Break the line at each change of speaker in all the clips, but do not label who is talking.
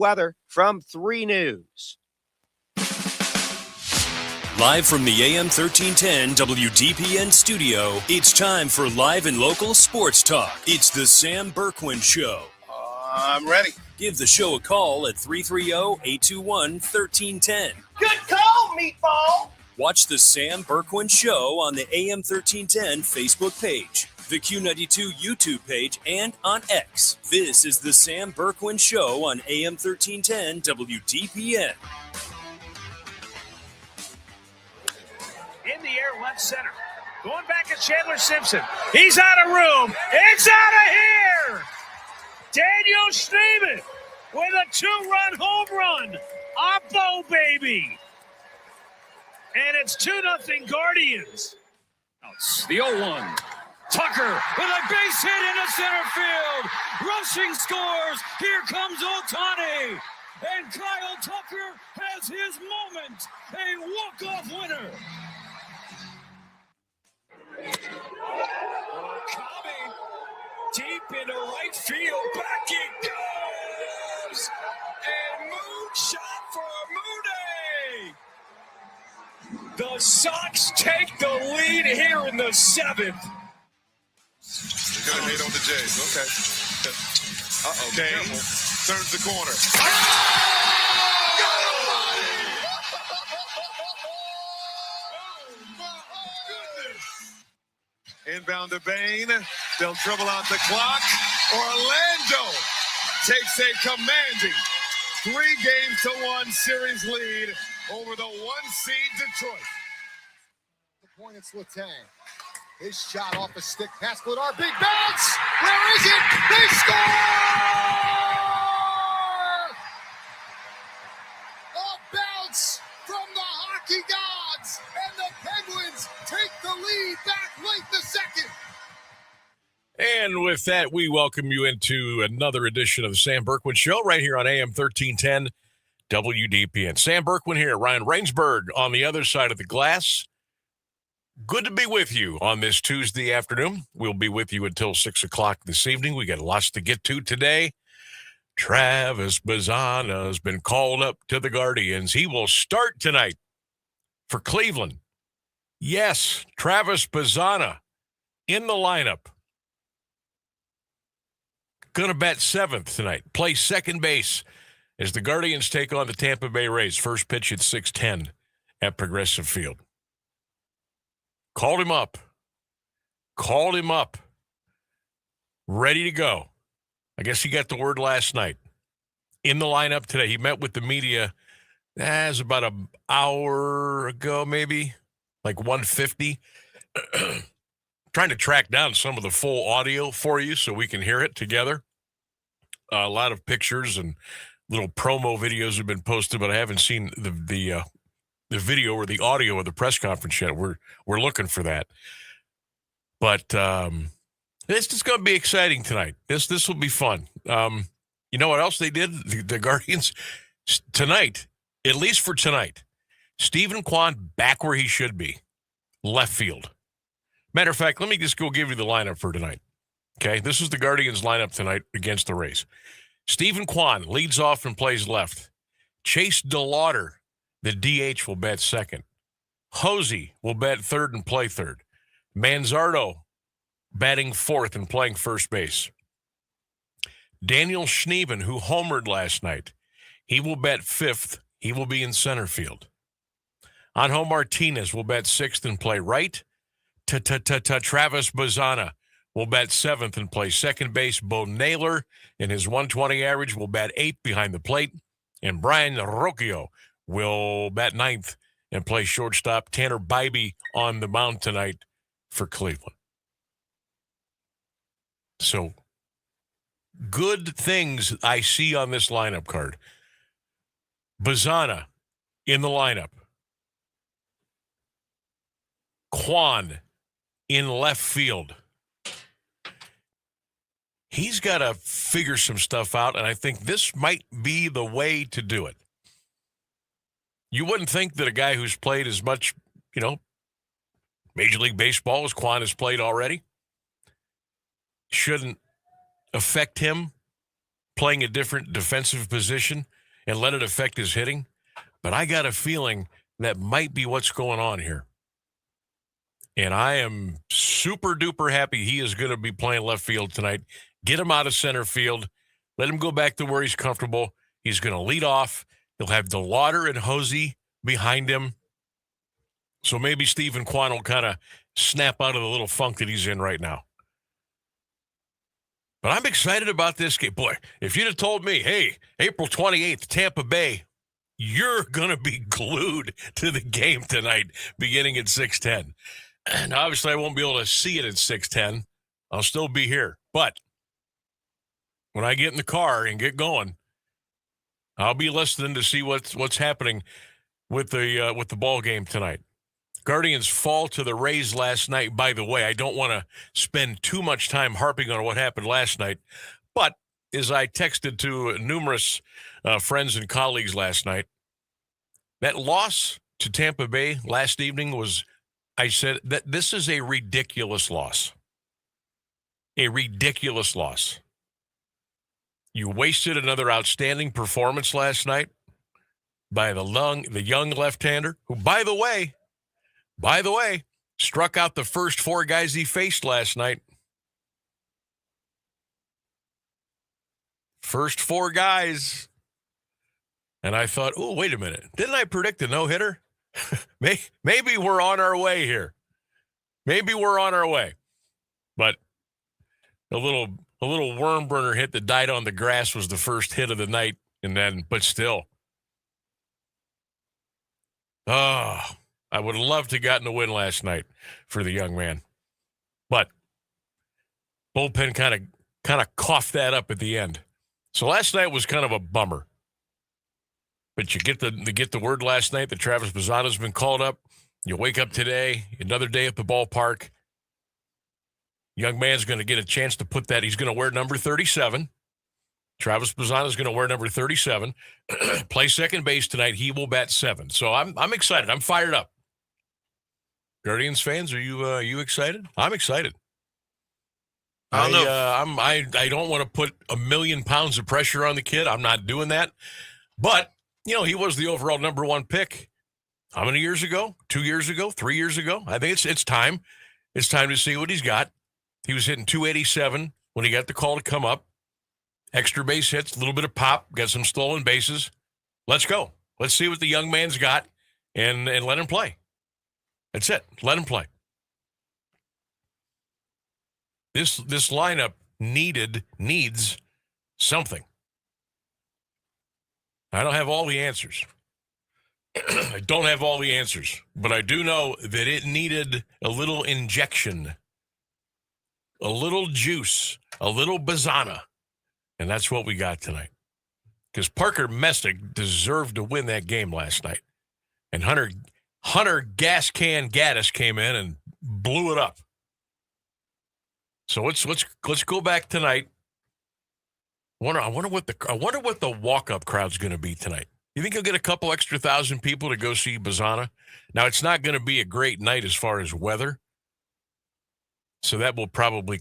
weather from 3 News.
Live from the AM 1310 WDPN studio, it's time for live and local sports talk. It's the Sam Bourquin Show.
I'm ready.
Give the show a call at 330-821-1310.
Good call, meatball.
Watch the Sam Bourquin Show on the AM 1310 Facebook page, the Q92 YouTube page, and on X. This is the Sam Bourquin Show on AM 1310 WDPN.
In the air, left center. Going back at Chandler Simpson. He's out of room. It's out of here. Daniel Schneemann with a 2-run home run. Oppo, baby. And it's 2-0 Guardians.
It's the 0-1. Tucker with a base hit into center field. Rushing scores. Here comes Ohtani. And Kyle Tucker has his moment. A walk-off winner. Coming deep into right field. Back it goes. And moonshot for Mooney. The Sox take the lead here in the 7th.
Could have made on the Jays. Okay. Uh-oh. Kane turns the corner. Inbound to Bain. They'll dribble out the clock. Orlando takes a commanding 3-1 series lead over the 1-seed Detroit.
The point, it's Letang. His shot off a stick pass, Vladar, big bounce! Where is it? They score! A bounce from the hockey gods, and the Penguins take the lead back late in the second.
And with that, we welcome you into another edition of the Sam Bourquin Show right here on AM 1310 WDPN. Sam Bourquin here, Ryan Rainsberg on the other side of the glass. Good to be with you on this Tuesday afternoon. We'll be with you until 6 o'clock this evening. We got lots to get to today. Travis Bazzana has been called up to the Guardians. He will start tonight for Cleveland. Yes, Travis Bazzana in the lineup. Going to bat 7th tonight. Play second base as the Guardians take on the Tampa Bay Rays. First pitch at 6:10 at Progressive Field. Called him up. Ready to go. I guess he got the word last night. In the lineup today. He met with the media it was about an hour ago, maybe, like 1:50. Trying to track down some of the full audio for you so we can hear it together. A lot of pictures and little promo videos have been posted, but I haven't seen the video or the audio of the press conference yet. We're looking for that. But it's just going to be exciting tonight. This will be fun. You know what else they did? The Guardians tonight, at least for tonight, Stephen Kwan back where he should be, left field. Matter of fact, let me just go give you the lineup for tonight. Okay, this is the Guardians lineup tonight against the Rays. Stephen Kwan leads off and plays left. Chase DeLauder, the DH, will bat second. Hosey will bat third and play third. Manzardo batting fourth and playing first base. Daniel Schneemann, who homered last night, he will bat fifth. He will be in center field. Angel Martinez will bat sixth and play right. Travis Bazzana will bat seventh and play second base. Bo Naylor, in his 120 average, will bat eighth behind the plate. And Brian Rocchio will bat ninth and play shortstop. Tanner Bybee on the mound tonight for Cleveland. So, good things I see on this lineup card. Bazzana in the lineup. Kwan in left field. He's got to figure some stuff out, and I think this might be the way to do it. You wouldn't think that a guy who's played as much, Major League Baseball as Kwan has played already shouldn't affect him playing a different defensive position and let it affect his hitting. But I got a feeling that might be what's going on here. And I am super duper happy he is going to be playing left field tonight. Get him out of center field. Let him go back to where he's comfortable. He's going to lead off. He'll have DeLauder and Hosey behind him. So maybe Stephen Kwan will kind of snap out of the little funk that he's in right now. But I'm excited about this game. Boy, if you'd have told me, hey, April 28th, Tampa Bay, you're going to be glued to the game tonight beginning at 6:10. And obviously I won't be able to see it at 6:10. I'll still be here. But when I get in the car and get going, I'll be listening to see what's happening with the ball game tonight. Guardians fall to the Rays last night. By the way, I don't want to spend too much time harping on what happened last night, but as I texted to numerous friends and colleagues last night, that loss to Tampa Bay last evening I said that this is a ridiculous loss. A ridiculous loss. You wasted another outstanding performance last night by the young left-hander, who, by the way, struck out the first 4 guys he faced last night. First 4 guys. And I thought, oh, wait a minute. Didn't I predict a no-hitter? Maybe we're on our way here. Maybe we're on our way. But a little worm burner hit that died on the grass was the first hit of the night. But still. Oh, I would have loved to have gotten a win last night for the young man. But bullpen kind of coughed that up at the end. So last night was kind of a bummer. But you get the word last night that Travis Bazzana's been called up. You wake up today, another day at the ballpark. Young man's going to get a chance to put that. He's going to wear number 37. Travis Bazzana's going to wear number 37. Play second base tonight. He will bat 7. So I'm excited. I'm fired up. Guardians fans, are you excited? I'm excited.
I don't know.
I don't want to put 1,000,000 pounds of pressure on the kid. I'm not doing that. But, he was the overall number 1 pick. How many years ago? 2 years ago? 3 years ago? I think it's time. It's time to see what he's got. He was hitting 287 when he got the call to come up. Extra base hits, a little bit of pop, got some stolen bases. Let's go. Let's see what the young man's got and let him play. That's it. Let him play. This lineup needs something. I don't have all the answers. I don't have all the answers, but I do know that it needed a little injection, a little juice, a little Bazzana, and that's what we got tonight. Because Parker Messick deserved to win that game last night, and Hunter Gas Can Gaddis came in and blew it up. So let's go back tonight. I wonder what the walk-up crowd's going to be tonight. You think you'll get a couple extra 1,000 people to go see Bazzana? Now, it's not going to be a great night as far as weather, so that will probably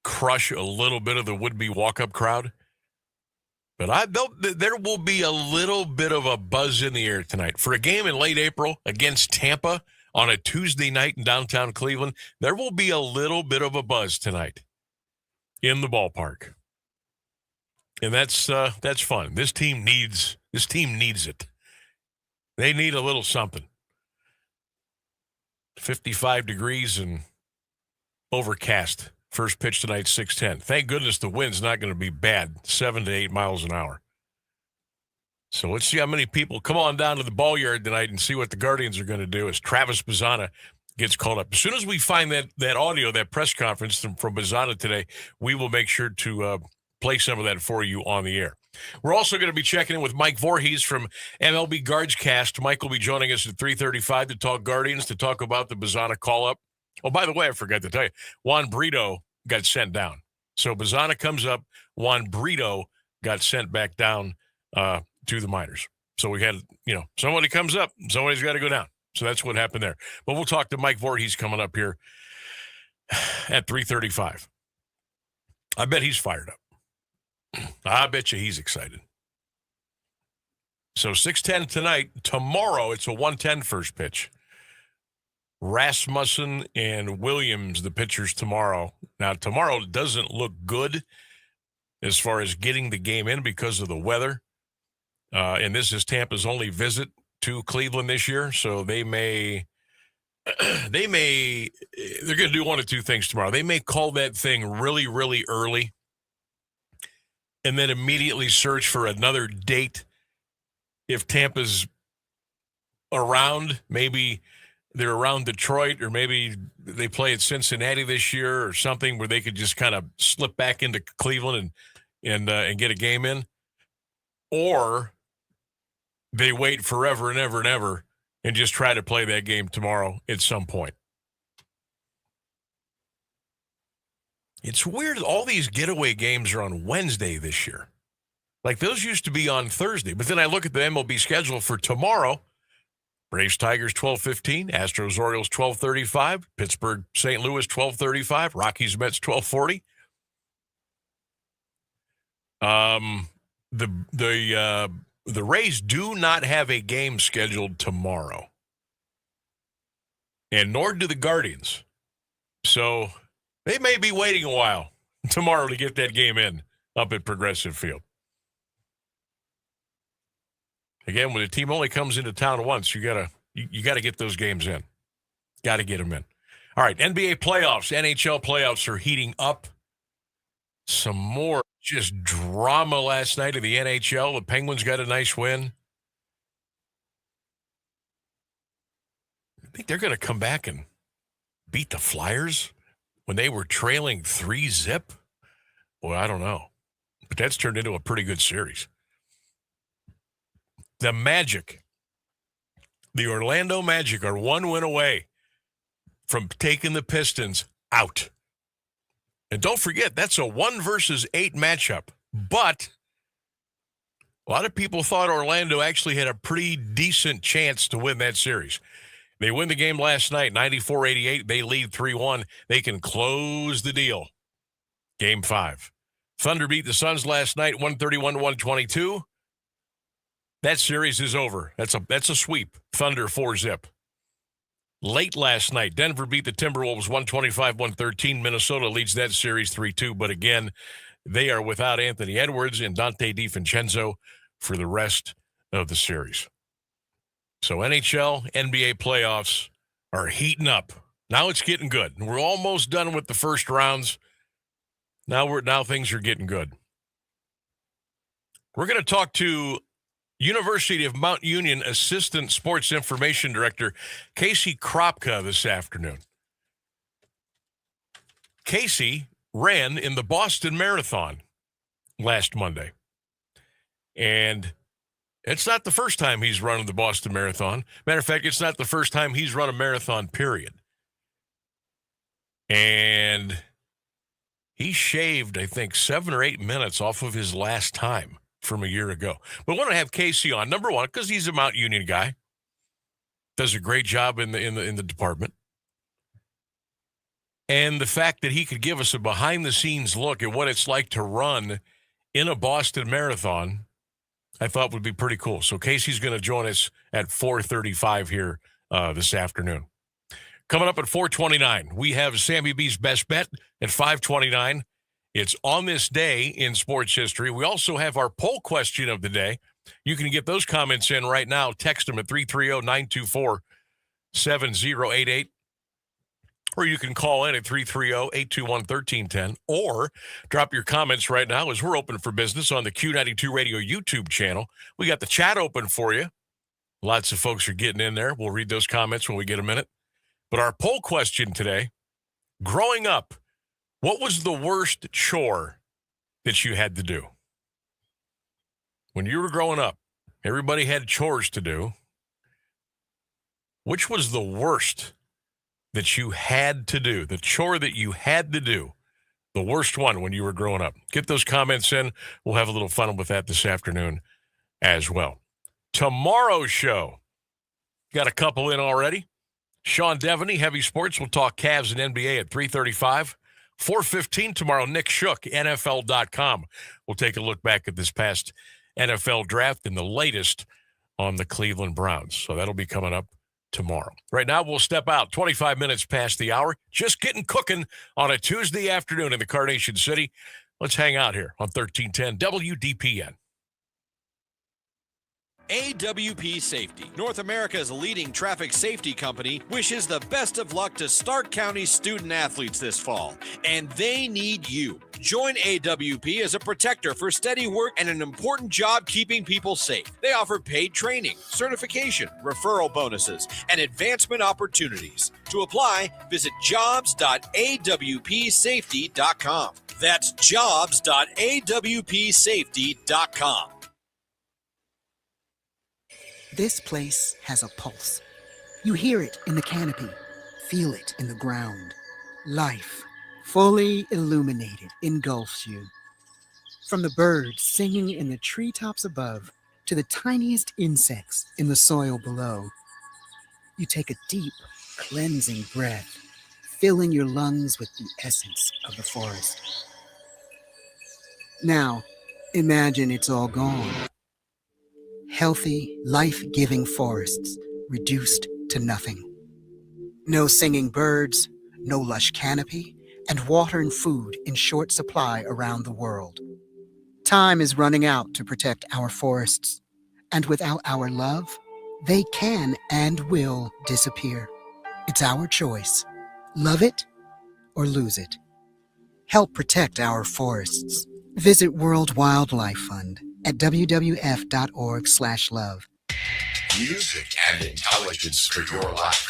crush a little bit of the would-be walk-up crowd. But there will be a little bit of a buzz in the air tonight. For a game in late April against Tampa on a Tuesday night in downtown Cleveland, there will be a little bit of a buzz tonight in the ballpark. And that's fun. This team needs it. They need a little something. 55 degrees and overcast. First pitch tonight, 6:10. Thank goodness the wind's not going to be bad, 7 to 8 miles an hour. So let's see how many people come on down to the ball yard tonight and see what the Guardians are going to do as Travis Bazzana gets called up. As soon as we find that audio, that press conference from Bazzana today, we will make sure to play some of that for you on the air. We're also going to be checking in with Mike Vorhies from MLB Guards Cast. Mike will be joining us at 3:35 to talk Guardians, to talk about the Bazzana call-up. Oh, by the way, I forgot to tell you, Juan Brito got sent down. So Bazzana comes up, Juan Brito got sent back down to the minors. So we had, somebody comes up, somebody's got to go down. So that's what happened there. But we'll talk to Mike Vorhies coming up here at 3:35. I bet he's fired up. I bet you he's excited. So 6:10 tonight. Tomorrow, it's a 1:10 first pitch. Rasmussen and Williams, the pitchers tomorrow. Now, tomorrow doesn't look good as far as getting the game in because of the weather. And this is Tampa's only visit to Cleveland this year, so they're going to do one of two things tomorrow. They may call that thing really, really early and then immediately search for another date. If Tampa's around, maybe they're around Detroit, or maybe they play at Cincinnati this year or something where they could just kind of slip back into Cleveland and get a game in. Or they wait forever and ever and ever and just try to play that game tomorrow at some point. It's weird. All these getaway games are on Wednesday this year. Like, those used to be on Thursday. But then I look at the MLB schedule for tomorrow. Braves, Tigers, 12:15. Astros, Orioles, 12:35. Pittsburgh, St. Louis, 12:35. Rockies, Mets, 12:40. The Rays do not have a game scheduled tomorrow, and nor do the Guardians. So they may be waiting a while tomorrow to get that game in up at Progressive Field. Again, when a team only comes into town once, you gotta get those games in. Got to get them in. All right, NBA playoffs, NHL playoffs are heating up. Some more just drama last night in the NHL. The Penguins got a nice win. I think they're going to come back and beat the Flyers when they were trailing 3-0. Well, I don't know. But that's turned into a pretty good series. The Magic, the Orlando Magic, are one win away from taking the Pistons out. And don't forget, that's a 1 versus 8 matchup. But a lot of people thought Orlando actually had a pretty decent chance to win that series. They win the game last night, 94-88. They lead 3-1. They can close the deal. Game 5. Thunder beat the Suns last night, 131-122. That series is over. That's a sweep. Thunder 4-0. Late last night, Denver beat the Timberwolves 125-113. Minnesota leads that series 3-2. But again, they are without Anthony Edwards and Dante DiVincenzo for the rest of the series. So NHL, NBA playoffs are heating up. Now it's getting good. We're almost done with the first rounds. Now things are getting good. We're going to talk to University of Mount Union Assistant Sports Information Director Casey Kropka this afternoon. Casey ran in the Boston Marathon last Monday. And it's not the first time he's run the Boston Marathon. Matter of fact, it's not the first time he's run a marathon, period. And he shaved, I think, 7 or 8 minutes off of his last time from a year ago. But I want to have Casey on, number one, because he's a Mount Union guy. Does a great job in the department. And the fact that he could give us a behind-the-scenes look at what it's like to run in a Boston Marathon, I thought would be pretty cool. So Casey's going to join us at 4:35 here this afternoon. Coming up at 4:29, we have Sammy B's Best Bet at 5:29. It's on this day in sports history. We also have our poll question of the day. You can get those comments in right now. Text them at 330-924-7088. Or you can call in at 330-821-1310. Or drop your comments right now as we're open for business on the Q92 Radio YouTube channel. We got the chat open for you. Lots of folks are getting in there. We'll read those comments when we get a minute. But our poll question today, growing up, what was the worst chore that you had to do? When you were growing up, everybody had chores to do. Which was the worst that you had to do? The chore that you had to do. The worst one when you were growing up. Get those comments in. We'll have a little fun with that this afternoon as well. Tomorrow's show. Got a couple in already. Sean Devaney, Heavy Sports. We'll talk Cavs and NBA at 3:35. 4:15 tomorrow, Nick Shook, NFL.com. We'll take a look back at this past NFL draft and the latest on the Cleveland Browns. So that'll be coming up tomorrow. Right now, we'll step out 25 minutes past the hour. Just getting cooking on a Tuesday afternoon in the Carnation City. Let's hang out here on 1310 WDPN.
AWP Safety, North America's leading traffic safety company, wishes the best of luck to Stark County student athletes this fall, and they need you. Join AWP as a protector for steady work and an important job keeping people safe. They offer paid training, certification, referral bonuses, and advancement opportunities. To apply, visit jobs.awpsafety.com. That's jobs.awpsafety.com.
This place has a pulse. You hear it in the canopy, feel it in the ground. Life, fully illuminated, engulfs you. From the birds singing in the treetops above to the tiniest insects in the soil below, you take a deep, cleansing breath, filling your lungs with the essence of the forest. Now, imagine it's all gone. Healthy, life-giving forests reduced to nothing. No singing birds, no lush canopy, and water and food in short supply around the world. Time is running out to protect our forests, and without our love, they can and will disappear. It's our choice. Love it or lose it. Help protect our forests. Visit World Wildlife Fund at wwf.org/love.
Music and intelligence for your life.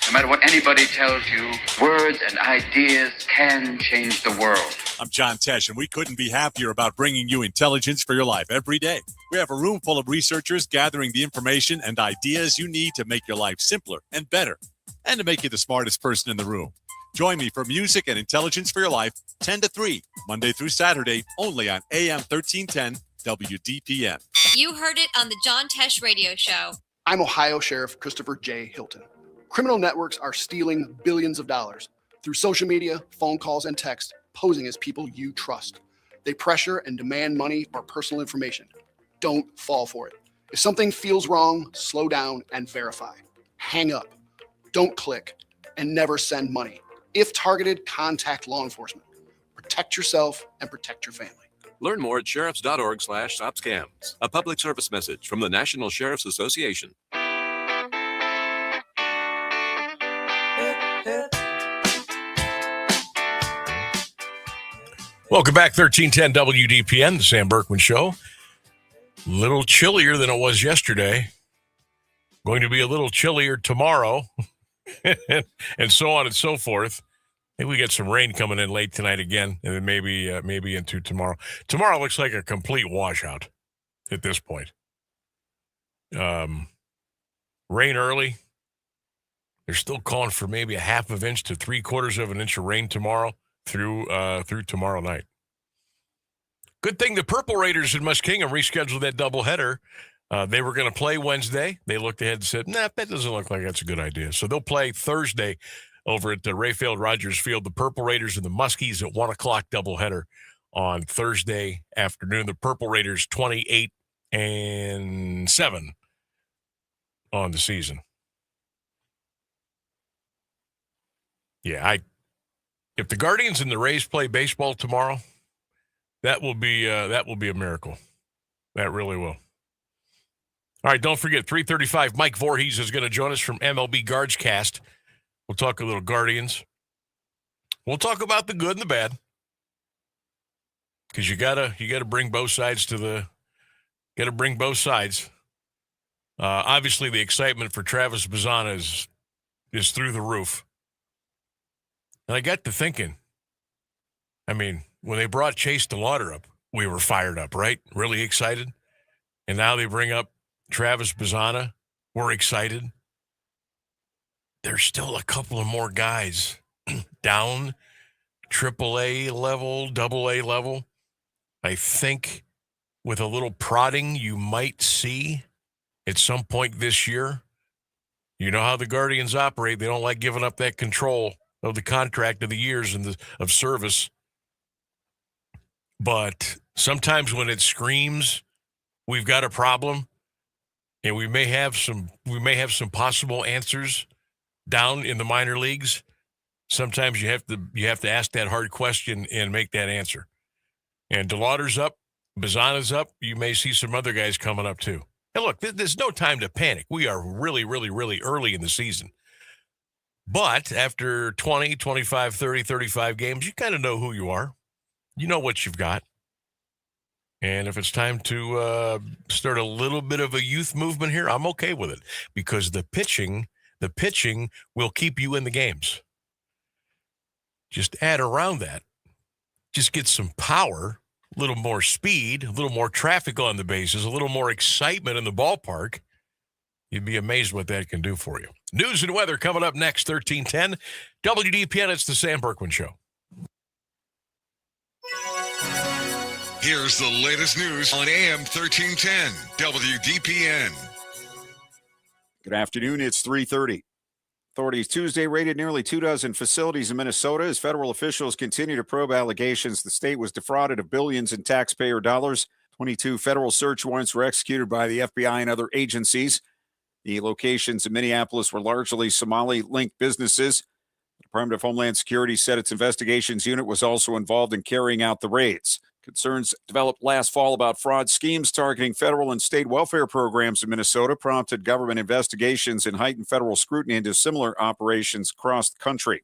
No matter what anybody tells you, words and ideas can change the world.
I'm John Tesh, and we couldn't be happier about bringing you intelligence for your life every day. We have a room full of researchers gathering the information and ideas you need to make your life simpler and better, and to make you the smartest person in the room. Join me for Music and Intelligence for Your Life, 10 to 3, Monday through Saturday, only on AM 1310 WDPN.
You heard it on the John Tesh Radio Show.
I'm Ohio Sheriff Christopher J. Hilton. Criminal networks are stealing billions of dollars through social media, phone calls, and text, posing as people you trust. They pressure and demand money or personal information. Don't fall for it. If something feels wrong, slow down and verify. Hang up. Don't click and never send money. If targeted, contact law enforcement. Protect yourself and protect your family.
Learn more at sheriffs.org/stopscams. A public service message from the National Sheriff's Association.
Welcome back, 1310 WDPN, the Sam Bourquin Show. A little chillier than it was yesterday. Going to be a little chillier tomorrow, and so on and so forth. Maybe we get some rain coming in late tonight again, and then maybe into tomorrow. Tomorrow looks like a complete washout at this point. Rain early. They're still calling for maybe a half of an inch to 3/4 of an inch of rain tomorrow through tomorrow night. Good thing the Purple Raiders in Muskingum rescheduled that doubleheader. They were going to play Wednesday. They looked ahead and said, nah, that doesn't look like that's a good idea. So they'll play Thursday over at the Rayfield Rogers Field. The Purple Raiders and the Muskies at 1 o'clock doubleheader on Thursday afternoon. The Purple Raiders 28-7 on the season. Yeah, if the Guardians and the Rays play baseball tomorrow, that will be a miracle. That really will. All right, don't forget, 3:35, Mike Vorhies is going to join us from MLB Guards Cast. We'll talk a little Guardians. We'll talk about the good and the bad, because you gotta bring both sides Obviously, the excitement for Travis Bazzana is through the roof. And I got to thinking, I mean, when they brought Chase DeLauder up, we were fired up, right? Really excited. And now they bring up Travis Bazzana. We're excited. There's still a couple of more guys down AAA level, AA level. I think with a little prodding, you might see at some point this year. You know how the Guardians operate. They don't like giving up that control of the contract of the years and of service. But sometimes when it screams, we've got a problem, and we may have some possible answers down in the minor leagues. Sometimes you have to ask that hard question and make that answer. And DeLauder's up, Bazzana's up. You may see some other guys coming up too. And look, there's no time to panic. We are really, really, really early in the season. But after 20, 25, 30, 35 games, you kind of know who you are. You know what you've got. And if it's time to start a little bit of a youth movement here, I'm okay with it, because the pitching will keep you in the games. Just add around that. Just get some power, a little more speed, a little more traffic on the bases, a little more excitement in the ballpark. You'd be amazed what that can do for you. News and weather coming up next, 1310. WDPN, it's the Sam Bourquin Show.
Here's the latest news on AM 1310, WDPN.
Good afternoon, it's 3:30. Authorities Tuesday raided nearly 24 facilities in Minnesota as federal officials continue to probe allegations the state was defrauded of billions in taxpayer dollars. 22 federal search warrants were executed by the FBI and other agencies. The locations in Minneapolis were largely Somali-linked businesses. The Department of Homeland Security said its investigations unit was also involved in carrying out the raids. Concerns developed last fall about fraud schemes targeting federal and state welfare programs in Minnesota prompted government investigations and heightened federal scrutiny into similar operations across the country.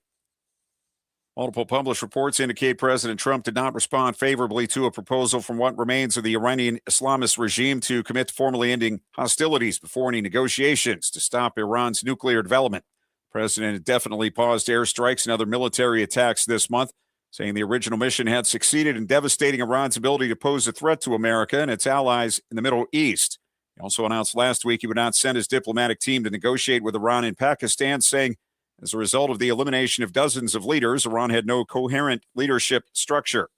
Multiple published reports indicate President Trump did not respond favorably to a proposal from what remains of the Iranian Islamist regime to commit to formally ending hostilities before any negotiations to stop Iran's nuclear development. The president indefinitely paused airstrikes and other military attacks this month, saying the original mission had succeeded in devastating Iran's ability to pose a threat to America and its allies in the Middle East. He also announced last week he would not send his diplomatic team to negotiate with Iran and Pakistan, saying as a result of the elimination of dozens of leaders, Iran had no coherent leadership structure.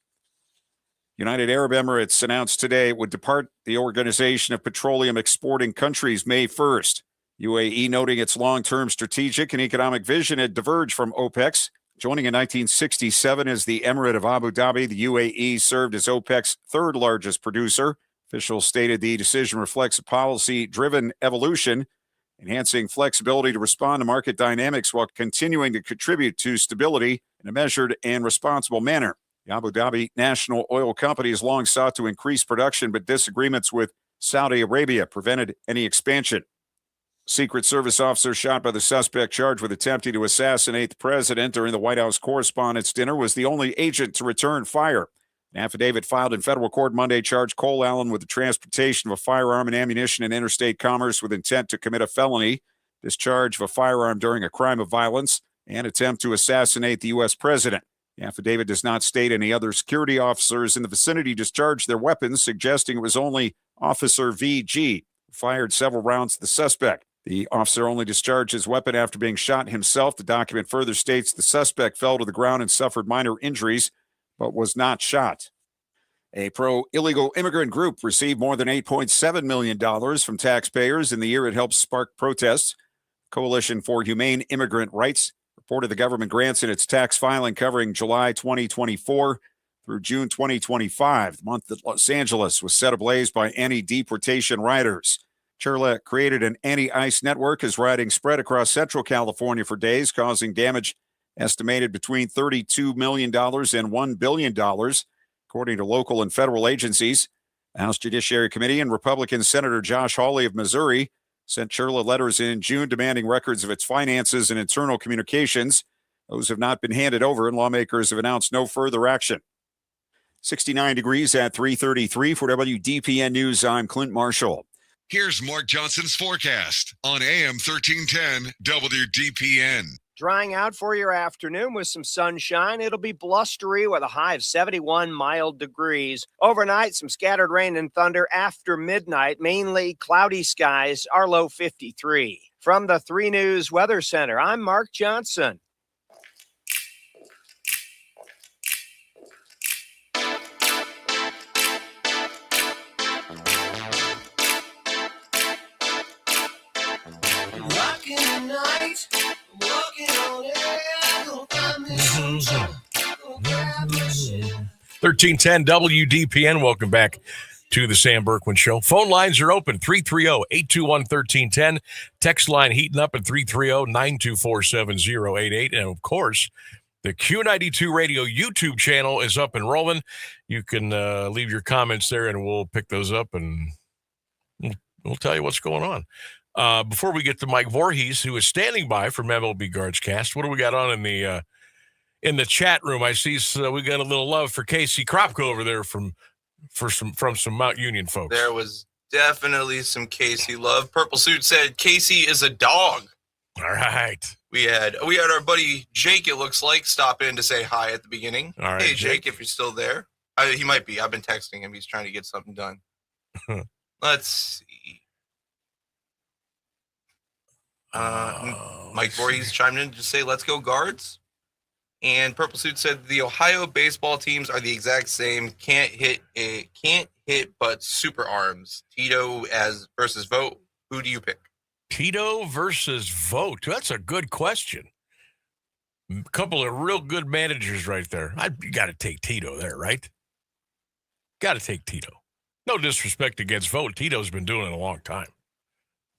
United Arab Emirates announced today it would depart the Organization of Petroleum Exporting Countries May 1st. UAE noting its long-term strategic and economic vision had diverged from OPEC's. Joining in 1967 as the Emirate of Abu Dhabi, the UAE served as OPEC's third largest producer. Officials stated the decision reflects a policy-driven evolution, enhancing flexibility to respond to market dynamics while continuing to contribute to stability in a measured and responsible manner. The Abu Dhabi National Oil Company has long sought to increase production, but disagreements with Saudi Arabia prevented any expansion. Secret Service officer shot by the suspect charged with attempting to assassinate the president during the White House Correspondents' Dinner was the only agent to return fire. An affidavit filed in federal court Monday charged Cole Allen with the transportation of a firearm and ammunition in interstate commerce with intent to commit a felony, discharge of a firearm during a crime of violence, and attempt to assassinate the U.S. president. The affidavit does not state any other security officers in the vicinity discharged their weapons, suggesting it was only Officer V.G. who fired several rounds at the suspect. The officer only discharged his weapon after being shot himself. The document further states the suspect fell to the ground and suffered minor injuries, but was not shot. A pro-illegal immigrant group received more than $8.7 million from taxpayers in the year it helped spark protests. Coalition for Humane Immigrant Rights reported the government grants in its tax filing covering July 2024 through June 2025, the month that Los Angeles was set ablaze by anti-deportation rioters. Churla created an anti-ICE network as rioting spread across Central California for days, causing damage estimated between $32 million and $1 billion, according to local and federal agencies. The House Judiciary Committee and Republican Senator Josh Hawley of Missouri sent Churla letters in June demanding records of its finances and internal communications. Those have not been handed over, and lawmakers have announced no further action. 69 degrees at 3:33 for WDPN News. I'm Clint Marshall.
Here's Mark Johnson's forecast on AM 1310 WDPN.
Drying out for your afternoon with some sunshine. It'll be blustery with a high of 71 mild degrees. Overnight, some scattered rain and thunder after midnight. Mainly cloudy skies, our low 53. From the 3 News Weather Center, I'm Mark Johnson.
Rocking the night, walking on air,
1310 WDPN. Welcome back to the Sam Bourquin Show. Phone lines are open, 330-821-1310. Text line heating up at 330-924-7088. And, of course, the Q92 Radio YouTube channel is up and rolling. You can leave your comments there, and we'll pick those up, and we'll tell you what's going on. Before we get to Mike Vorhies, who is standing by from MLB Guards Cast, what do we got on in the chat room? I see we got a little love for Casey Kropka over there from some Mount Union folks.
There was definitely some Casey love. Purple Suit said Casey is a dog.
All right.
We had our buddy Jake, it looks like, stop in to say hi at the beginning.
All right,
hey, Jake, if you're still there. He might be. I've been texting him. He's trying to get something done. Let's see. Mike Vorhies chimed in to say, let's go Guards. And Purple Suit said the Ohio baseball teams are the exact same. Can't hit but super arms. Tito versus Vogt. Who do you pick?
Tito versus Vogt. That's a good question. A couple of real good managers right there. You got to take Tito there, right? Got to take Tito. No disrespect against Vogt. Tito's been doing it a long time.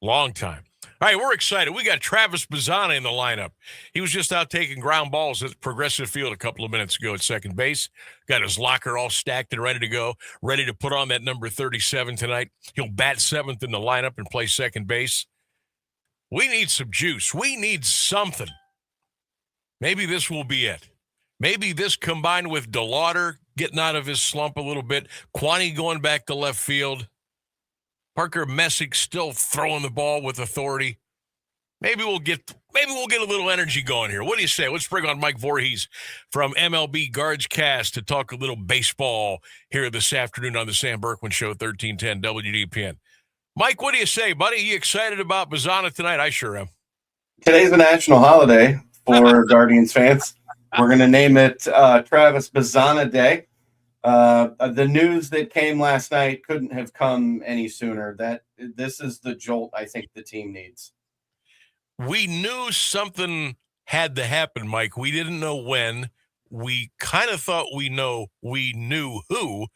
Long time. All right, we're excited. We got Travis Bazzana in the lineup. He was just out taking ground balls at Progressive Field a couple of minutes ago at second base. Got his locker all stacked and ready to go, ready to put on that number 37 tonight. He'll bat seventh in the lineup and play second base. We need some juice. We need something. Maybe this will be it. Maybe this combined with DeLauder getting out of his slump a little bit, Kwani going back to left field, Parker Messick still throwing the ball with authority. Maybe we'll get a little energy going here. What do you say? Let's bring on Mike Vorhies from MLB Guards Cast to talk a little baseball here this afternoon on the Sam Bourquin Show, 1310 WDPN. Mike, what do you say, buddy? Are you excited about Bazzana tonight? I sure am.
Today's a national holiday for Guardians fans. We're going to name it Travis Bazzana Day. The news that came last night couldn't have come any sooner. That this is the jolt I think the team needs.
We knew something had to happen, Mike. We didn't know when. We kind of thought we knew who,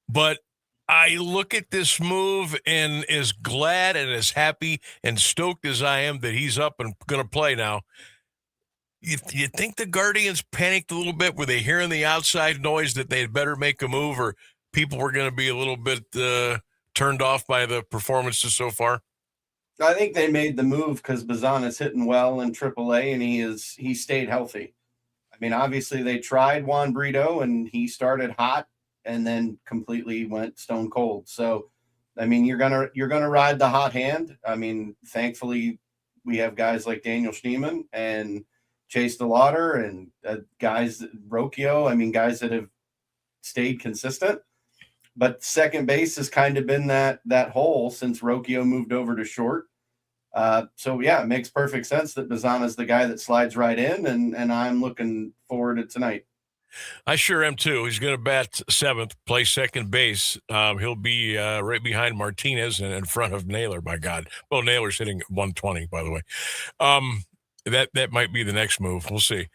but I look at this move and as glad and as happy and stoked as I am that he's up and going to play now. You think the Guardians panicked a little bit? Were they hearing the outside noise that they'd better make a move, or people were going to be a little bit turned off by the performances so far?
I think they made the move because Bazzana's hitting well in AAA and he stayed healthy. I mean, obviously they tried Juan Brito and he started hot and then completely went stone cold. So, I mean, you're gonna ride the hot hand. I mean, thankfully we have guys like Daniel Schneemann and Chase DeLauder and guys, Rocchio. I mean, guys that have stayed consistent. But second base has kind of been that hole since Rocchio moved over to short. So, yeah, it makes perfect sense that Bazzana's the guy that slides right in, and I'm looking forward to tonight.
I sure am, too. He's going to bat seventh, play second base. He'll be right behind Martinez and in front of Naylor, by God. Well, Naylor's hitting 120, by the way. That might be the next move. We'll see.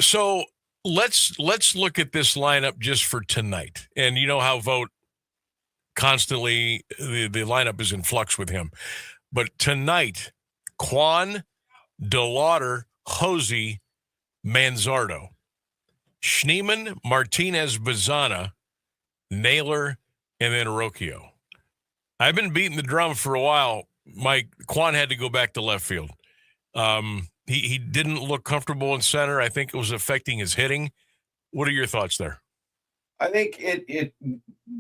So, let's look at this lineup just for tonight. And you know how Vogt constantly, the lineup is in flux with him. But tonight, Kwan, DeLauder, Hosey, Manzardo, Schneemann, Martinez, Bazzana, Naylor, and then Rocchio. I've been beating the drum for a while. Kwan had to go back to left field. He didn't look comfortable in center. I think it was affecting his hitting. What are your thoughts there?
I think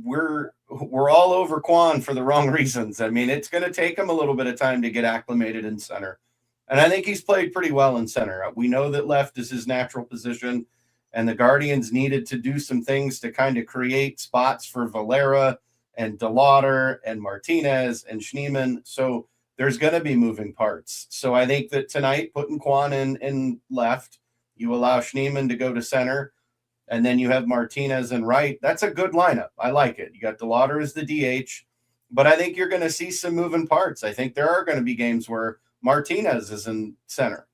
we're all over Kwan for the wrong reasons. I mean, it's going to take him a little bit of time to get acclimated in center. And I think he's played pretty well in center. We know that left is his natural position, and the Guardians needed to do some things to kind of create spots for Valera and DeLauder and Martinez and Schneemann. So there's going to be moving parts. So I think that tonight, putting Kwan in left, you allow Schneemann to go to center, and then you have Martinez in right. That's a good lineup. I like it. You got DeLauder as the DH, but I think you're going to see some moving parts. I think there are going to be games where Martinez is in center.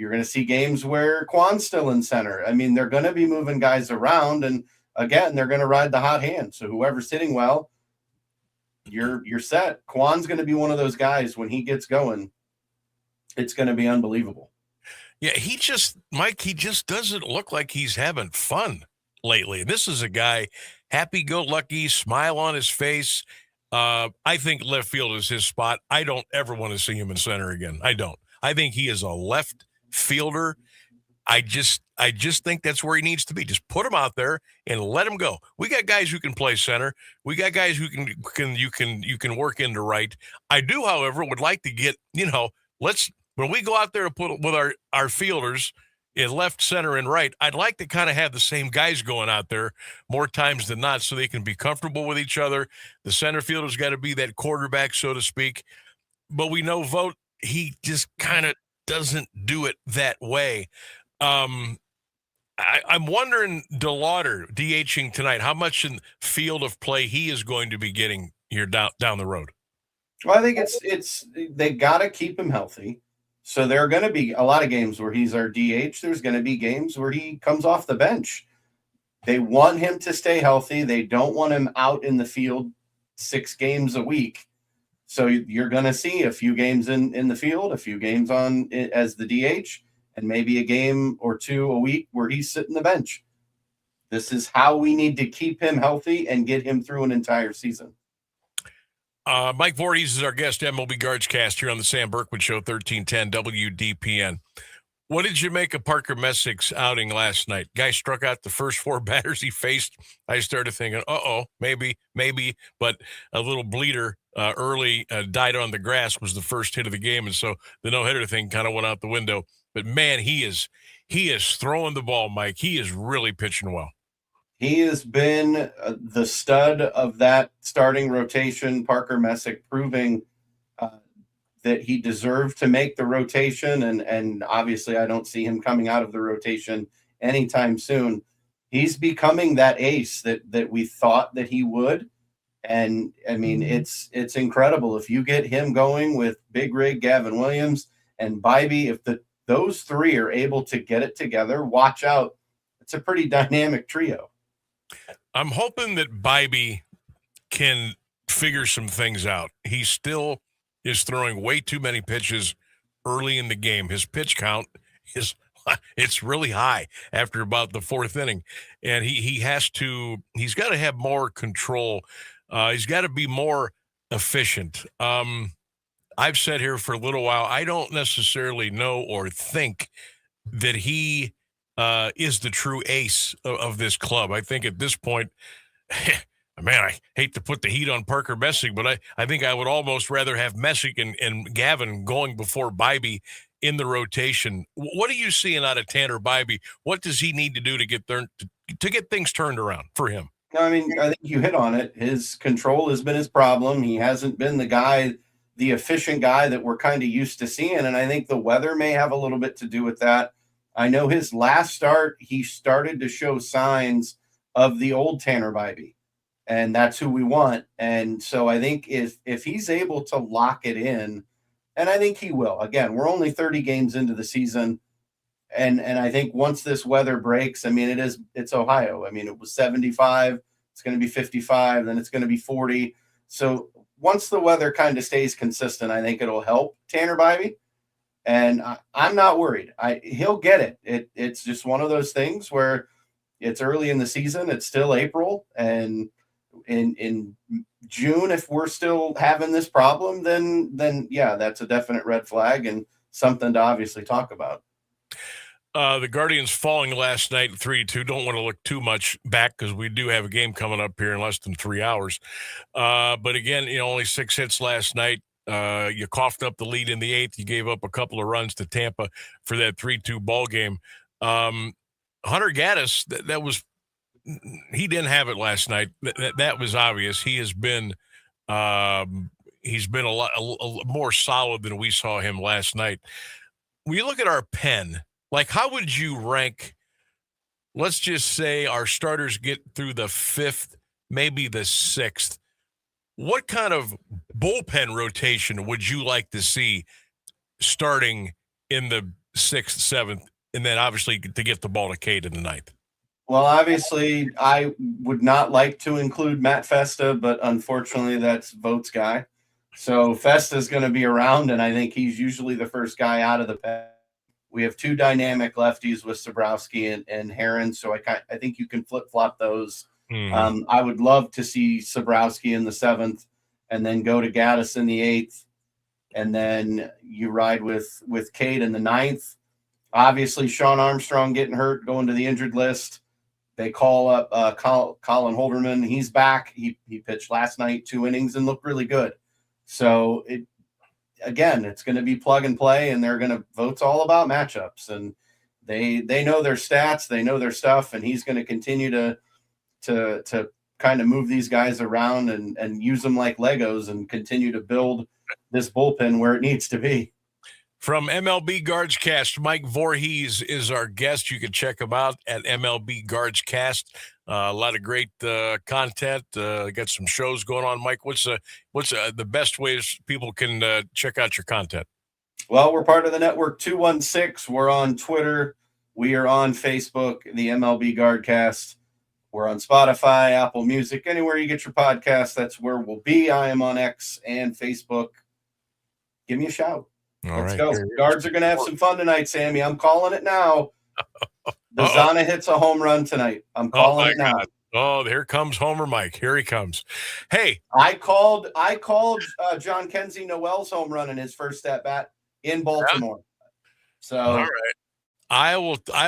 You're going to see games where Quan's still in center. I mean, they're going to be moving guys around, and again, they're going to ride the hot hand. So whoever's hitting well, you're set. Quan's going to be one of those guys when he gets going. It's going to be unbelievable.
Yeah, he just doesn't look like he's having fun lately. This is a guy, happy-go-lucky, smile on his face. I think left field is his spot. I don't ever want to see him in center again. I don't. I think he is a left fielder. I just think that's where he needs to be. Just put him out there and let him go. We got guys who can play center. We got guys who can work into right. I do, however, would like to get, when we go out there to put with our fielders in left, center, and right, I'd like to kind of have the same guys going out there more times than not so they can be comfortable with each other. The center fielder's got to be that quarterback, so to speak. But we know Vogt, he just kind of doesn't do it that way. I'm wondering, DeLauder DHing tonight, how much in field of play he is going to be getting here down the road.
Well, I think it's they got to keep him healthy. So there are going to be a lot of games where he's our DH. There's going to be games where he comes off the bench. They want him to stay healthy. They don't want him out in the field 6 games a week. So you're going to see a few games in the field, a few games on as the DH, and maybe a game or 2 a week where he's sitting the bench. This is how we need to keep him healthy and get him through an entire season.
Mike Vorhies is our guest, MLB Guards Cast here on the Sam Bourquin Show, 1310 WDPN. What did you make of Parker Messick's outing last night? Guy struck out the first 4 batters he faced. I started thinking, maybe, but a little bleeder early died on the grass was the first hit of the game, and so the no-hitter thing kind of went out the window. But, man, he is throwing the ball, Mike. He is really pitching well.
He has been the stud of that starting rotation, Parker Messick, proving that he deserved to make the rotation. And obviously I don't see him coming out of the rotation anytime soon. He's becoming that ace that we thought that he would. And I mean, it's incredible. If you get him going with Big Rig, Gavin Williams, and Bybee, if those 3 are able to get it together, watch out. It's a pretty dynamic trio.
I'm hoping that Bybee can figure some things out. He still is throwing way too many pitches early in the game. His pitch count it's really high after about the 4th inning. And he's got to have more control. He's got to be more efficient. I've said here for a little while, I don't necessarily know or think that he is the true ace of this club. I think at this point, man, I hate to put the heat on Parker Messick, but I think I would almost rather have Messick and Gavin going before Bybee in the rotation. What are you seeing out of Tanner Bybee? What does he need to do to get things turned around for him?
I mean, I think you hit on it. His control has been his problem. He hasn't been the efficient guy that we're kind of used to seeing, and I think the weather may have a little bit to do with that. I know his last start, he started to show signs of the old Tanner Bybee, and that's who we want. And so I think if he's able to lock it in, and I think he will. Again, we're only 30 games into the season, and I think once this weather breaks, I mean, it's Ohio. I mean, it was 75, it's going to be 55, then it's going to be 40. So once the weather kind of stays consistent, I think it'll help Tanner Bybee. And I'm not worried. He'll get it. It's just one of those things where it's early in the season. It's still April. And in June, if we're still having this problem, then yeah, that's a definite red flag and something to obviously talk about.
The Guardians falling last night 3-2. Don't want to look too much back because we do have a game coming up here in less than 3 hours. But again, only 6 hits last night. You coughed up the lead in the 8th. You gave up a couple of runs to Tampa for that 3-2 ball game. Hunter Gaddis, he didn't have it last night. That was obvious. He has been he's been a lot more solid than we saw him last night. When you look at our pen, like how would you rank? Let's just say our starters get through the 5th, maybe the 6th. What kind of bullpen rotation would you like to see starting in the 6th, 7th, and then obviously to get the ball to Cade in the 9th.
Well, obviously, I would not like to include Matt Festa, but unfortunately, that's Vote's guy. So Festa's going to be around, and I think he's usually the first guy out of the pack. We have two dynamic lefties with Sabrowski and Heron, so I think you can flip-flop those.
Mm-hmm.
I would love to see Sabrowski in the 7th and then go to Gaddis in the 8th, and then you ride with Cade in the 9th. Obviously, Sean Armstrong getting hurt, going to the injured list. They call up Colin Holderman. He's back. He pitched last night, 2 innings, and looked really good. So, it's going to be plug and play, and they're going to Vote's all about matchups. And they know their stats. They know their stuff, and he's going to continue to kind of move these guys around and use them like Legos and continue to build this bullpen where it needs to be.
From MLB Guardscast, Mike Vorhies is our guest. You can check him out at MLB Guardscast. A lot of great content. Got some shows going on. Mike, what's the best ways people can check out your content?
Well, we're part of the network 216. We're on Twitter. We are on Facebook, the MLB Guardcast. We're on Spotify, Apple Music, anywhere you get your podcast. That's where we'll be. I am on X and Facebook. Give me a shout. Let's go. Guards are going to have some fun tonight, Sammy. I'm calling it now. Bazzana hits a home run tonight. I'm calling it now.
God. Oh, here comes Homer Mike. Here he comes. Hey,
I called John Kenzie Noel's home run in his first at bat in Baltimore. Yeah. So
all right. I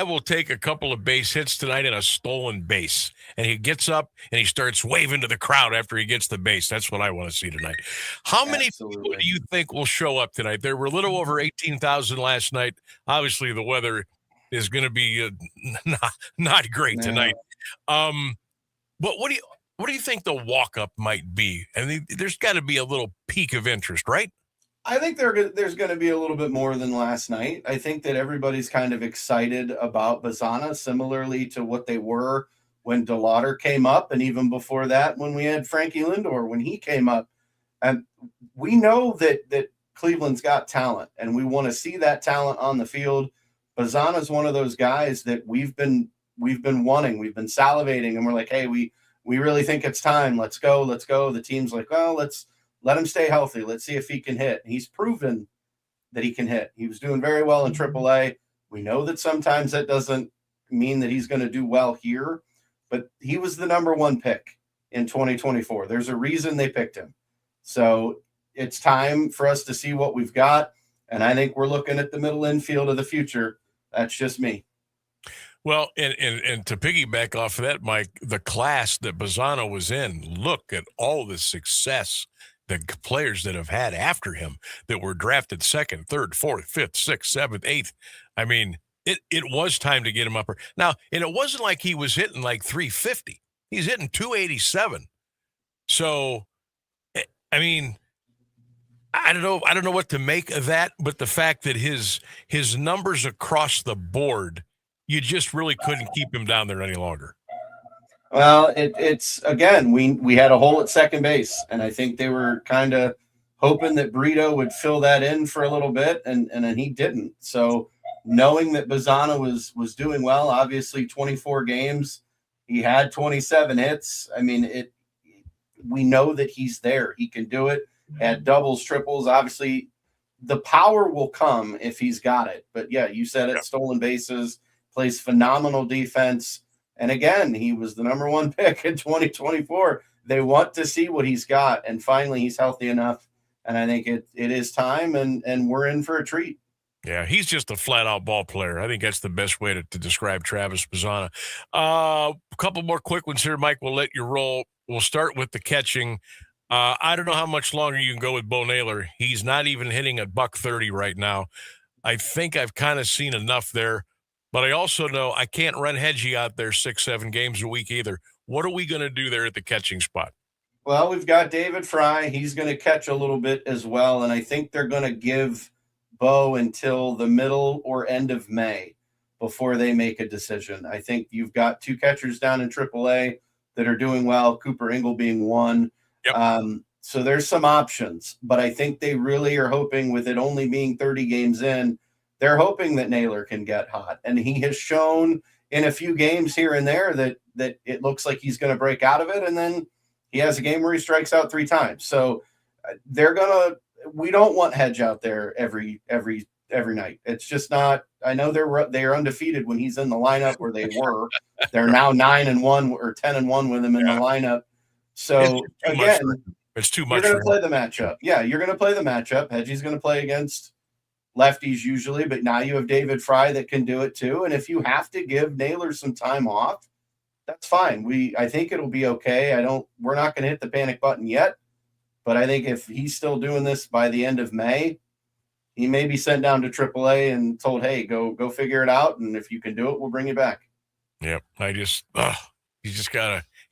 will take a couple of base hits tonight and a stolen base. And he gets up and he starts waving to the crowd after he gets the base. That's what I want to see tonight. How many people do you think will show up tonight? There were a little over 18,000 last night. Obviously, the weather is going to be not great tonight. But what do you think the walk-up might be? I mean, there's got to be a little peak of interest, right?
I think there's going to be a little bit more than last night. I think that everybody's kind of excited about Bazzana, similarly to what they were when DeLauder came up, and even before that when we had Frankie Lindor when he came up. And we know that Cleveland's got talent, and we want to see that talent on the field. Bazzana's one of those guys that we've been wanting, we've been salivating, and we're like, hey, we really think it's time. Let's go. The team's like, well, let's let him stay healthy. Let's see if he can hit. He's proven that he can hit. He was doing very well in AAA. We know that sometimes that doesn't mean that he's going to do well here, but he was the number 1 pick in 2024. There's a reason they picked him. So it's time for us to see what we've got. And I think we're looking at the middle infield of the future. That's just me.
Well, and to piggyback off of that, Mike, the class that Bazzana was in, look at all the success the players that have had after him that were drafted 2nd, 3rd, 4th, 5th, 6th, 7th, 8th. I mean, it was time to get him up. Now, and it wasn't like he was hitting like 350. He's hitting 287. So, I mean, I don't know what to make of that, but the fact that his numbers across the board, you just really couldn't keep him down there any longer.
Well, it's again, we had a hole at second base, and I think they were kind of hoping that Brito would fill that in for a little bit, and then he didn't. So knowing that Bazzana was doing well, obviously 24 games, he had 27 hits. I mean, we know that he's there. He can do it. Had doubles, triples. Obviously, the power will come if he's got it. But yeah, you said it, stolen bases, plays phenomenal defense. And again, he was the number 1 pick in 2024. They want to see what he's got, and finally he's healthy enough. And I think it is time, and we're in for a treat.
Yeah, he's just a flat-out ball player. I think that's the best way to describe Travis Bazzana. A couple more quick ones here, Mike. We'll let you roll. We'll start with the catching. I don't know how much longer you can go with Bo Naylor. He's not even hitting a $130 right now. I think I've kind of seen enough there. But I also know I can't run Hedgie out there 6-7 games a week either. What are we going to do there at the catching spot?
Well, we've got David Fry. He's going to catch a little bit as well. And I think they're going to give Bo until the middle or end of May before they make a decision. I think you've got 2 catchers down in AAA that are doing well, Cooper Ingle being one. Yep. So there's some options. But I think they really are hoping, with it only being 30 games in, they're hoping that Naylor can get hot. And he has shown in a few games here and there that it looks like he's going to break out of it. And then he has a game where he strikes out 3 times. So we don't want Hedge out there every night. It's just not. I know they're undefeated when he's in the lineup, where they were. They're now 9-1 or 10-1 with him in the lineup. So again,
it's too much.
You're going to play the matchup. Yeah, you're going to play the matchup. Hedgie's going to play against lefties usually, but now you have David Fry that can do it too. And if you have to give Naylor some time off, that's fine. I think it'll be okay. We're not going to hit the panic button yet, but I think if he's still doing this by the end of May, he may be sent down to AAA and told, hey, go figure it out. And if you can do it, we'll bring you back.
Yep. He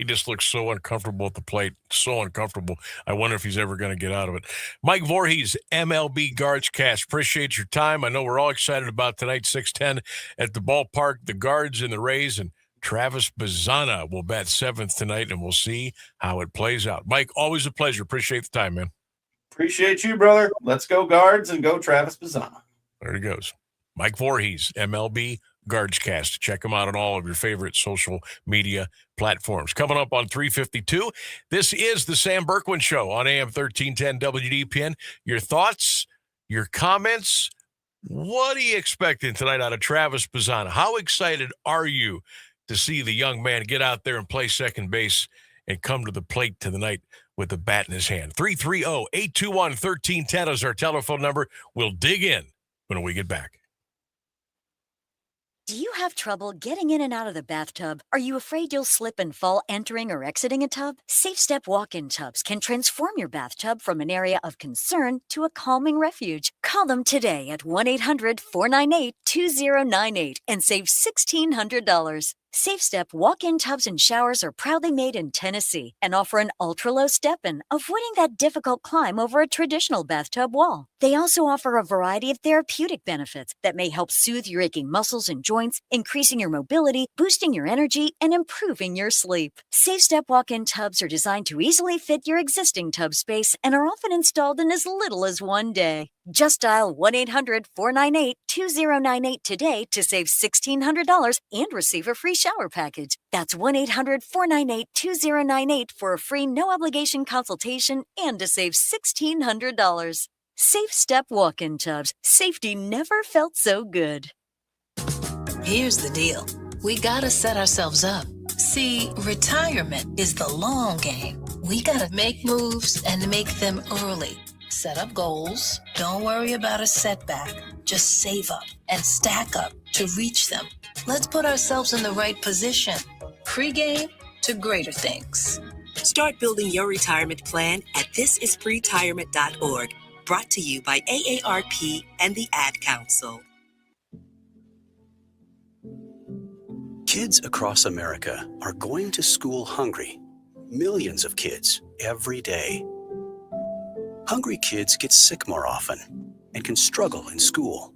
just looks so uncomfortable at the plate. So uncomfortable. I wonder if he's ever going to get out of it. Mike Vorhies, MLB Guards Cast. Appreciate your time. I know we're all excited about tonight, 6:10 at the ballpark. The Guards and the Rays, and Travis Bazzana will bat 7th tonight, and we'll see how it plays out. Mike, always a pleasure. Appreciate the time, man.
Appreciate you, brother. Let's go Guards and go Travis Bazzana.
There he goes. Mike Vorhies, MLB Guards Cast. Check him out on all of your favorite social media platforms. Coming up on 352, this is the Sam Bourquin Show on AM 1310 WDPN. Your thoughts, your comments, what are you expecting tonight out of Travis Bazzana? How excited are you to see the young man get out there and play second base and come to the plate tonight with the bat in his hand? 330-821-1310 is our telephone number. We'll dig in when we get back.
Do you have trouble getting in and out of the bathtub? Are you afraid you'll slip and fall entering or exiting a tub? Safe Step walk-in tubs can transform your bathtub from an area of concern to a calming refuge. Call them today at 1-800-498-2098 and save $1,600. Safe Step walk-in tubs and showers are proudly made in Tennessee and offer an ultra-low step-in, avoiding that difficult climb over a traditional bathtub wall. They also offer a variety of therapeutic benefits that may help soothe your aching muscles and joints, increasing your mobility, boosting your energy, and improving your sleep. Safe Step walk-in tubs are designed to easily fit your existing tub space and are often installed in as little as 1 day. Just dial 1-800-498-2098 today to save $1,600 and receive a free shower package. That's 1-800-498-2098 for a free no-obligation consultation and to save $1,600. Safe Step walk-in tubs. Safety never felt so good.
Here's the deal. We gotta set ourselves up. See, retirement is the long game. We gotta make moves and make them early. Set up goals. Don't worry about a setback. Just save up and stack up to reach them. Let's put ourselves in the right position. Pre-game to greater things.
Start building your retirement plan at thisispretirement.org. Brought to you by AARP and the Ad Council.
Kids across America are going to school hungry. Millions of kids every day. Hungry kids get sick more often and can struggle in school.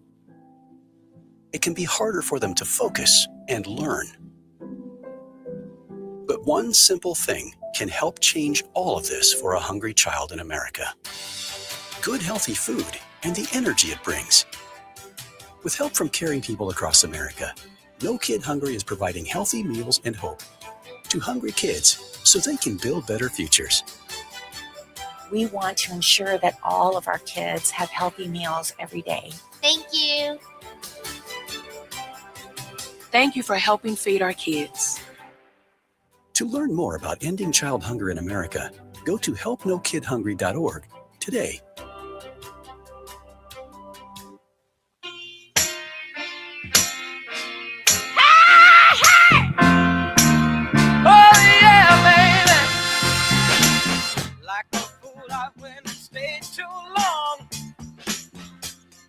It can be harder for them to focus and learn. But one simple thing can help change all of this for a hungry child in America. Good healthy food and the energy it brings. With help from caring people across America, No Kid Hungry is providing healthy meals and hope to hungry kids so they can build better futures.
We want to ensure that all of our kids have healthy meals every day.
Thank you.
Thank you for helping feed our kids.
To learn more about ending child hunger in America, go to helpnokidhungry.org today.
Too long.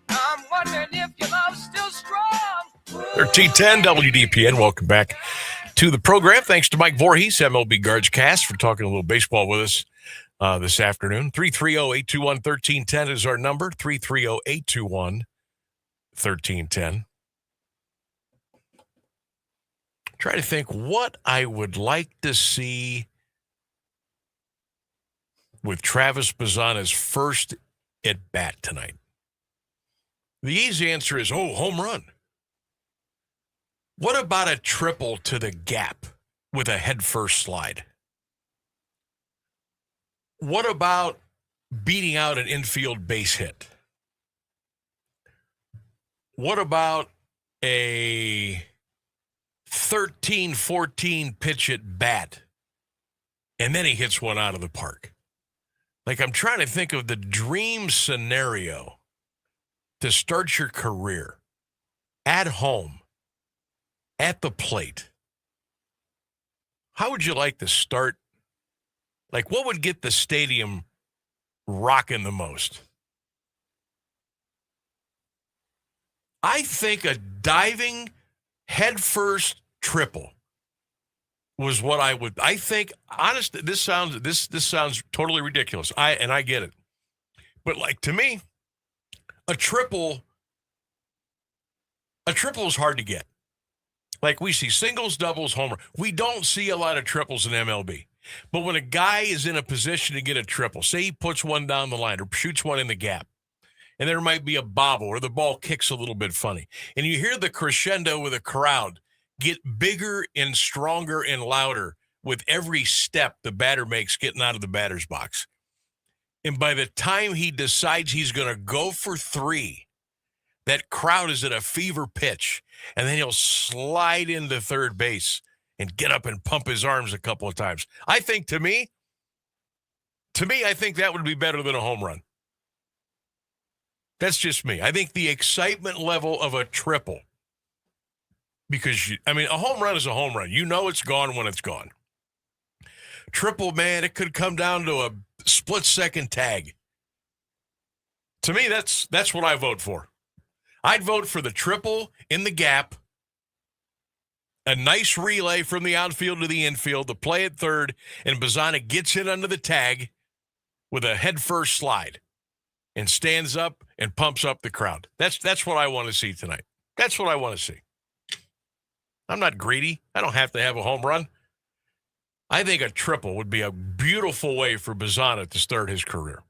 I'm wondering if your love's still strong.
1310 WDPN. Welcome back to the program. Thanks to Mike Vorhies, MLB Guards Cast, for talking a little baseball with us this afternoon. 330-821-1310 is our number. 330-821-1310. Try to think what I would like to see with Travis Bazzana's first at bat tonight. The easy answer is, home run. What about a triple to the gap with a head-first slide? What about beating out an infield base hit? What about a 13-14 pitch at bat, and then he hits one out of the park? Like, I'm trying to think of the dream scenario to start your career at home, at the plate. How would you like to start? Like, what would get the stadium rocking the most? I think a diving headfirst triple was what I would. I think, honestly, this sounds totally ridiculous. I get it, but like, to me, a triple is hard to get. Like, we see singles, doubles, homer. We don't see a lot of triples in MLB. But when a guy is in a position to get a triple, say he puts one down the line or shoots one in the gap, and there might be a bobble or the ball kicks a little bit funny, and you hear the crescendo with a crowd get bigger and stronger and louder with every step the batter makes getting out of the batter's box. And by the time he decides he's going to go for three, that crowd is at a fever pitch, and then he'll slide into third base and get up and pump his arms a couple of times. I think, to me, I think that would be better than a home run. That's just me. I think the excitement level of a triple, because, a home run is a home run. You know it's gone when it's gone. Triple, man, it could come down to a split-second tag. To me, that's what I vote for. I'd vote for the triple in the gap, a nice relay from the outfield to the infield, the play at third, and Bazzana gets in under the tag with a head-first slide and stands up and pumps up the crowd. That's what I want to see tonight. That's what I want to see. I'm not greedy. I don't have to have a home run. I think a triple would be a beautiful way for Bazzana to start his career.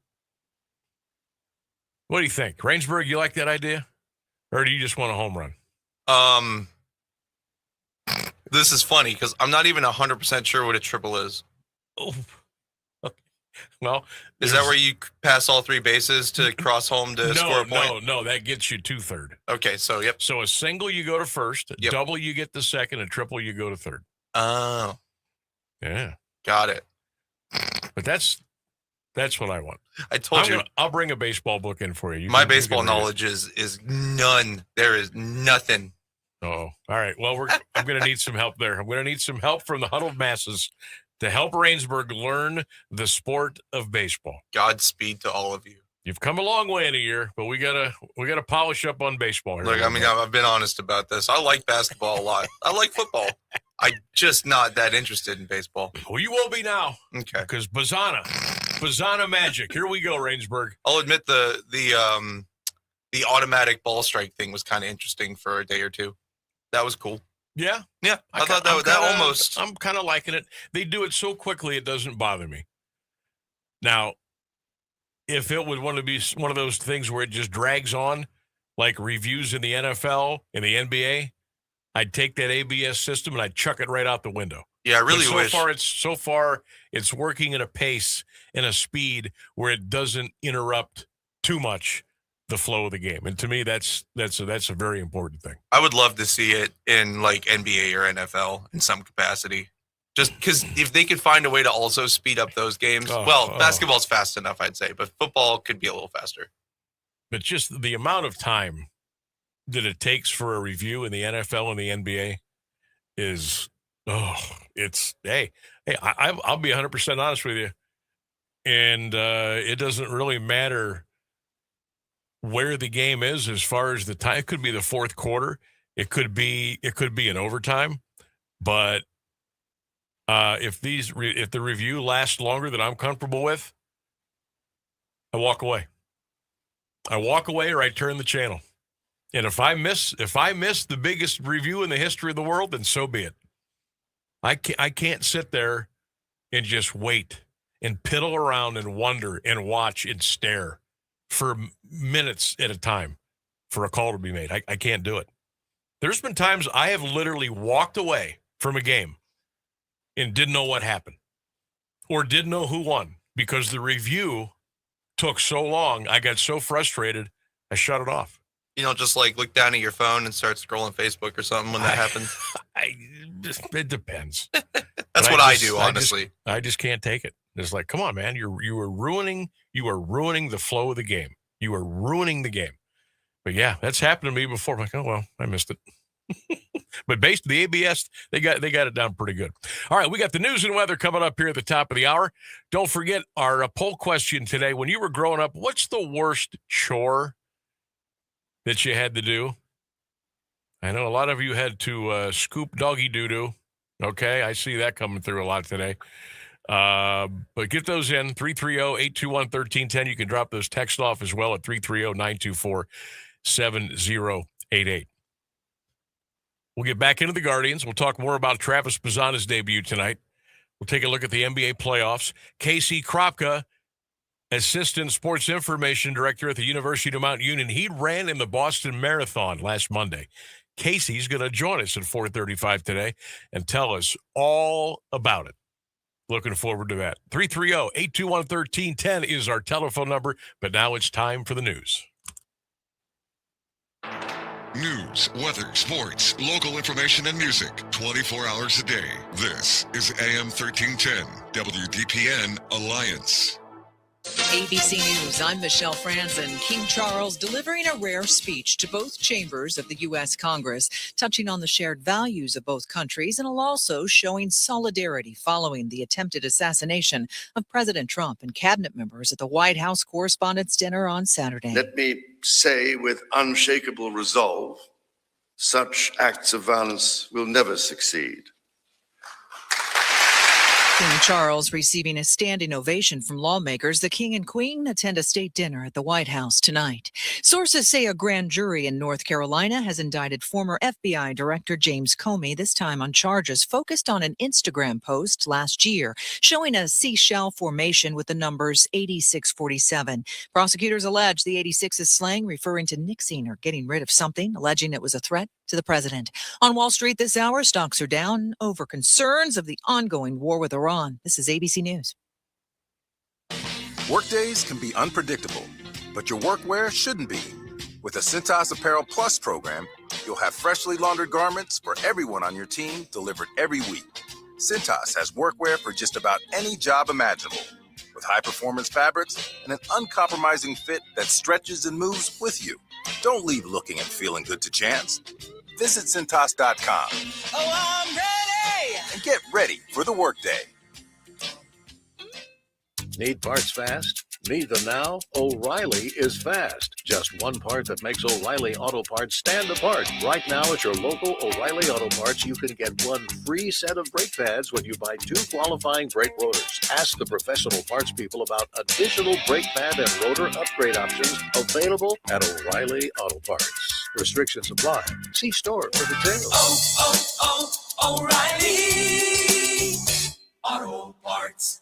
What do you think? Rainsburg, you like that idea? Or do you just want a home run?
This is funny because I'm not even 100% sure what a triple is.
Oh, well,
is that where you pass all three bases to cross home to score a point?
No, that gets you to third.
Okay, so yep.
So a single you go to first,
yep.
Double you get to second, a triple you go to third.
Oh,
yeah,
got it.
But that's what I want.
I told you.
I'll bring a baseball book in for you.
My baseball knowledge is none. There is nothing.
Oh, all right. Well, I'm going to need some help there. I'm going to need some help from the huddled masses to help Rainsburg learn the sport of baseball.
Godspeed to all of you.
You've come a long way in a year, but we gotta polish up on baseball here.
Look, I've been honest about this. I like basketball a lot. I like football. I'm just not that interested in baseball.
Well, you will be now.
Okay.
Because Bazzana magic. Here we go, Rainsburg.
I'll admit the automatic ball strike thing was kind of interesting for a day or two. That was cool.
Yeah?
Yeah. I thought that almost.
I'm kind of liking it. They do it so quickly, it doesn't bother me. Now, if it would want to be one of those things where it just drags on, like reviews in the NFL and the NBA, I'd take that ABS system and I'd chuck it right out the window.
Yeah, I really wish.
So far, it's working at a pace and a speed where it doesn't interrupt too much the flow of the game. And to me, that's a very important thing.
I would love to see it in like NBA or NFL in some capacity. Just because if they could find a way to also speed up those games, basketball's fast enough, I'd say, but football could be a little faster.
But just the amount of time that it takes for a review in the NFL and the NBA is, I'll be 100% honest with you. And it doesn't really matter where the game is as far as the time. It could be the fourth quarter. It could be an overtime, but if the review lasts longer than I'm comfortable with, I walk away. Or I turn the channel. And if I miss the biggest review in the history of the world, then so be it. I can't sit there and just wait and piddle around and wonder and watch and stare for minutes at a time for a call to be made. I can't do it. There's been times I have literally walked away from a game and didn't know what happened or didn't know who won because the review took so long. I got so frustrated, I shut it off.
You don't just like look down at your phone and start scrolling Facebook or something when that happens?
It depends.
That's what I do, honestly.
I just can't take it. It's like, come on, man, you are ruining the flow of the game. You are ruining the game. But yeah, that's happened to me before. I'm like, oh well, I missed it. But based on the ABS, they got it down pretty good. All right, we got the news and weather coming up here at the top of the hour. Don't forget our poll question today. When you were growing up, what's the worst chore that you had to do? I know a lot of you had to scoop doggy doo-doo. Okay, I see that coming through a lot today. But get those in, 330-821-1310. You can drop those texts off as well at 330-924-7088. We'll get back into the Guardians. We'll talk more about Travis Bazzana's debut tonight. We'll take a look at the NBA playoffs. Casey Kropka, Assistant Sports Information Director at the University of Mount Union. He ran in the Boston Marathon last Monday. Casey's going to join us at 4:35 today and tell us all about it. Looking forward to that. 330-821-1310 is our telephone number, but now it's time for the news.
News, weather, sports, local information, and music 24 hours a day. This is AM 1310, WDPN Alliance.
ABC News, I'm Michelle Franzen. King Charles delivering a rare speech to both chambers of the U.S. Congress, touching on the shared values of both countries and also showing solidarity following the attempted assassination of President Trump and cabinet members at the White House Correspondents' Dinner on Saturday.
Let me say with unshakable resolve, such acts of violence will never succeed.
King Charles receiving a standing ovation from lawmakers. The King and Queen attend a state dinner at the White House tonight. Sources say a grand jury in North Carolina has indicted former FBI Director James Comey, this time on charges focused on an Instagram post last year showing a seashell formation with the numbers 8647. Prosecutors allege the 86 is slang referring to nixing or getting rid of something, alleging it was a threat to the president. On Wall Street this hour, stocks are down over concerns of the ongoing war with Iran. This is ABC News.
Workdays can be unpredictable, but your workwear shouldn't be. With the Cintas Apparel Plus program, you'll have freshly laundered garments for everyone on your team delivered every week. Cintas has workwear for just about any job imaginable, with high-performance fabrics and an uncompromising fit that stretches and moves with you. Don't leave looking and feeling good to chance. Visit Cintas.com.
Oh, I'm ready!
And get ready for the workday.
Need parts fast? Need them now? O'Reilly is fast. Just one part that makes O'Reilly Auto Parts stand apart. Right now at your local O'Reilly Auto Parts, you can get one free set of brake pads when you buy 2 qualifying brake rotors. Ask the professional parts people about additional brake pad and rotor upgrade options available at O'Reilly Auto Parts. Restrictions apply. See store for details.
O'Reilly Auto Parts.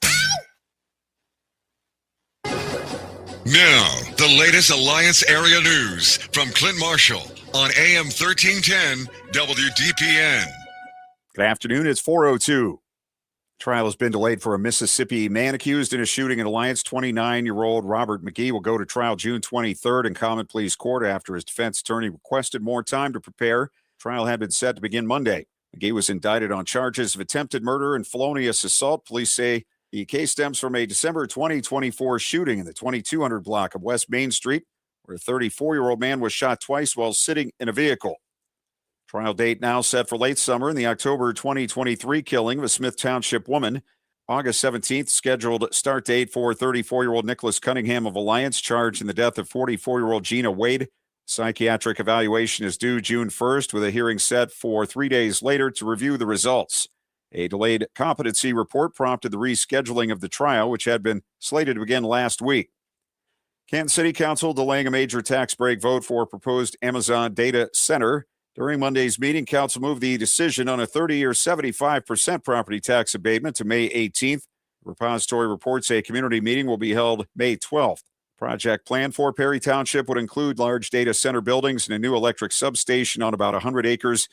Now, the latest Alliance area news from Clint Marshall on AM 1310 WDPN.
Good afternoon. It's 4:02. Trial has been delayed for a Mississippi man accused in a shooting in Alliance. 29-year-old Robert McGee will go to trial June 23rd in Common Pleas Court after his defense attorney requested more time to prepare. Trial had been set to begin Monday. McGee was indicted on charges of attempted murder and felonious assault. Police say the case stems from a December 2024 shooting in the 2200 block of West Main Street, where a 34-year-old man was shot twice while sitting in a vehicle. Trial date now set for late summer in the October 2023 killing of a Smith Township woman. August 17th, scheduled start date for 34-year-old Nicholas Cunningham of Alliance, charged in the death of 44-year-old Gina Wade. Psychiatric evaluation is due June 1st, with a hearing set for 3 days later to review the results. A delayed competency report prompted the rescheduling of the trial, which had been slated to begin last week. Kansas City Council delaying a major tax break vote for proposed Amazon data center. During Monday's meeting, Council moved the decision on a 30-year 75% property tax abatement to May 18th. The repository reports a community meeting will be held May 12th. Project planned for Perry Township would include large data center buildings and a new electric substation on about 100 acres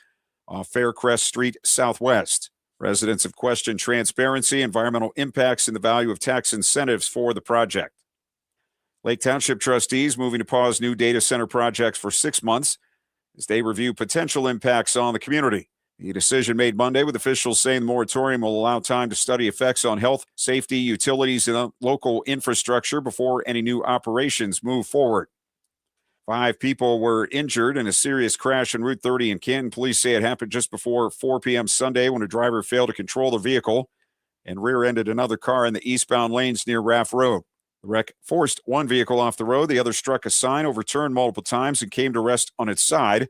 off Faircrest Street Southwest. Residents have questioned transparency, environmental impacts, and the value of tax incentives for the project. Lake Township trustees moving to pause new data center projects for 6 months as they review potential impacts on the community. The decision made Monday with officials saying the moratorium will allow time to study effects on health, safety, utilities, and local infrastructure before any new operations move forward. 5 people were injured in a serious crash on Route 30 in Canton. Police say it happened just before 4 p.m. Sunday when a driver failed to control the vehicle and rear-ended another car in the eastbound lanes near Raff Road. The wreck forced one vehicle off the road. The other struck a sign, overturned multiple times, and came to rest on its side.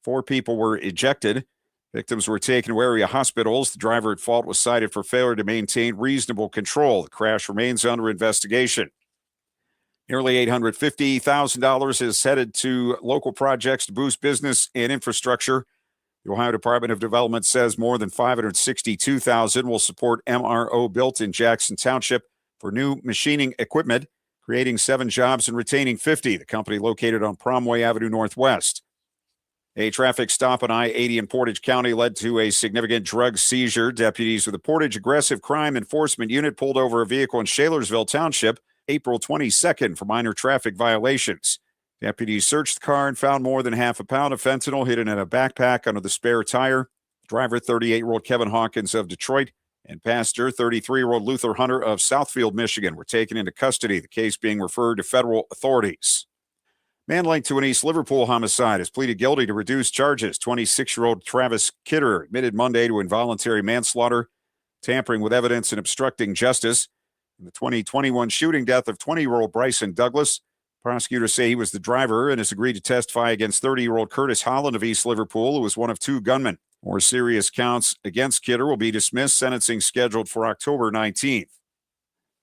4 people were ejected. Victims were taken to area hospitals. The driver at fault was cited for failure to maintain reasonable control. The crash remains under investigation. Nearly $850,000 is headed to local projects to boost business and infrastructure. The Ohio Department of Development says more than $562,000 will support MRO built in Jackson Township for new machining equipment, creating 7 jobs and retaining 50. The company located on Promway Avenue Northwest. A traffic stop on I-80 in Portage County led to a significant drug seizure. Deputies with the Portage Aggressive Crime Enforcement Unit pulled over a vehicle in Shalersville Township April 22nd for minor traffic violations. Deputies searched the car and found more than half a pound of fentanyl hidden in a backpack under the spare tire. Driver, 38-year-old Kevin Hawkins of Detroit, and pastor, 33-year-old Luther Hunter of Southfield, Michigan, were taken into custody, the case being referred to federal authorities. Man linked to an East Liverpool homicide has pleaded guilty to reduced charges. 26-year-old Travis Kidder admitted Monday to involuntary manslaughter, tampering with evidence, and obstructing justice. In the 2021 shooting death of 20-year-old Bryson Douglas, prosecutors say he was the driver and has agreed to testify against 30-year-old Curtis Holland of East Liverpool, who was one of 2 gunmen. More serious counts against Kidder will be dismissed, sentencing scheduled for October 19th.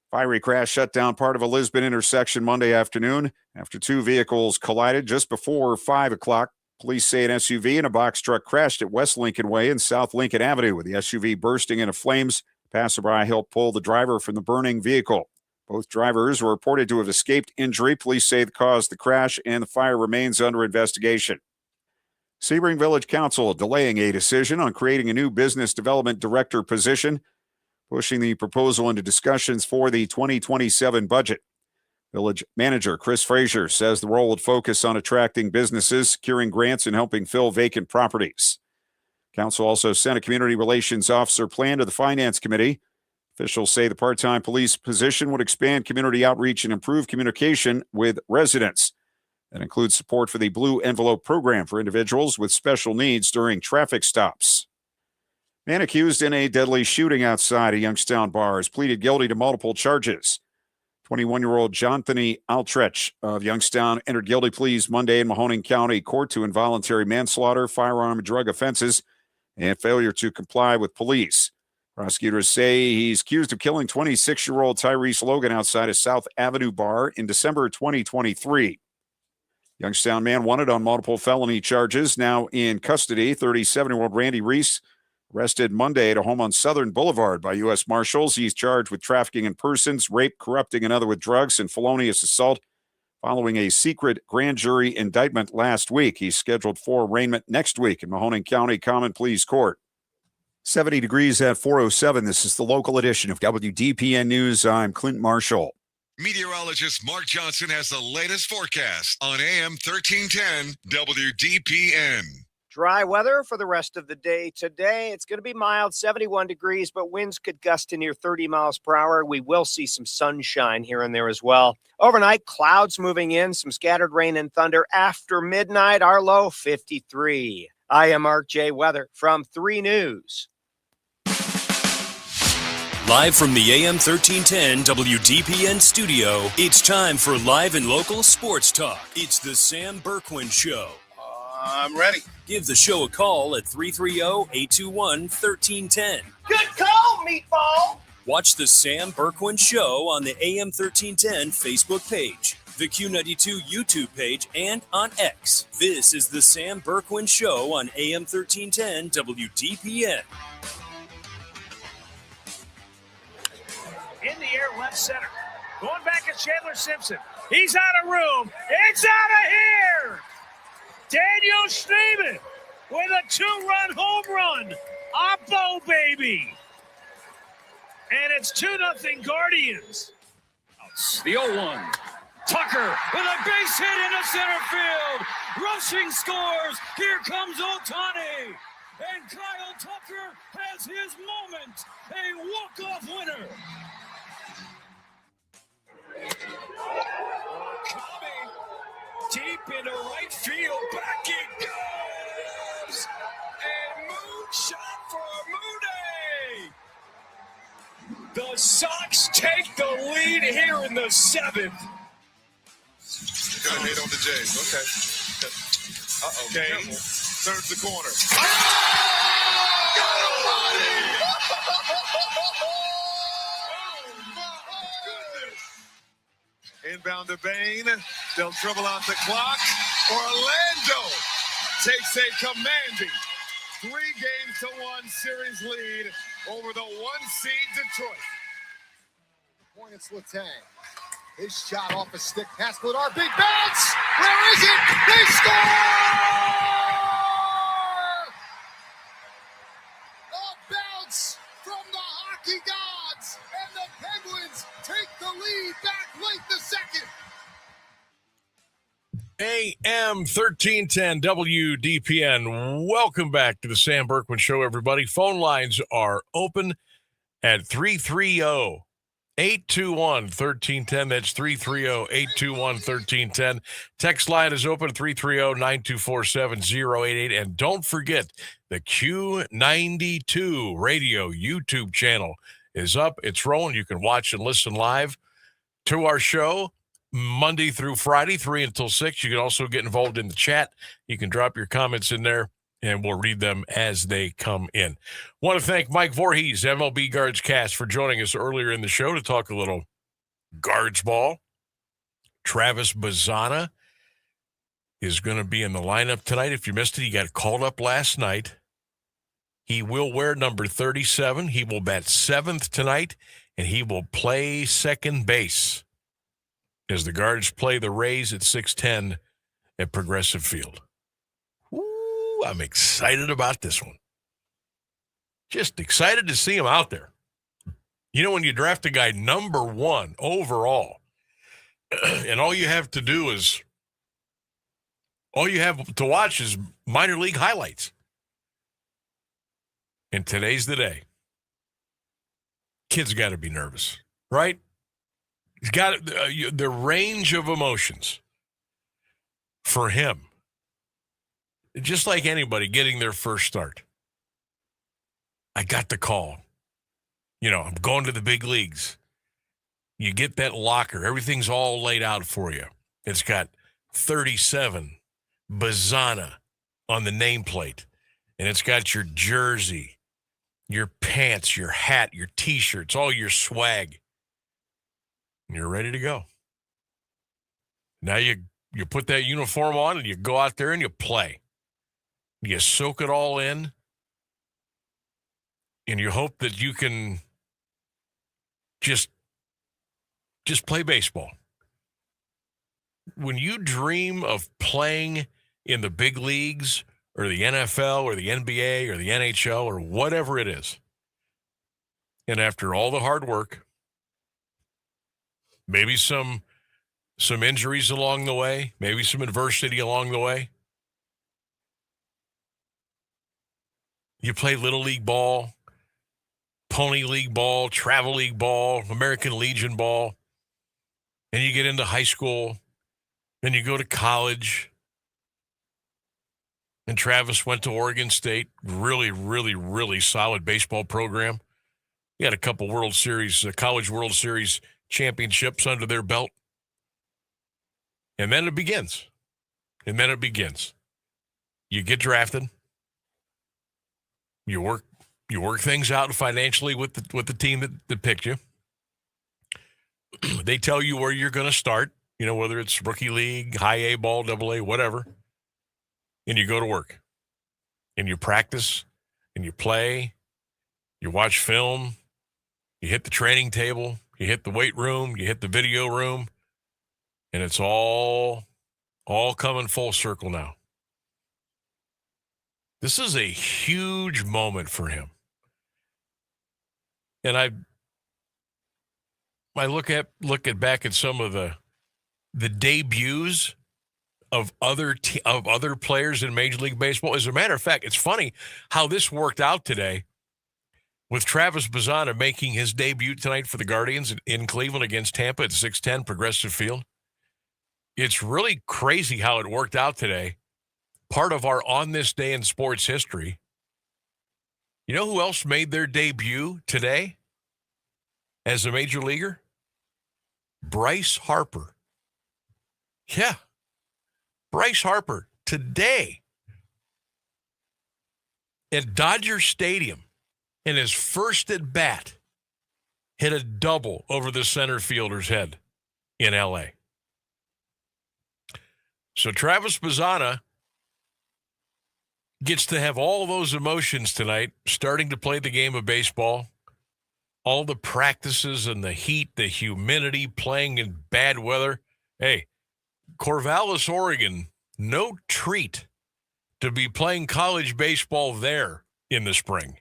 Fiery crash shut down part of a Lisbon intersection Monday afternoon after 2 vehicles collided just before 5 o'clock. Police say an SUV and a box truck crashed at West Lincoln Way and South Lincoln Avenue, with the SUV bursting into flames. Passerby helped pull the driver from the burning vehicle. Both drivers were reported to have escaped injury. Police say the cause of the crash and the fire remains under investigation. Sebring Village Council delaying a decision on creating a new business development director position, pushing the proposal into discussions for the 2027 budget. Village manager Chris Frazier says the role would focus on attracting businesses, securing grants, and helping fill vacant properties. Council also sent a community relations officer plan to the Finance Committee. Officials say the part-time police position would expand community outreach and improve communication with residents. That includes support for the Blue Envelope program for individuals with special needs during traffic stops. Man accused in a deadly shooting outside a Youngstown bar has pleaded guilty to multiple charges. 21-year-old Jonthony Altreich of Youngstown entered guilty pleas Monday in Mahoning County Court to involuntary manslaughter, firearm and drug offenses, and failure to comply with police. Prosecutors say he's accused of killing 26-year-old Tyrese Logan outside a South Avenue bar in December 2023. Youngstown man wanted on multiple felony charges, now in custody. 37-year-old Randy Reese, arrested Monday at a home on Southern Boulevard by U.S. Marshals. He's charged with trafficking in persons, rape, corrupting another with drugs, and felonious assault following a secret grand jury indictment last week. He's scheduled for arraignment next week in Mahoning County Common Pleas Court. 70 degrees at 4:07. This is the local edition of WDPN News. I'm Clint Marshall.
Meteorologist Mark Johnson has the latest forecast on AM 1310 WDPN.
Dry weather for the rest of the day today. It's going to be mild, 71 degrees, but winds could gust to near 30 miles per hour. We will see some sunshine here and there as well. Overnight, clouds moving in, some scattered rain and thunder after midnight. Our low, 53. I am Mark J. Weather from 3 News.
Live from the AM 1310 WDPN studio, it's time for live and local sports talk. It's the Sam Bourquin Show.
I'm ready.
Give the show a call at 330-821-1310.
Good call, meatball.
Watch the Sam Bourquin Show on the AM 1310 Facebook page, the Q92 YouTube page, and on X. This is the Sam Bourquin Show on AM 1310 WDPN.
In the air, left center. Going back at Chandler Simpson. He's out of room. It's out of here. Daniel Schneeman with a 2-run home run. Oppo, baby. And it's 2-0 Guardians.
The 0-1. Tucker with a base hit into center field. Rushing scores. Here comes Ohtani. And Kyle Tucker has his moment. A walk-off winner. Coming deep into right field. Back it goes. A moonshot for Mooney. The Sox take the lead here in the 7th.
Got a hit on the Jays. Okay. Uh-oh. Kane turns the corner. Inbound to Bain. They'll dribble out the clock. Orlando takes a commanding 3-1 series lead over the 1-seed Detroit.
Point it's Letang. His shot off a stick past Gladar. Big bounce! Where is it? They score! A bounce from the hockey gods, and the Penguins take the lead back late the second.
AM 1310 WDPN. Welcome back to the Sam Bourquin Show, everybody. Phone lines are open at 330-821-1310. That's 330-821-1310. Text line is open at 330-924-7088. And don't forget, the Q92 radio YouTube channel is up. It's rolling. You can watch and listen live to our show Monday through Friday, 3 until 6. You can also get involved in the chat. You can drop your comments in there, and we'll read them as they come in. Want to thank Mike Vorhies, MLB Guards Cast, for joining us earlier in the show to talk a little Guards ball. Travis Bazzana is going to be in the lineup tonight. If you missed it, he got called up last night. He will wear number 37. He will bat 7th tonight, and he will play second base as the Guards play the Rays at 6:10 at Progressive Field. Ooh, I'm excited about this one. Just excited to see him out there. You know, when you draft a guy number 1 overall, and all you have to watch is minor league highlights. And today's the day. Kid's got to be nervous, right? He's got the range of emotions for him. Just like anybody getting their first start. I got the call. You know, I'm going to the big leagues. You get that locker. Everything's all laid out for you. It's got 37 Bazzana on the nameplate. And it's got your jersey, your pants, your hat, your T-shirts, all your swag. You're ready to go. Now you put that uniform on and you go out there and you play. You soak it all in, and you hope that you can just play baseball. When you dream of playing in the big leagues or the NFL or the NBA or the NHL or whatever it is, and after all the hard work, maybe some injuries along the way, maybe some adversity along the way. You play Little League ball, Pony League ball, Travel League ball, American Legion ball, and you get into high school, and you go to college. And Travis went to Oregon State, really, really, really solid baseball program. He had a couple World Series, College World Series championships under their belt. And then it begins. You get drafted. You work things out financially with the team that picked you. They tell you where you're going to start, you know, whether it's rookie league, high A ball, double A, whatever. And you go to work. And you practice and you play. You watch film. You hit the training table. You hit the weight room. You hit the video room. And it's all coming full circle now. This is a huge moment for him. And I look back at some of the debuts of other players in Major League Baseball. As a matter of fact, it's funny how this worked out today with Travis Bazzana making his debut tonight for the Guardians in Cleveland against Tampa at 610 Progressive Field. It's really crazy how it worked out today. Part of our On This Day in Sports History. You know who else made their debut today as a major leaguer? Bryce Harper. Yeah. Bryce Harper today at Dodger Stadium in his first at bat hit a double over the center fielder's head in L.A. So Travis Bazzana gets to have all those emotions tonight, starting to play the game of baseball, all the practices and the heat, the humidity, playing in bad weather. Hey, Corvallis, Oregon, no treat to be playing college baseball there in the spring.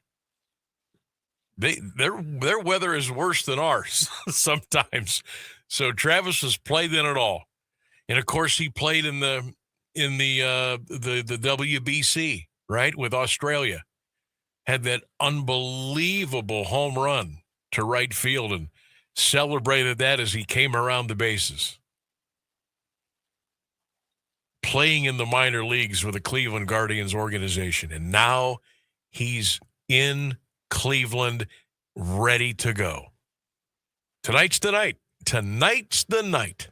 Their weather is worse than ours sometimes. So Travis has played in it all. And of course he played in the WBC, right, with Australia. Had that unbelievable home run to right field and celebrated that as he came around the bases. Playing in the minor leagues with the Cleveland Guardians organization. And now he's in Cleveland, ready to go. Tonight's the night. Tonight's the night.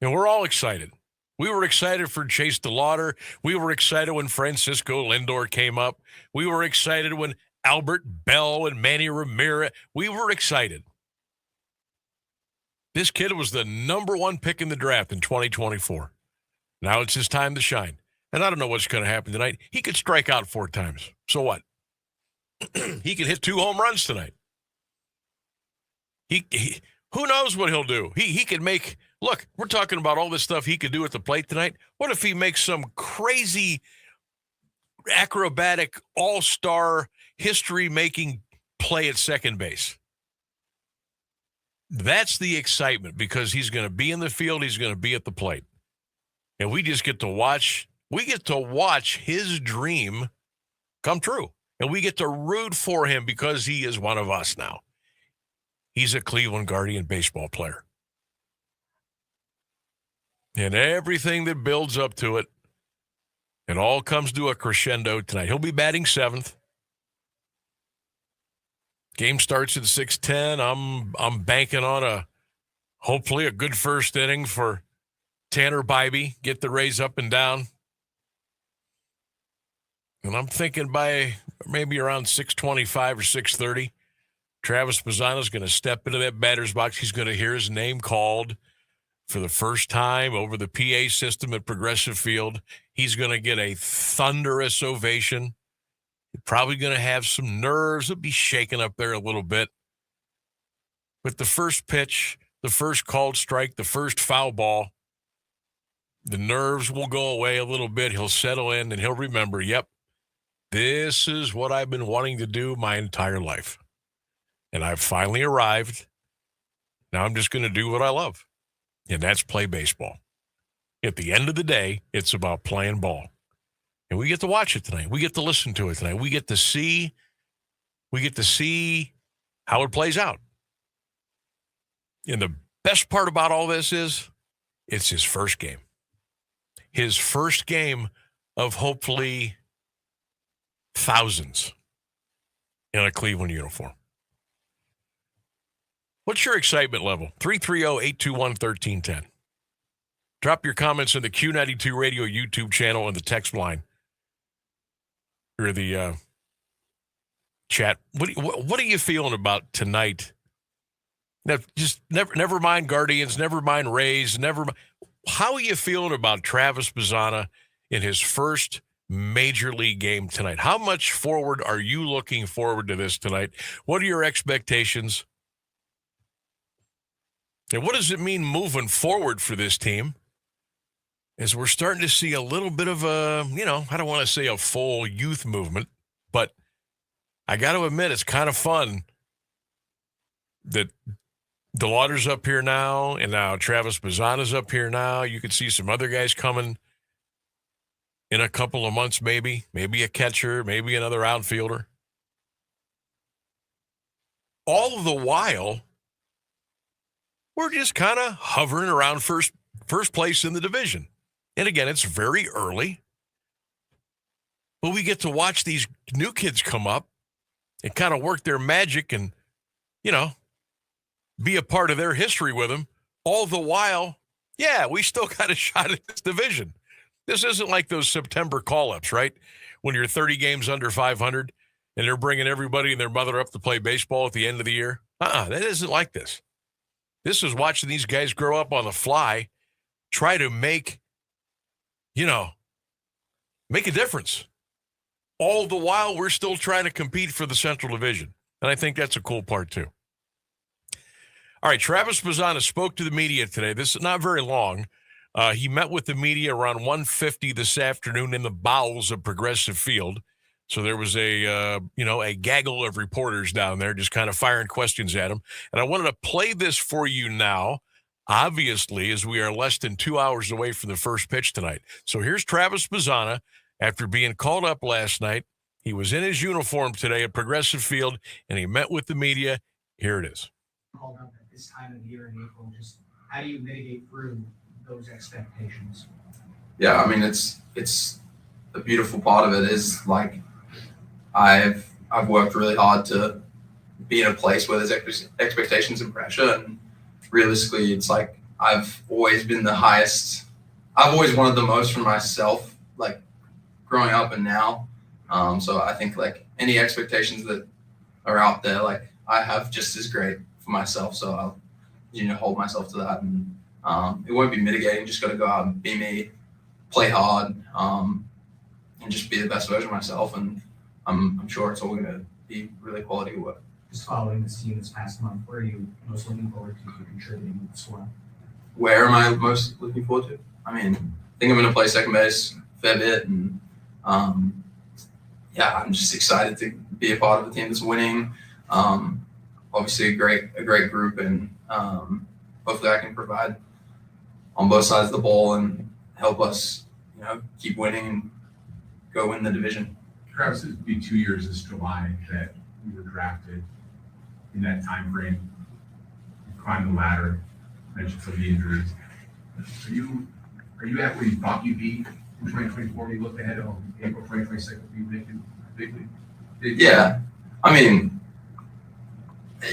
And we're all excited. We were excited for Chase DeLauder. We were excited when Francisco Lindor came up. We were excited when Albert Bell and Manny Ramirez. We were excited. This kid was the number one pick in the draft in 2024. Now it's his time to shine. And I don't know what's going to happen tonight. He could strike out 4 times. So what? He could hit 2 home runs tonight. He who knows what he'll do? He could make. Look, we're talking about all this stuff he could do at the plate tonight. What if he makes some crazy acrobatic all-star history-making play at second base? That's the excitement, because he's going to be in the field. He's going to be at the plate. And we just get to watch. We get to watch his dream come true. And we get to root for him because he is one of us now. He's a Cleveland Guardian baseball player. And everything that builds up to it, it all comes to a crescendo tonight. He'll be batting 7th. Game starts at 6:10. I'm banking on hopefully a good first inning for Tanner Bybee. Get the Rays up and down. And I'm thinking by maybe around 6:25 or 6:30, Travis Bazzana is going to step into that batter's box. He's going to hear his name called for the first time over the PA system at Progressive Field. He's going to get a thunderous ovation. He's probably going to have some nerves. He'll be shaking up there a little bit. But the first pitch, the first called strike, the first foul ball, the nerves will go away a little bit. He'll settle in and he'll remember, yep, this is what I've been wanting to do my entire life. And I've finally arrived. Now I'm just going to do what I love. And that's play baseball. At the end of the day, it's about playing ball. And we get to watch it tonight. We get to listen to it tonight. We get to see how it plays out. And the best part about all this is it's his first game. His first game of hopefully thousands in a Cleveland uniform. What's your excitement level? 330-821-1310. Drop your comments in the Q92 Radio YouTube channel and the text line. Or the chat. What are you feeling about tonight? Now, just never mind Guardians, never mind Rays, how are you feeling about Travis Bazzana in his first major league game tonight? How much forward are you looking forward to this tonight? What are your expectations? And what does it mean moving forward for this team? As we're starting to see a little bit of a, I don't want to say a full youth movement, but I got to admit it's kind of fun that DeLauder's up here now, and now Travis Bazzana's up here now. You could see some other guys coming in a couple of months, maybe a catcher, maybe another outfielder. All the while, we're just kind of hovering around first place in the division. And again, it's very early, but we get to watch these new kids come up and kind of work their magic and, be a part of their history with them. All the while, we still got a shot at this division. This isn't like those September call-ups, right? When you're 30 games under 500 and they're bringing everybody and their mother up to play baseball at the end of the year. That isn't like this. This is watching these guys grow up on the fly, try to make a difference. All the while, we're still trying to compete for the Central Division. And I think that's a cool part, too. All right, Travis Bazzana spoke to the media today. This is not very long. He met with the media around 1:50 this afternoon in the bowels of Progressive Field. So there was a gaggle of reporters down there just kind of firing questions at him. And I wanted to play this for you now, obviously, as we are less than 2 hours away from the first pitch tonight. So here's Travis Bazzana after being called up last night. He was in his uniform today at Progressive Field, and he met with the media. Here it is.
Called up at this time of the year in April, just how do you mitigate through those expectations?
Yeah, I mean, it's the beautiful part of it is like I've worked really hard to be in a place where there's expectations and pressure, and realistically, it's like I've always been the highest. I've always wanted the most for myself, like growing up and now. So I think like any expectations that are out there, like I have just as great for myself. So I'll hold myself to that, and it won't be mitigating. Just got to go out and be me, play hard, and just be the best version of myself. And I'm sure it's all going to be really quality work.
Just following this team this past month, where are you most looking forward to contributing as well?
Where am I most looking forward to? I mean, I think I'm going to play second base a fair bit, and I'm just excited to be a part of a team that's winning. Obviously, a great group, and hopefully, I can provide on both sides of the ball and help us, keep winning and go win the division.
Travis, it'll be 2 years this July that you were drafted. In that time frame, you climbed the ladder, mentioned some of the injuries. Are you at where you thought you'd be in 2024? You looked ahead on April 2026, you making big.
Yeah, I mean,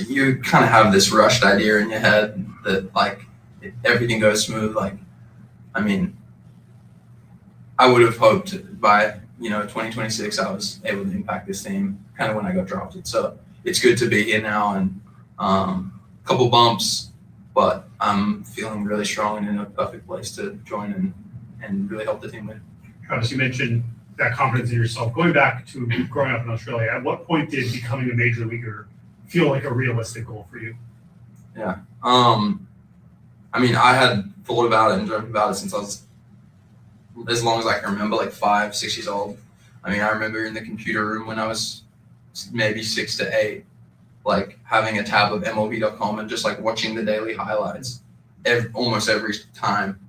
you kind of have this rushed idea in your head that like everything goes smooth. Like, I mean, I would have hoped by 2026 I was able to impact this team kind of when I got drafted. So it's good to be here now, and a couple bumps, but I'm feeling really strong and in a perfect place to join and really help the team win.
Travis, you mentioned that confidence in yourself. Going back to growing up in Australia, at what point did becoming a major leaguer feel like a realistic goal for you?
Yeah. I mean, I had thought about it and dreamt about it since I was as long as I can remember, like 5, 6 years old. I mean, I remember in the computer room when I was maybe 6 to 8, like having a tab of MLB.com and just like watching the daily highlights almost every time,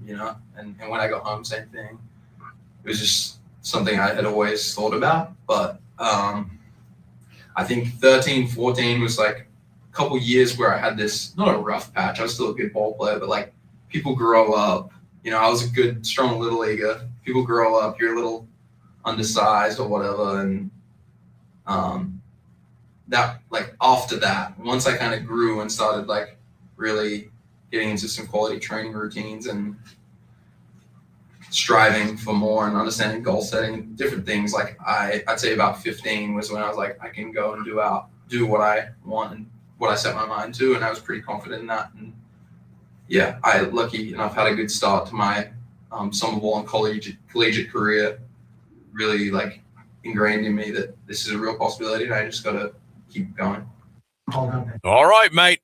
and when I got home, same thing. It was just something I had always thought about, but I think 13, 14 was like a couple years where I had this, not a rough patch, I was still a good ball player, but like people grow up. I was a good, strong little leaguer. People grow up, you're a little undersized or whatever. And that, like, after that, once I kind of grew and started, like, really getting into some quality training routines and striving for more and understanding goal setting, different things, like, I'd say about 15 was when I was like, I can go and do what I want and what I set my mind to. And I was pretty confident in that. And yeah, lucky enough had a good start to my summer ball and collegiate career, really like ingrained in me that this is a real possibility, and I just got to keep going.
All right, mate.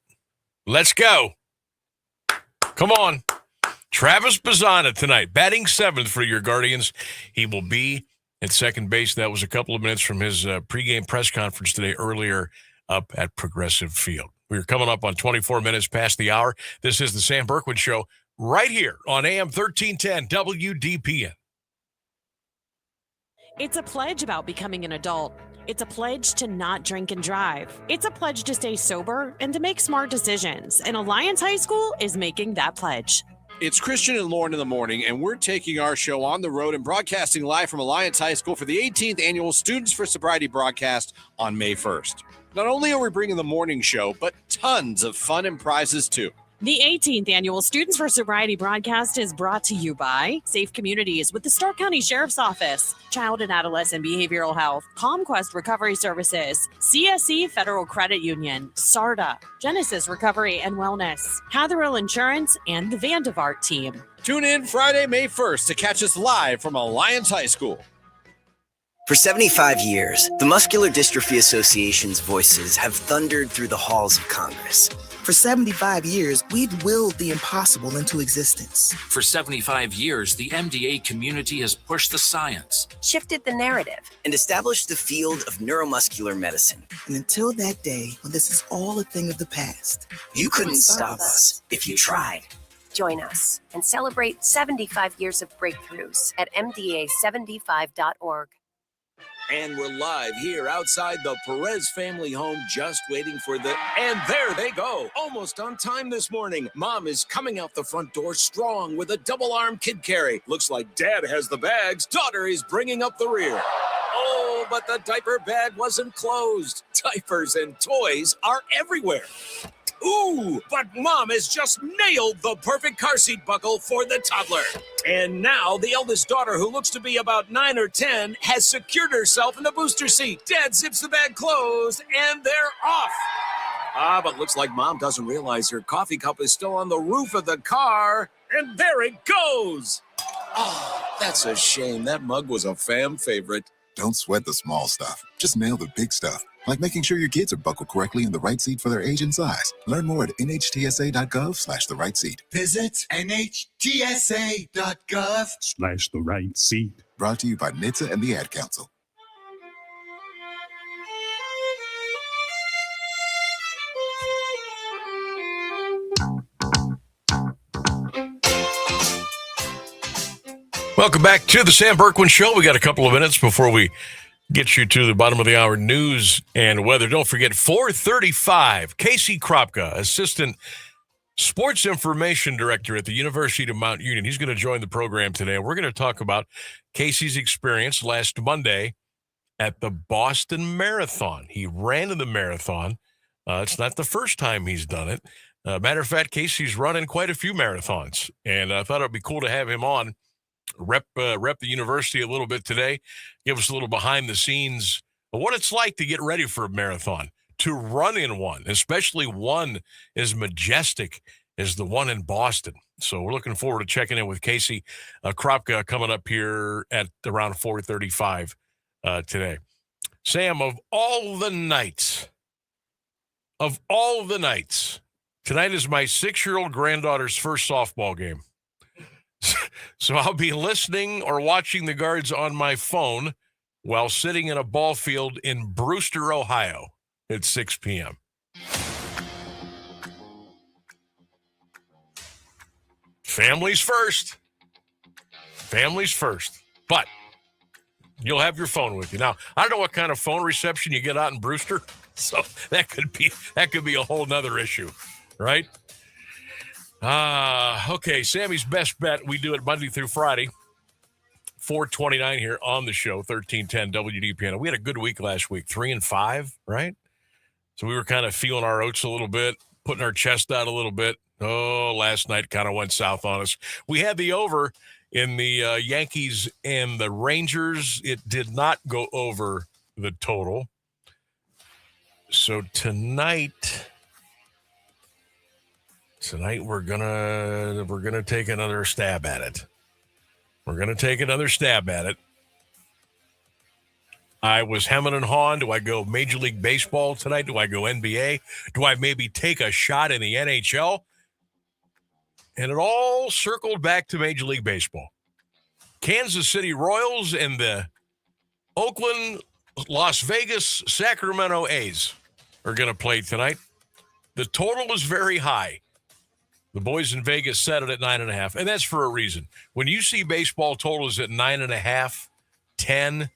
Let's go. Come on. Travis Bazzana tonight, batting 7th for your Guardians. He will be at second base. That was a couple of minutes from his pregame press conference today earlier up at Progressive Field. We're coming up on 24 minutes past the hour. This is the Sam Bourquin Show right here on AM 1310 WDPN.
It's a pledge about becoming an adult. It's a pledge to not drink and drive. It's a pledge to stay sober and to make smart decisions. And Alliance High School is making that pledge.
It's Christian and Lauren in the morning, and we're taking our show on the road and broadcasting live from Alliance High School for the 18th annual Students for Sobriety broadcast on May 1st. Not only are we bringing the morning show, but tons of fun and prizes too.
The 18th annual Students for Sobriety broadcast is brought to you by Safe Communities with the Stark County Sheriff's Office, Child and Adolescent Behavioral Health, ComQuest Recovery Services, CSE Federal Credit Union, SARTA, Genesis Recovery and Wellness, Hatherell Insurance, and the Vandevart team.
Tune in Friday, May 1st to catch us live from Alliance High School.
For 75 years, the Muscular Dystrophy Association's voices have thundered through the halls of Congress.
For 75 years, we've willed the impossible into existence.
For 75 years, the MDA community has pushed the science,
shifted the narrative, and established the field of neuromuscular medicine.
And until that day, when this is all a thing of the past,
you couldn't stop us if you tried.
Join us and celebrate 75 years of breakthroughs at mda75.org.
And we're live here outside the Perez family home, just waiting for the... And there they go. Almost on time this morning. Mom is coming out the front door strong with a double-arm kid carry. Looks like Dad has the bags. Daughter is bringing up the rear. Oh, but the diaper bag wasn't closed. Diapers and toys are everywhere. Ooh, but Mom has just nailed the perfect car seat buckle for the toddler. And now the eldest daughter, who looks to be about 9 or 10, has secured herself in the booster seat. Dad zips the bag closed, and they're off. But looks like Mom doesn't realize her coffee cup is still on the roof of the car. And there it goes. Oh, that's a shame. That mug was a fam favorite.
Don't sweat the small stuff. Just nail the big stuff. Like making sure your kids are buckled correctly in the right seat for their age and size. Learn more at nhtsa.gov/the right seat.
Visit nhtsa.gov/the right seat.
Brought to you by NHTSA and the Ad Council.
Welcome back to the Sam Bourquin Show. We got a couple of minutes before we get you to the bottom of the hour news and weather. Don't forget, 4:35, Casey Kropka, Assistant Sports Information Director at the University of Mount Union. He's going to join the program today. We're going to talk about Casey's experience last Monday at the Boston Marathon. He ran in the marathon. It's not the first time he's done it. Matter of fact, Casey's running quite a few marathons, and I thought it would be cool to have him on. Rep the university a little bit today, give us a little behind the scenes of what it's like to get ready for a marathon, to run in one, especially one as majestic as the one in Boston. So we're looking forward to checking in with Casey Kropka coming up here at around 4:35 today. Sam, of all the nights, tonight is my 6-year-old granddaughter's first softball game. So I'll be listening or watching the Guards on my phone while sitting in a ball field in Brewster, Ohio at 6 p.m. Families first. Families first. But you'll have your phone with you. Now, I don't know what kind of phone reception you get out in Brewster, so that could be a whole nother issue, right? Okay, Sammy's best bet. We do it Monday through Friday, 4:29 here on the show, 1310 WDPN. We had a good week last week, 3-5, right? So we were kind of feeling our oats a little bit, putting our chest out a little bit. Oh, last night kind of went south on us. We had the over in the Yankees and the Rangers. It did not go over the total. So tonight we're gonna take another stab at it. I was hemming and hawing. Do I go Major League Baseball tonight? Do I go NBA? Do I maybe take a shot in the NHL? And it all circled back to Major League Baseball. Kansas City Royals and the Oakland, Las Vegas, Sacramento A's are going to play tonight. The total was very high. The boys in Vegas set it at 9.5, and that's for a reason. When you see baseball totals at 9.5, 10,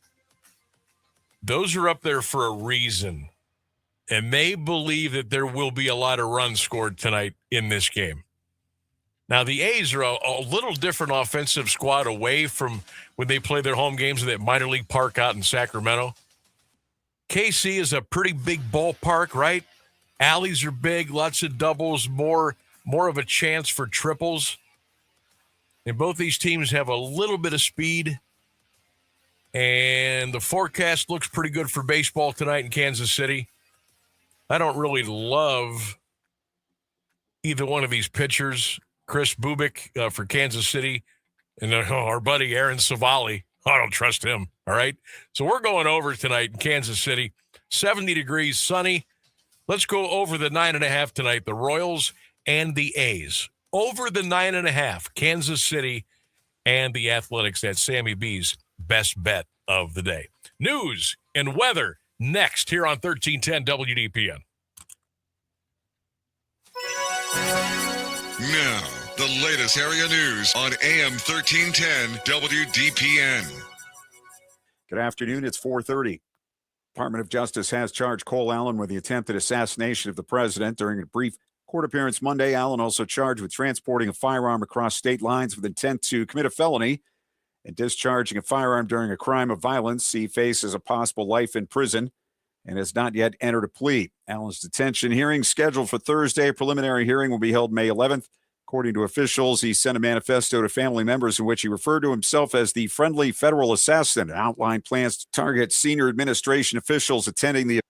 those are up there for a reason. And they believe that there will be a lot of runs scored tonight in this game. Now, the A's are a little different offensive squad away from when they play their home games in that minor league park out in Sacramento. KC is a pretty big ballpark, right? Alleys are big, lots of doubles, more of a chance for triples. And both these teams have a little bit of speed. And the forecast looks pretty good for baseball tonight in Kansas City. I don't really love either one of these pitchers. Chris Bubik for Kansas City and our buddy Aaron Savali. I don't trust him, all right? So we're going over tonight in Kansas City. 70 degrees, sunny. Let's go over the 9.5 tonight, the Royals and the A's. Over the 9.5, Kansas City and the Athletics. That's Sammy B's best bet of the day. News and weather next here on 1310 WDPN.
Now, the latest area news on AM 1310 WDPN.
Good afternoon. It's 4:30. Department of Justice has charged Cole Allen with the attempted assassination of the president. During a brief court appearance Monday, Allen also charged with transporting a firearm across state lines with intent to commit a felony and discharging a firearm during a crime of violence. He faces a possible life in prison and has not yet entered a plea. Allen's detention hearing scheduled for Thursday. A preliminary hearing will be held May 11th. According to officials, he sent a manifesto to family members in which he referred to himself as the friendly federal assassin and outlined plans to target senior administration officials attending the event.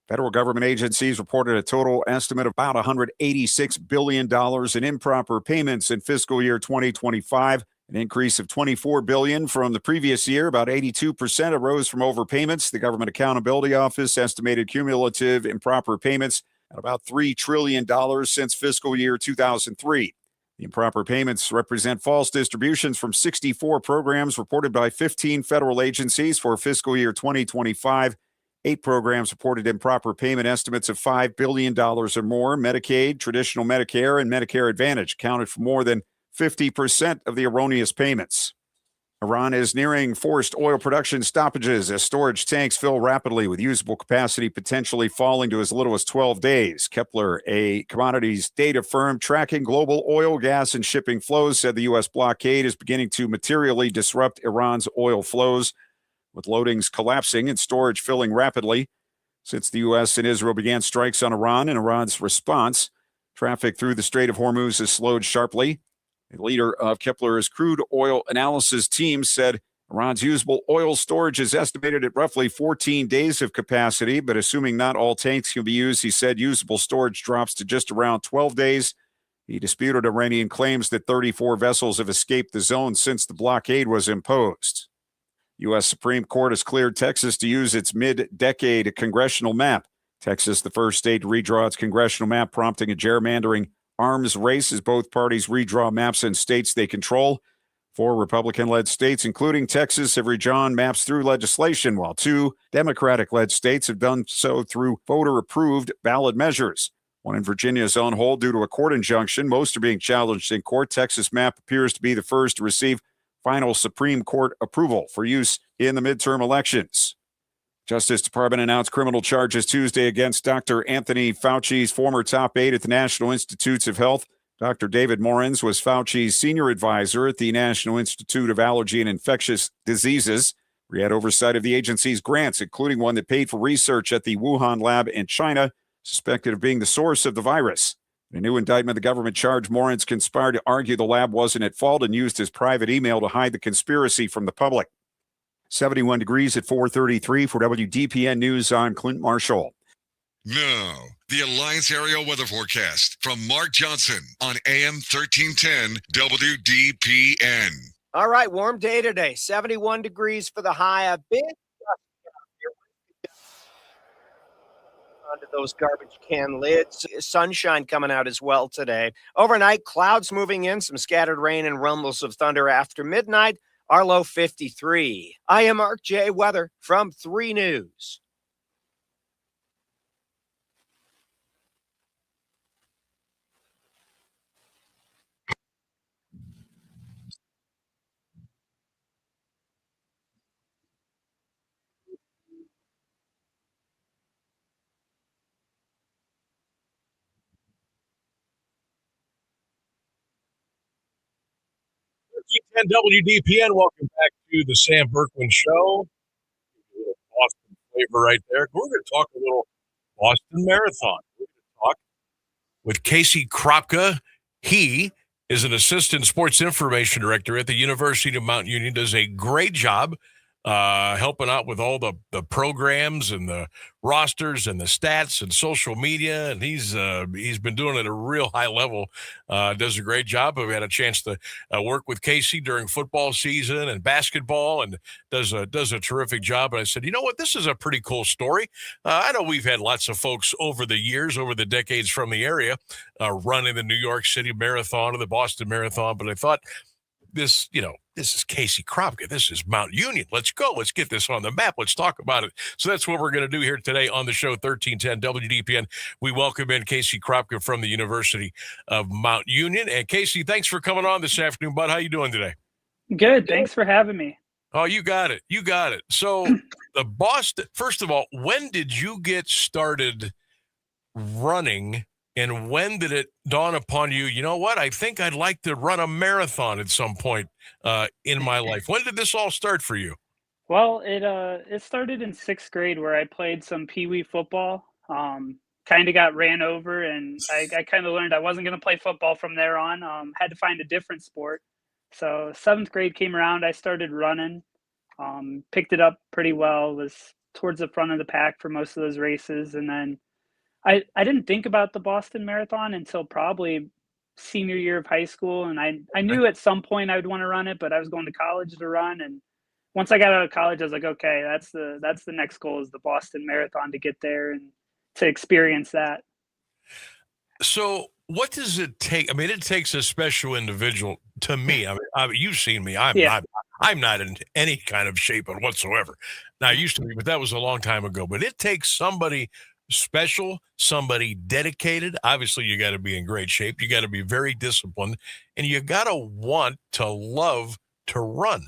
Federal government agencies reported a total estimate of about $186 billion in improper payments in fiscal year 2025, an increase of $24 billion from the previous year. About 82% arose from overpayments. The Government Accountability Office estimated cumulative improper payments at about $3 trillion since fiscal year 2003. The improper payments represent false distributions from 64 programs reported by 15 federal agencies for fiscal year 2025. 8 programs reported improper payment estimates of $5 billion or more. Medicaid, traditional Medicare, and Medicare Advantage accounted for more than 50% of the erroneous payments. Iran is nearing forced oil production stoppages as storage tanks fill rapidly, with usable capacity potentially falling to as little as 12 days. Kepler, a commodities data firm tracking global oil, gas, and shipping flows, said the U.S. blockade is beginning to materially disrupt Iran's oil flows, with loadings collapsing and storage filling rapidly. Since the U.S. and Israel began strikes on Iran and Iran's response, traffic through the Strait of Hormuz has slowed sharply. The leader of Kepler's crude oil analysis team said Iran's usable oil storage is estimated at roughly 14 days of capacity, but assuming not all tanks can be used, he said usable storage drops to just around 12 days. He disputed Iranian claims that 34 vessels have escaped the zone since the blockade was imposed. U.S. Supreme Court has cleared Texas to use its mid-decade congressional map. Texas, the first state to redraw its congressional map, prompting a gerrymandering arms race as both parties redraw maps in states they control. 4 Republican-led states, including Texas, have redrawn maps through legislation, while 2 Democratic-led states have done so through voter-approved ballot measures. One in Virginia is on hold due to a court injunction. Most are being challenged in court. Texas map appears to be the first to receive final Supreme Court approval for use in the midterm elections. Justice Department announced criminal charges Tuesday against Dr. Anthony Fauci's former top aide at the National Institutes of Health. Dr. David Morens was Fauci's senior advisor at the National Institute of Allergy and Infectious Diseases. He had oversight of the agency's grants, including one that paid for research at the Wuhan lab in China, suspected of being the source of the virus. In a new indictment, the government charged Morens conspired to argue the lab wasn't at fault and used his private email to hide the conspiracy from the public. 71 degrees at 4:33 for WDPN News. I'm Clint Marshall.
Now, the Alliance Area Weather Forecast from Mark Johnson on AM 1310 WDPN.
All right, warm day today. 71 degrees for the high. A big onto those garbage can lids. Sunshine coming out as well today. Overnight, clouds moving in, some scattered rain and rumbles of thunder after midnight. Our low 53. I am Mark J. Weather from 3 News.
WDPN, welcome back to the Sam Bourquin Show. A little Boston flavor right there. We're going to talk a little Boston Marathon. We're going to talk with Casey Kropka. He is an assistant sports information director at the University of Mount Union, does a great job helping out with all the programs and the rosters and the stats and social media. And he's been doing it at a real high level, does a great job. We had a chance to work with Casey during football season and basketball, and does a terrific job. And I said, you know what, this is a pretty cool story. I know we've had lots of folks over the years, over the decades from the area, running the New York City Marathon or the Boston Marathon, but I thought, this is Casey Kropka. This is Mount Union. Let's go. Let's get this on the map. Let's talk about it. So that's what we're going to do here today on the show, 1310 WDPN. We welcome in Casey Kropka from the University of Mount Union. And Casey, thanks for coming on this afternoon, bud. How you doing today?
Good. Thanks for having me.
Oh, you got it. You got it. So the Boston, first of all, when did you get started running? And when did it dawn upon you, you know what, I think I'd like to run a marathon at some point in my life? When did this all start for you?
Well, it started in 6th grade where I played some peewee football. Kind of got ran over, and I kind of learned I wasn't going to play football from there on. Had to find a different sport. So 7th grade came around, I started running. Picked it up pretty well, was towards the front of the pack for most of those races, and then I didn't think about the Boston Marathon until probably senior year of high school. And I knew at some point I would want to run it, but I was going to college to run. And once I got out of college, I was like, okay, that's the next goal, is the Boston Marathon, to get there and to experience that.
So what does it take? I mean, it takes a special individual to me. I mean you've seen me. I'm not in any kind of shape whatsoever. Now, I used to be, but that was a long time ago. But it takes somebody special, somebody dedicated. Obviously, you got to be in great shape. You got to be very disciplined, and you got to want to love to run.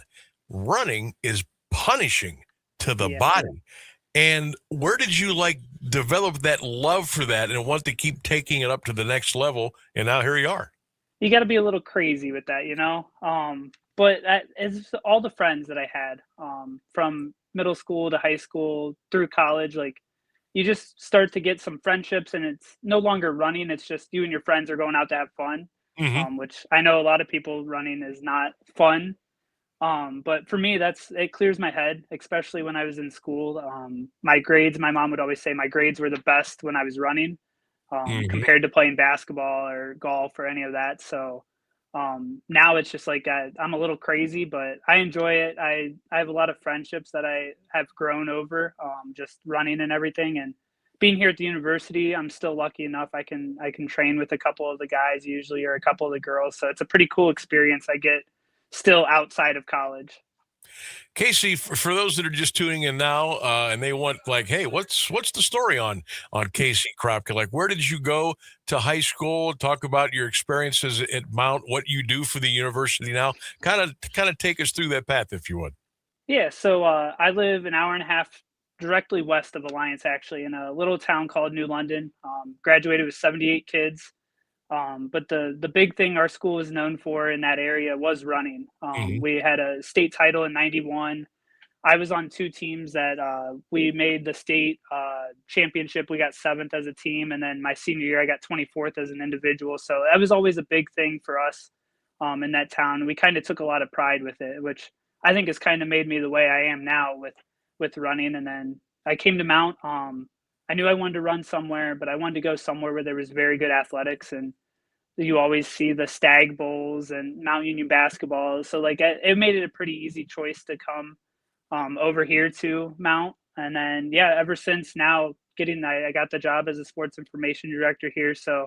Running is punishing to the body. And where did you develop that love for that and want to keep taking it up to the next level? And now here you are.
You got to be a little crazy with that, But it's all the friends that I had from middle school to high school through college, you just start to get some friendships, and it's no longer running. It's just you and your friends are going out to have fun, which I know a lot of people running is not fun. But for me, it clears my head, especially when I was in school. My grades, my mom would always say my grades were the best when I was running, compared to playing basketball or golf or any of that. So now it's just I'm a little crazy, but I enjoy it. I have a lot of friendships that I have grown over just running and everything. And being here at the university, I'm still lucky enough I can train with a couple of the guys usually, or a couple of the girls. So it's a pretty cool experience I get still outside of college.
Casey, for those that are just tuning in now and they want hey, what's the story on Casey Kropka? Where did you go to high school? Talk about your experiences at Mount, what you do for the university now. Kind of take us through that path, if you would.
Yeah, so I live an hour and a half directly west of Alliance, actually, in a little town called New London. Graduated with 78 kids. But the big thing our school was known for in that area was running. We had a state title in 91. I was on 2 teams that we made the state championship. We got 7th as a team. And then my senior year, I got 24th as an individual. So that was always a big thing for us in that town. We kind of took a lot of pride with it, which I think has kind of made me the way I am now with running. And then I came to Mount. I knew I wanted to run somewhere, but I wanted to go somewhere where there was very good athletics, and you always see the Stag Bowls and Mount Union basketball. So it made it a pretty easy choice to come over here to Mount. And then, ever since now, I got the job as a sports information director here. So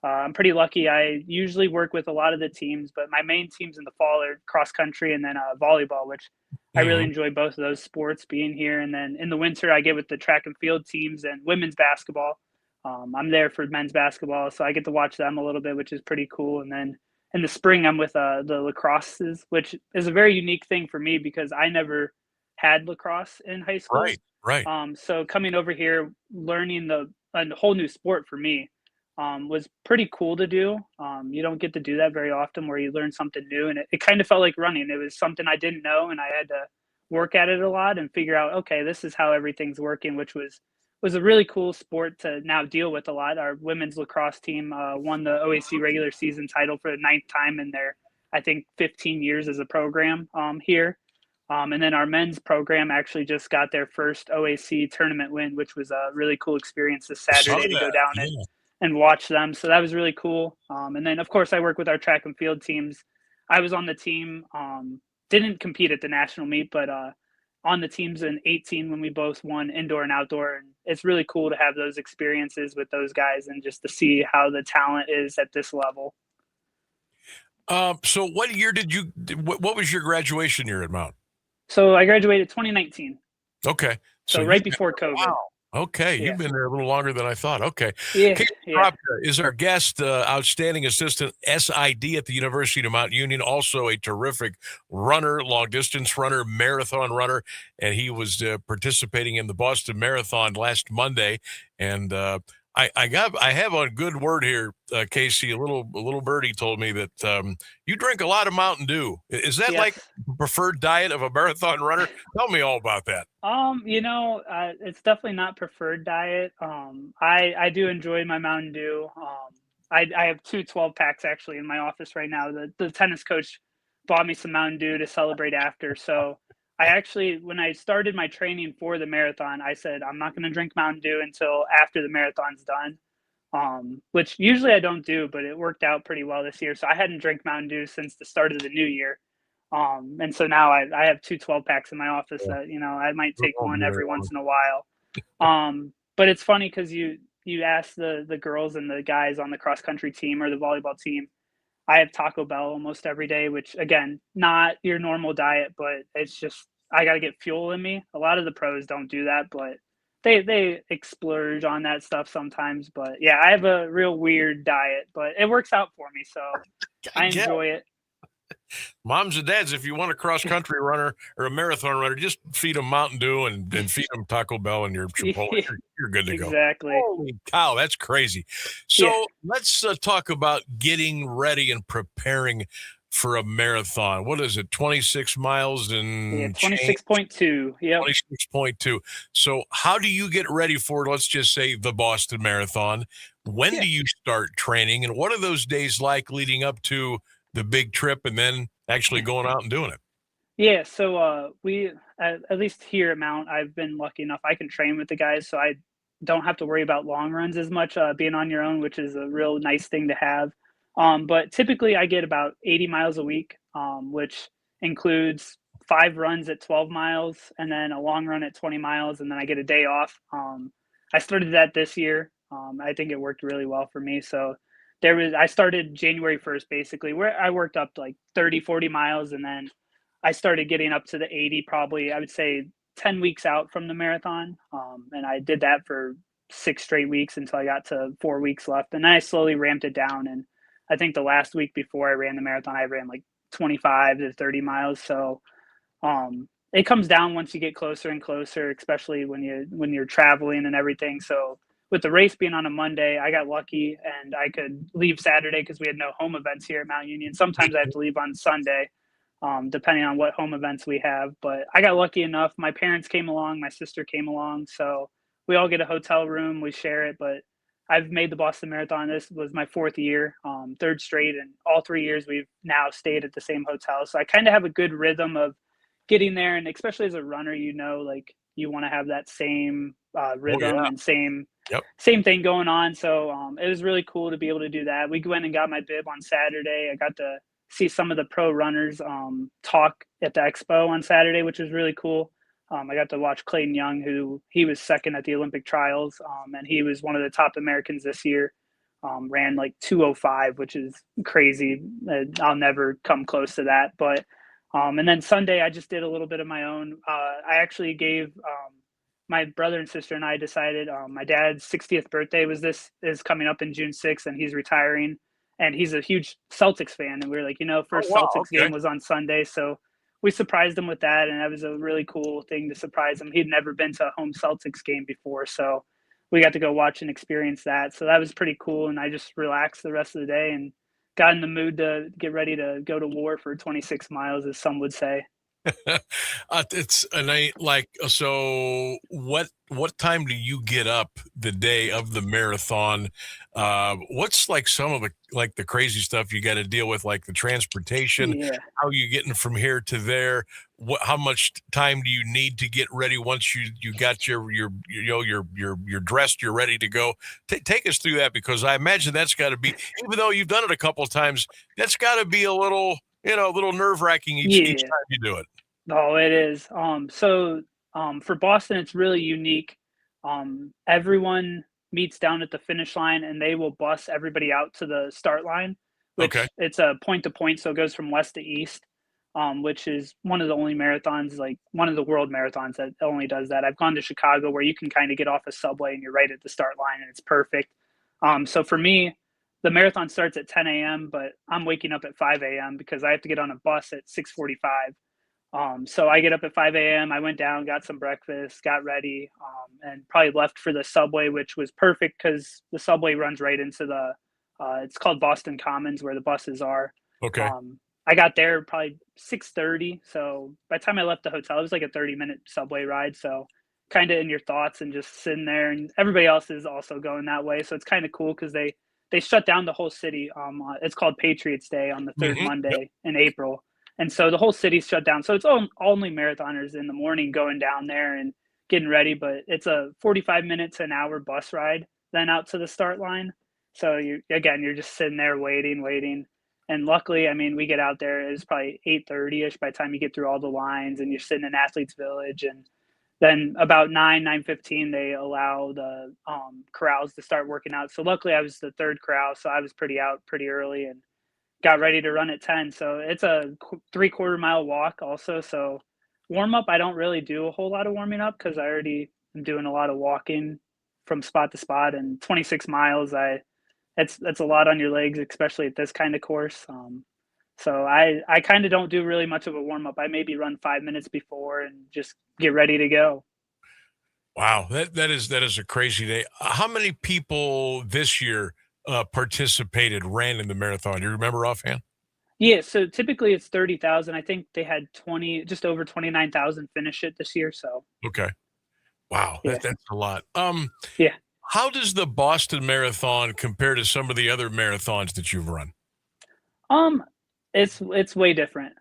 I'm pretty lucky. I usually work with a lot of the teams, but my main teams in the fall are cross country and then volleyball, which I really enjoy both of those sports being here. And then in the winter, I get with the track and field teams and women's basketball. I'm there for men's basketball, so I get to watch them a little bit, which is pretty cool. And then in the spring, I'm with the lacrosses, which is a very unique thing for me because I never had lacrosse in high school.
Right.
So coming over here, learning a whole new sport for me was pretty cool to do. You don't get to do that very often where you learn something new, and it kind of felt like running. It was something I didn't know, and I had to work at it a lot and figure out, okay, this is how everything's working, which was a really cool sport to now deal with a lot. Our women's lacrosse team won the OAC regular season title for the 9th time in their, I think, 15 years as a program here. And then our men's program actually just got their first OAC tournament win, which was a really cool experience this Saturday to go down and watch them. So that was really cool. And then, of course, I work with our track and field teams. I was on the team, didn't compete at the national meet, but on the teams in 18 when we both won indoor and outdoor. And it's really cool to have those experiences with those guys and just to see how the talent is at this level.
So what year what was your graduation year at Mount?
So I graduated 2019.
Okay.
So right before COVID.
Wow. Okay. You've been there a little longer than I thought. Okay.
Yeah.
Casey Kropka is our guest, outstanding assistant SID at the University of Mount Union, also a terrific runner, long distance runner, marathon runner. And he was participating in the Boston Marathon last Monday. And I have a good word here, Casey. A little birdie told me that you drink a lot of Mountain Dew. Is that like the preferred diet of a marathon runner? Tell me all about that.
It's definitely not preferred diet. I do enjoy my Mountain Dew. I have 2 12-packs actually in my office right now. The tennis coach bought me some Mountain Dew to celebrate after. So I actually, when I started my training for the marathon, I said, I'm not going to drink Mountain Dew until after the marathon's done, which usually I don't do, but it worked out pretty well this year. So I hadn't drank Mountain Dew since the start of the new year. And so now I have 2 12-packs in my office that, I might take one every once in a while. But it's funny because you ask the girls and the guys on the cross country team or the volleyball team, I have Taco Bell almost every day, which again, not your normal diet, but it's just, I got to get fuel in me. A lot of the pros don't do that, but they splurge on that stuff sometimes. But yeah, I have a real weird diet, but it works out for me. So I enjoy it.
Moms and dads, if you want a cross-country runner or a marathon runner, just feed them Mountain Dew and feed them Taco Bell and your Chipotle. You're good to go.
Exactly.
Holy cow, that's crazy. So let's talk about getting ready and preparing for a marathon. What is it, 26 miles and
26.2. Yeah,
26.2. So how do you get ready for, let's just say, the Boston Marathon? When do you start training? And what are those days like leading up to the big trip and then actually going out and doing it?
Yeah, so we, at least here at Mount, I've been lucky enough I can train with the guys, so I don't have to worry about long runs as much, being on your own, which is a real nice thing to have. But typically I get about 80 miles a week, which includes 5 runs at 12 miles and then a long run at 20 miles, and then I get a day off. I started that this year. I think it worked really well for me. So I started January 1st, basically, where I worked up to like 30, 40 miles. And then I started getting up to the 80, probably, I would say 10 weeks out from the marathon. And I did that for 6 straight weeks until I got to 4 weeks left. And then I slowly ramped it down. And I think the last week before I ran the marathon, I ran like 25 to 30 miles. So it comes down once you get closer and closer, especially when you're traveling and everything. So with the race being on a Monday, I got lucky and I could leave Saturday because we had no home events here at Mount Union. Sometimes I have to leave on Sunday, depending on what home events we have. But I got lucky enough. My parents came along, my sister came along. So we all get a hotel room, we share it. But I've made the Boston Marathon. This was my 4th year, 3rd straight. And all 3 years we've now stayed at the same hotel. So I kind of have a good rhythm of getting there. And especially as a runner, like you want to have that same rhythm and same thing going on. So it was really cool to be able to do that. We went and got my bib on Saturday. I got to see some of the pro runners talk at the expo on Saturday, which was really cool. I got to watch Clayton Young, he was second at the Olympic trials, and he was one of the top Americans this year. Ran like 2:05, which is crazy. I'll never come close to that. But and then Sunday, I just did a little bit of my own. I actually gave my brother and sister and I decided my dad's 60th birthday is coming up in June 6th, and he's retiring. And he's a huge Celtics fan, and we were like, first Celtics game was on Sunday, so we surprised him with that, and that was a really cool thing to surprise him. He'd never been to a home Celtics game before, so we got to go watch and experience that. So that was pretty cool, and I just relaxed the rest of the day and got in the mood to get ready to go to war for 26 miles, as some would say.
It's a night so what time do you get up the day of the marathon? What's like some of the crazy stuff you got to deal with, like the transportation?
Yeah.
How are you getting from here to there? How much time do you need to get ready once you got you're dressed, you're ready to go? Take us through that, because I imagine that's got to be, even though you've done it a couple of times, that's got to be a little nerve-wracking each time you do it.
Oh, it is. So for Boston, it's really unique. Everyone meets down at the finish line, and they will bus everybody out to the start line, which it's a point-to-point, so it goes from west to east, which is one of the only marathons, like one of the world marathons that only does that. I've gone to Chicago where you can kind of get off a subway and you're right at the start line, and it's perfect. So for me, the marathon starts at 10 a.m., but I'm waking up at 5 a.m. because I have to get on a bus at 6:45. So I get up at 5 a.m. I went down, got some breakfast, got ready, and probably left for the subway, which was perfect because the subway runs right into it's called Boston Commons, where the buses are.
Okay.
I got there probably 6:30. So by the time I left the hotel, it was like a 30-minute subway ride. So kind of in your thoughts and just sitting there, and everybody else is also going that way. So it's kind of cool because they shut down the whole city. It's called Patriots Day on the third Monday in April. And so the whole city's shut down. So it's only marathoners in the morning going down there and getting ready. But it's a 45 minutes to an hour bus ride then out to the start line. So you're just sitting there waiting. And luckily, I mean, we get out there, it's probably 8:30-ish by the time you get through all the lines, and you're sitting in Athletes Village. And then about 9:15, they allow the corrals to start working out. So luckily I was the third corral, so I was pretty early and got ready to run at 10. So it's a 3/4 mile walk also. So warm up, I don't really do a whole lot of warming up because I already am doing a lot of walking from spot to spot, and 26 miles, that's a lot on your legs, especially at this kind of course. So I kind of don't do really much of a warm up. I maybe run 5 minutes before and just get ready to go.
Wow. That is a crazy day. How many people this year ran in the marathon? Do you remember offhand?
Yeah, so typically it's 30,000. I think they had just over 29,000 finish it this year. So
okay, wow,
yeah.
That's a lot.
Yeah.
How does the Boston Marathon compare to some of the other marathons that you've run?
It's way different.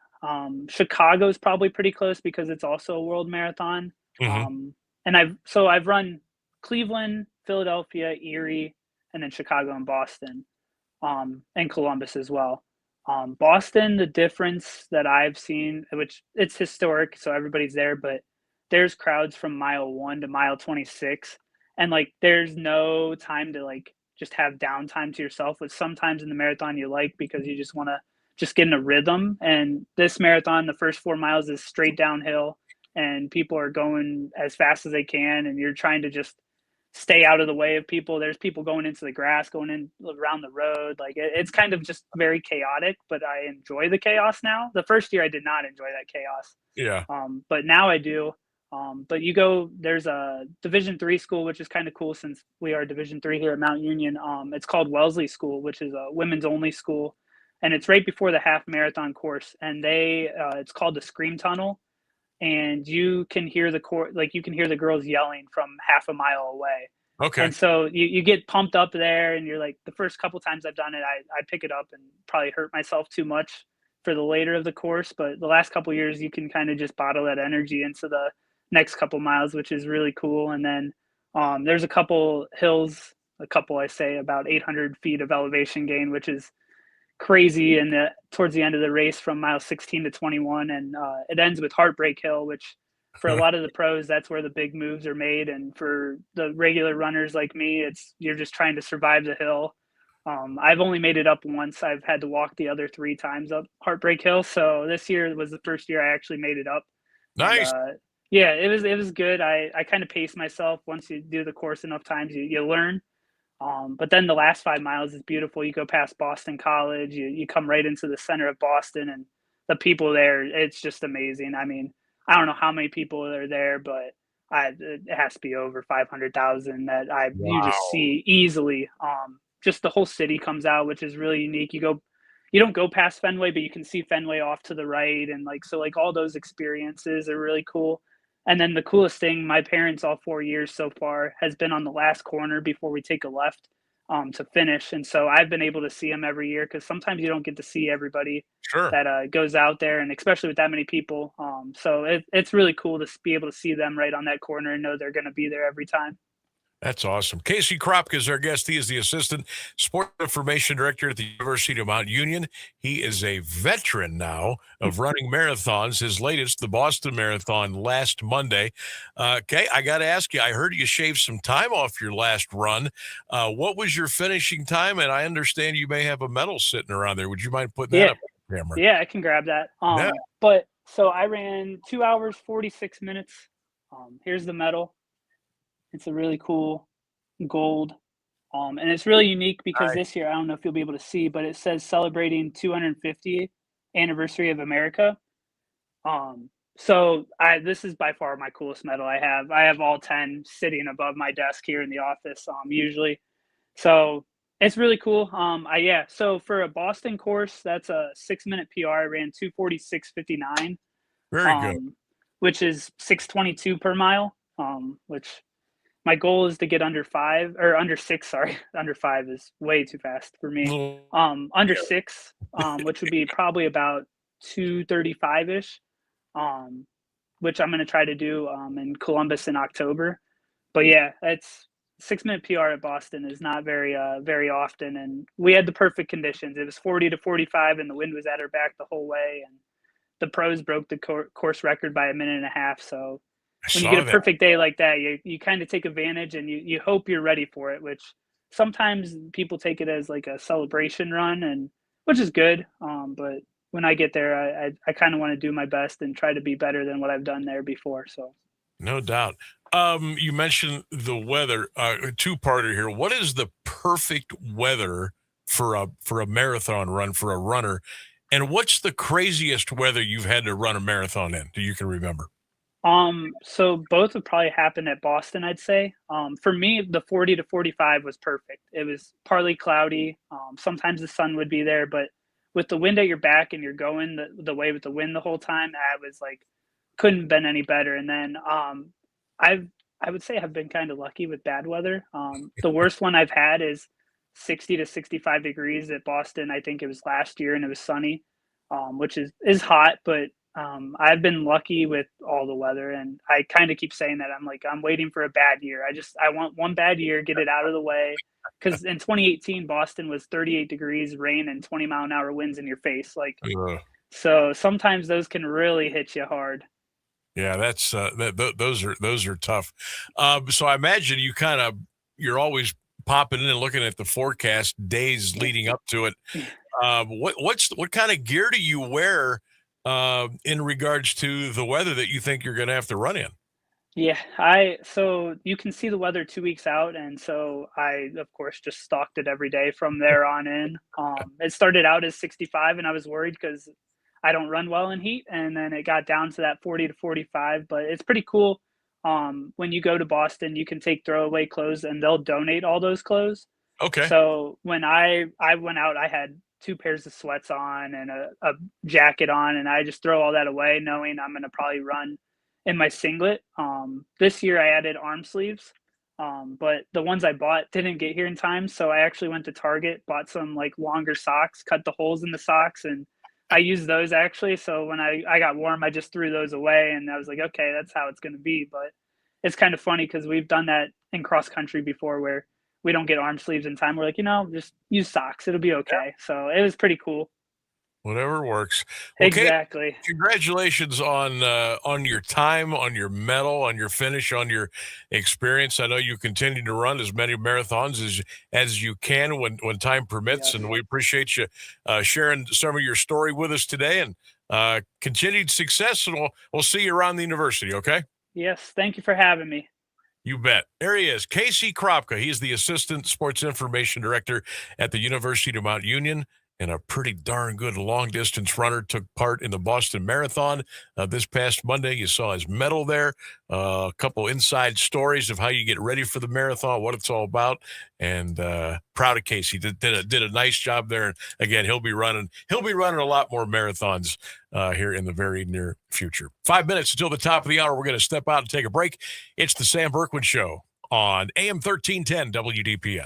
Chicago's probably pretty close because it's also a world marathon. And I've run Cleveland, Philadelphia, Erie, and then Chicago and Boston, and Columbus as well. Boston, the difference that I've seen, which it's historic, so everybody's there, but there's crowds from mile 1 to mile 26, and like there's no time to like just have downtime to yourself, which sometimes in the marathon you like because you just want to just get in a rhythm. And this marathon, the first 4 miles is straight downhill, and people are going as fast as they can, and you're trying to just stay out of the way of people. There's people going into the grass, going in around the road. Like it's kind of just very chaotic, but I enjoy the chaos now. The first year I did not enjoy that chaos.
Yeah.
But now I do. But there's a Division III school, which is kind of cool since we are Division III here at Mount Union. It's called Wellesley School, which is a women's only school. And it's right before the half marathon course. And it's called the Scream Tunnel. And you can hear you can hear the girls yelling from half a mile away.
Okay.
And so you get pumped up there, and you're like, the first couple times I've done it, I pick it up and probably hurt myself too much for the later of the course. But the last couple of years, you can kind of just bottle that energy into the next couple miles, which is really cool. And then there's a couple hills, about 800 feet of elevation gain, which is crazy. And towards the end of the race from mile 16 to 21, and it ends with Heartbreak Hill, which for a lot of the pros, that's where the big moves are made. And for the regular runners like me, you're just trying to survive the hill. I've only made it up once. I've had to walk the other 3 times up Heartbreak Hill. So this year was the first year I actually made it up.
Nice.
And, yeah, it was good. I kind of paced myself. Once you do the course enough times, you learn. But then the last 5 miles is beautiful. You go past Boston College, you come right into the center of Boston, and the people there, it's just amazing. I mean, I don't know how many people are there, but it has to be over 500,000 that you just see easily. Just the whole city comes out, which is really unique. You don't go past Fenway, but you can see Fenway off to the right, and all those experiences are really cool. And then the coolest thing, my parents all 4 years so far has been on the last corner before we take a left to finish. And so I've been able to see them every year, because sometimes you don't get to see everybody that goes out there, and especially with that many people. So it's really cool to be able to see them right on that corner and know they're going to be there every time.
That's awesome. Casey Kropka is our guest. He is the Assistant Sport Information Director at the University of Mount Union. He is a veteran now of running marathons. His latest, the Boston Marathon, last Monday. Okay, I got to ask you, I heard you shaved some time off your last run. What was your finishing time? And I understand you may have a medal sitting around there. Would you mind putting that up on camera?
Yeah, I can grab that. But so I ran 2 hours, 46 minutes. Here's the medal. It's a really cool gold. And it's really unique because this year, I don't know if you'll be able to see, but it says celebrating 250th anniversary of America. So this is by far my coolest medal I have. I have all 10 sitting above my desk here in the office, usually. So it's really cool. So for a Boston course, that's a 6-minute PR. I ran 2:46:59.
Very good.
Which is 6:22 per mile, which my goal is to get under 6. Sorry, under 5 is way too fast for me. Under 6, which would be probably about 2:35-ish, which I'm going to try to do in Columbus in October. But yeah, it's 6-minute PR at Boston is not very often, and we had the perfect conditions. It was 40 to 45, and the wind was at our back the whole way, and the pros broke the course record by 1.5 minutes. So when you get a perfect day like that, you kind of take advantage, and you hope you're ready for it, which sometimes people take it as like a celebration run, and which is good. But when I get there, I kind of want to do my best and try to be better than what I've done there before. So
no doubt. You mentioned the weather, two-parter here. What is the perfect weather for a marathon run for a runner? And what's the craziest weather you've had to run a marathon in that you can remember?
So both would probably happen at Boston, I'd say. For me, the 40 to 45 was perfect. It was partly cloudy. Sometimes the sun would be there, but with the wind at your back and you're going the way with the wind the whole time, I was like, couldn't have been any better. And then I would say I've been kind of lucky with bad weather. The worst one I've had is 60 to 65 degrees at Boston. I think it was last year, and it was sunny, which is hot, but I've been lucky with all the weather, and I kind of keep saying that. I'm waiting for a bad year. I want one bad year, get it out of the way. Because in 2018, Boston was 38 degrees, rain, and 20-mile-an-hour winds in your face. So sometimes those can really hit you hard.
Yeah, that's those are tough. So I imagine you're always popping in and looking at the forecast days leading up to it. What kind of gear do you wear in regards to the weather that you think you're going to have to run in?
Yeah, so you can see the weather 2 weeks out, and so I, of course, just stalked it every day from there on in. It started out as 65, and I was worried because I don't run well in heat, and then it got down to that 40 to 45. But it's pretty cool. When you go to Boston, you can take throwaway clothes, and they'll donate all those clothes.
Okay.
So when I went out, I had 2 pairs of sweats on and a jacket on, and I just throw all that away, knowing I'm going to probably run in my singlet. This year I added arm sleeves, but the ones I bought didn't get here in time. So I actually went to Target, bought some longer socks, cut the holes in the socks, and I used those actually. So when I got warm, I just threw those away, and I was like, okay, that's how it's going to be. But it's kind of funny because we've done that in cross country before where we don't get arm sleeves in time. We're like, just use socks. It'll be okay. So it was pretty cool.
Whatever works. Well, Kate,
Exactly.
congratulations on your time, on your medal, on your finish, on your experience. I know you continue to run as many marathons as you can when time permits, and we appreciate you sharing some of your story with us today. And continued success, and we'll see you around the university. Okay.
Yes. Thank you for having me.
You bet. There he is, Casey Kropka. He's the Assistant Sports Information Director at the University of Mount Union, and a pretty darn good long-distance runner. Took part in the Boston Marathon this past Monday. You saw his medal there. A couple inside stories of how you get ready for the marathon, what it's all about, and proud of Casey. Did a nice job there. And again, he'll be running a lot more marathons here in the very near future. 5 minutes until the top of the hour. We're going to step out and take a break. It's the Sam Bourquin Show on AM 1310 WDPN.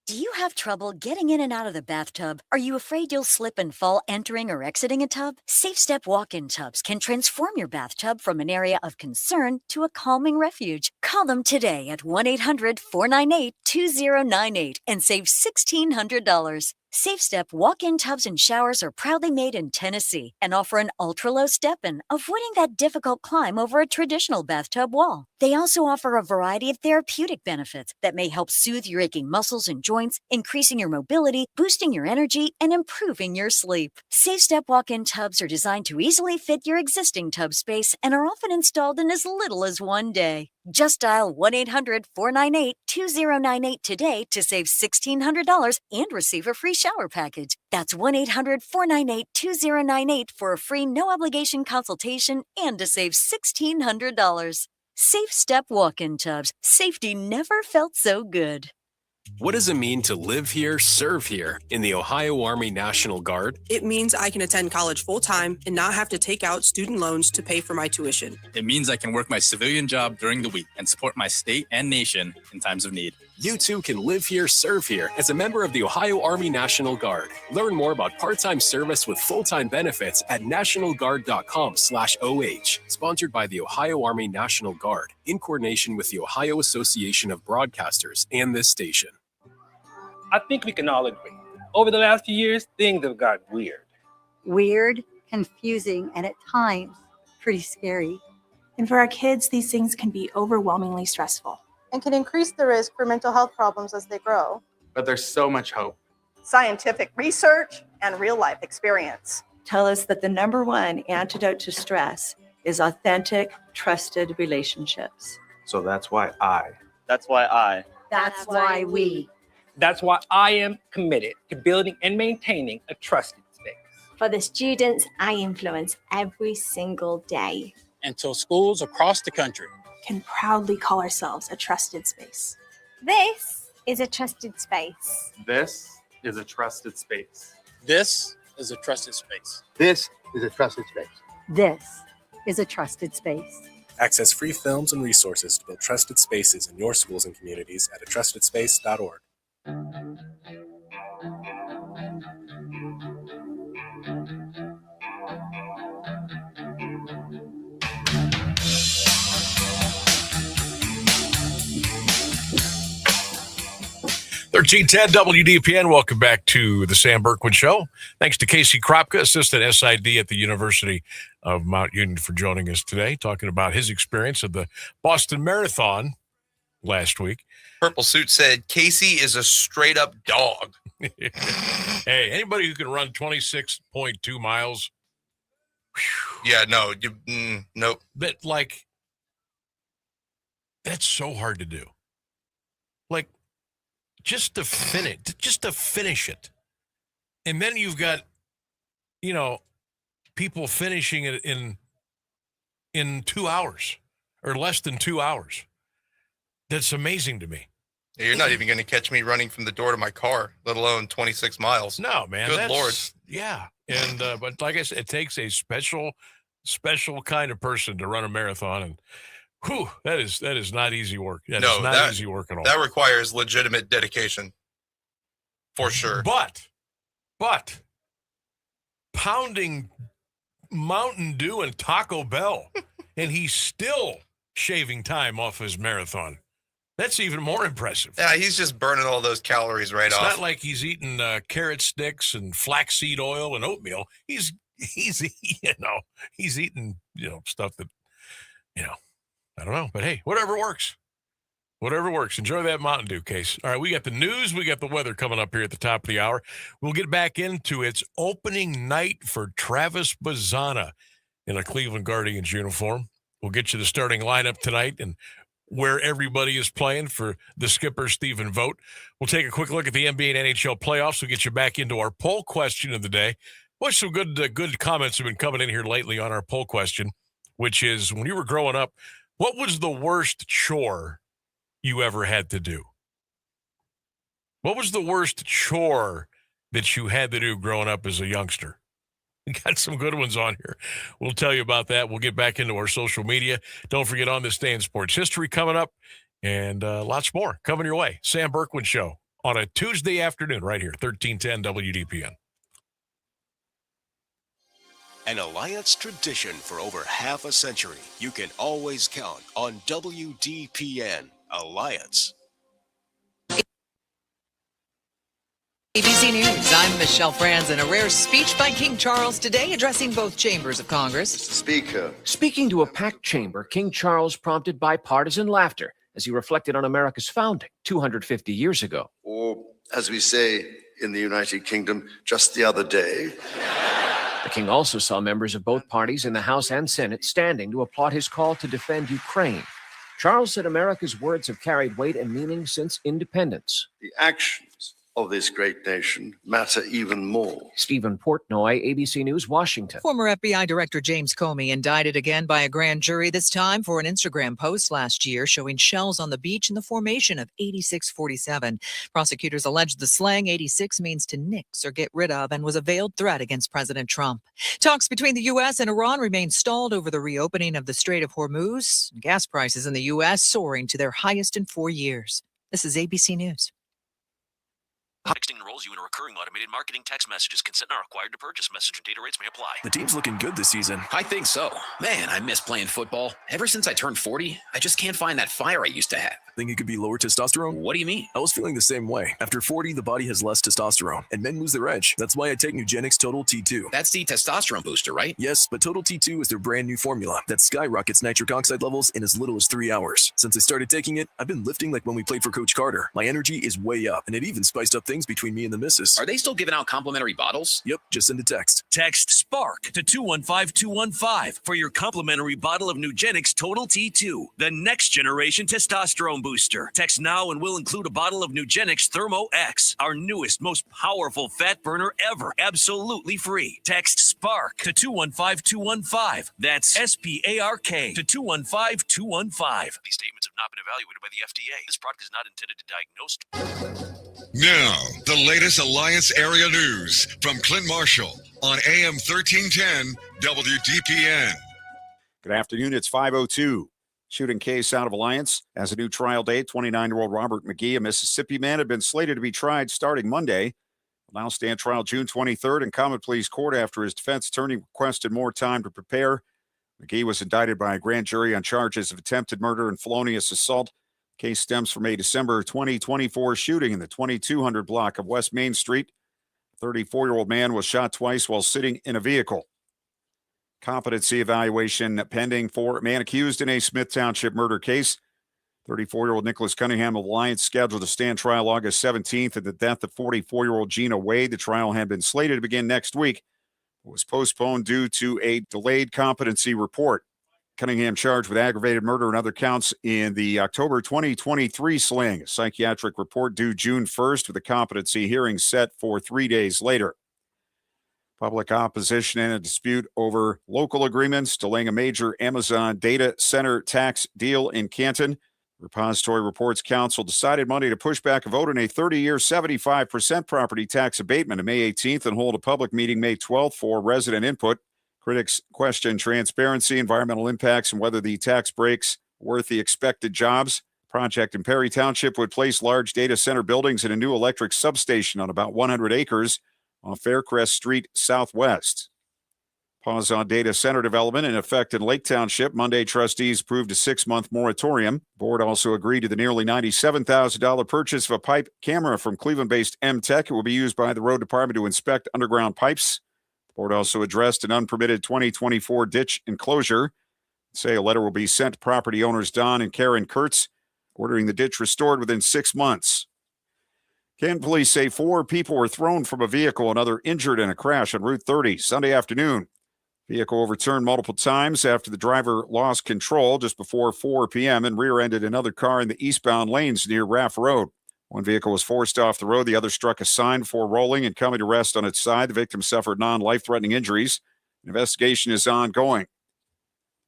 Do you have trouble getting in and out of the bathtub? Are you afraid you'll slip and fall entering or exiting a tub? Safe Step walk-in tubs can transform your bathtub from an area of concern to a calming refuge. Call them today at 1-800-498-2098 and save $1,600. Safe Step walk-in tubs and showers are proudly made in Tennessee and offer an ultra-low step-in, avoiding that difficult climb over a traditional bathtub wall. They also offer a variety of therapeutic benefits that may help soothe your aching muscles and joints, increasing your mobility, boosting your energy, and improving your sleep. Safe Step walk-in tubs are designed to easily fit your existing tub space and are often installed in as little as one day. Just dial 1-800-498-2098 today to save $1,600 and receive a free shower package. That's 1-800-498-2098 for a free no-obligation consultation and to save $1,600. Safe Step walk-in tubs. Safety never felt so good.
What does it mean to live here, serve here in the Ohio Army National Guard?
It means I can attend college full-time and not have to take out student loans to pay for my tuition.
It means I can work my civilian job during the week and support my state and nation in times of need.
You too can live here, serve here as a member of the Ohio Army National Guard. Learn more about part-time service with full-time benefits at nationalguard.com/OH. Sponsored by the Ohio Army National Guard in coordination with the Ohio Association of Broadcasters and this station.
I think we can all agree. Over the last few years, things have gotten weird.
Weird, confusing, and at times pretty scary.
And for our kids, these things can be overwhelmingly stressful
and can increase the risk for mental health problems as they grow.
But there's so much hope.
Scientific research and real-life experience
tell us that the number one antidote to stress is authentic, trusted relationships.
So that's why I.
That's why we.
That's why I am committed to building and maintaining a trusted space.
For the students I influence every single day.
Until schools across the country
can proudly call ourselves a trusted space.
This is a trusted space.
This is a trusted space.
This is a trusted space.
This is a trusted space.
This is a trusted space.
Access free films and resources to build trusted spaces in your schools and communities at atrustedspace.org.
1310 WDPN. Welcome back to the Sam Bourquin Show. Thanks to Casey Kropka, Assistant SID at the University of Mount Union, for joining us today, talking about his experience of the Boston Marathon last week.
Purple Suit said, Casey is a straight up dog.
Hey, anybody who can run 26.2 miles.
Whew, yeah, no, nope.
But that's so hard to do. Just to finish it. And then you've got, people finishing it in 2 hours or less than 2 hours. That's amazing to me.
Yeah, you're not even going to catch me running from the door to my car, let alone 26 miles.
No, man.
Good Lord.
Yeah. And, but like I said, it takes a special kind of person to run a marathon, and whew, that is not easy work. That is not easy work at all.
That requires legitimate dedication, for sure.
But pounding Mountain Dew and Taco Bell, and he's still shaving time off his marathon. That's even more impressive.
Yeah, he's just burning all those calories right
It's
off.
not like he's eating carrot sticks and flaxseed oil and oatmeal. He's eating stuff that I don't know, but hey, whatever works. Whatever works. Enjoy that Mountain Dew, Case. All right, we got the news. We got the weather coming up here at the top of the hour. We'll get back into its opening night for Travis Bazzana in a Cleveland Guardians uniform. We'll get you the starting lineup tonight and where everybody is playing for the skipper Stephen Vogt. We'll take a quick look at the NBA and NHL playoffs. We'll get you back into our poll question of the day. Well, some good comments have been coming in here lately on our poll question, which is, when you were growing up, what was the worst chore you ever had to do? What was the worst chore that you had to do growing up as a youngster? We got some good ones on here. We'll tell you about that. We'll get back into our social media. Don't forget, on this day in sports history coming up, and lots more coming your way. Sam Bourquin Show on a Tuesday afternoon right here, 1310 WDPN.
An Alliance tradition for over half a century. You can always count on WDPN Alliance.
ABC News, I'm Michelle Franzen. A rare speech by King Charles today addressing both chambers of Congress.
Speaker. Speaking to a packed chamber, King Charles prompted bipartisan laughter as he reflected on America's founding 250 years ago.
Or, as we say in the United Kingdom, just the other day.
The king also saw members of both parties in the House and Senate standing to applaud his call to defend Ukraine. Charles said America's words have carried weight and meaning since independence.
The actions of this great nation matter even more.
Stephen Portnoy, ABC News, Washington.
Former FBI Director James Comey indicted again by a grand jury, this time for an Instagram post last year showing shells on the beach in the formation of 8647. Prosecutors alleged the slang 86 means to nix or get rid of and was a veiled threat against President Trump. Talks between the U.S. and Iran remain stalled over the reopening of the Strait of Hormuz. Gas prices in the U.S. soaring to their highest in 4 years. This is ABC News.
Texting enrolls you in a recurring automated marketing text messages. Consent not required to purchase. Message and data rates may apply.
The team's looking good this season.
I think so. Man, I miss playing football. Ever since I turned 40, I just can't find that fire I used to have.
Think it could be lower testosterone?
What do you mean?
I was feeling the same way. After 40, the body has less testosterone, and men lose their edge. That's why I take Nugenix Total T2.
That's the testosterone booster, right?
Yes, but Total T2 is their brand new formula that skyrockets nitric oxide levels in as little as 3 hours. Since I started taking it, I've been lifting like when we played for Coach Carter. My energy is way up, and it even spiced up things between me and the missus.
Are they still giving out complimentary bottles?
Yep, just send a text.
Text SPARK to 215-215 for your complimentary bottle of Nugenix Total T2, the next generation testosterone booster. Text now and we'll include a bottle of Nugenix Thermo X, our newest, most powerful fat burner ever, absolutely free. Text SPARK to 215-215. That's SPARK to 215-215.
These statements have not been evaluated by the FDA. This product is not intended to diagnose.
Now, the latest Alliance area news from Clint Marshall on AM 1310 WDPN.
Good afternoon. It's 5:02. Shooting case out of Alliance has a new trial date. 29-year-old Robert McGee, a Mississippi man, had been slated to be tried starting Monday. Will now stand trial June 23rd in common pleas court after his defense attorney requested more time to prepare. McGee was indicted by a grand jury on charges of attempted murder and felonious assault. Case stems from a December 2024 shooting in the 2200 block of West Main Street. A 34-year-old man was shot twice while sitting in a vehicle. Competency evaluation pending for a man accused in a Smith Township murder case. 34-year-old Nicholas Cunningham of Alliance scheduled to stand trial August 17th in the death of 44-year-old Gina Wade. The trial had been slated to begin next week, but was postponed due to a delayed competency report. Cunningham charged with aggravated murder and other counts in the October 2023 slaying. A psychiatric report due June 1st with a competency hearing set for 3 days later. Public opposition and a dispute over local agreements delaying a major Amazon data center tax deal in Canton. Repository Reports Council decided Monday to push back a vote on a 30-year 75% property tax abatement on May 18th and hold a public meeting May 12th for resident input. Critics question transparency, environmental impacts, and whether the tax breaks are worth the expected jobs. Project in Perry Township would place large data center buildings in a new electric substation on about 100 acres on Faircrest Street Southwest. Pause on data center development in effect in Lake Township. Monday, trustees approved a 6-month moratorium. Board also agreed to the nearly $97,000 purchase of a pipe camera from Cleveland-based M-Tech. It will be used by the road department to inspect underground pipes. The board also addressed an unpermitted 2024 ditch enclosure. A letter will be sent to property owners Don and Karen Kurtz, ordering the ditch restored within 6 months. Canton police say 4 people were thrown from a vehicle and other injured in a crash on Route 30 Sunday afternoon. Vehicle overturned multiple times after the driver lost control just before 4 p.m. and rear-ended another car in the eastbound lanes near Raff Road. One vehicle was forced off the road. The other struck a sign before rolling and coming to rest on its side. The victim suffered non-life-threatening injuries. An investigation is ongoing.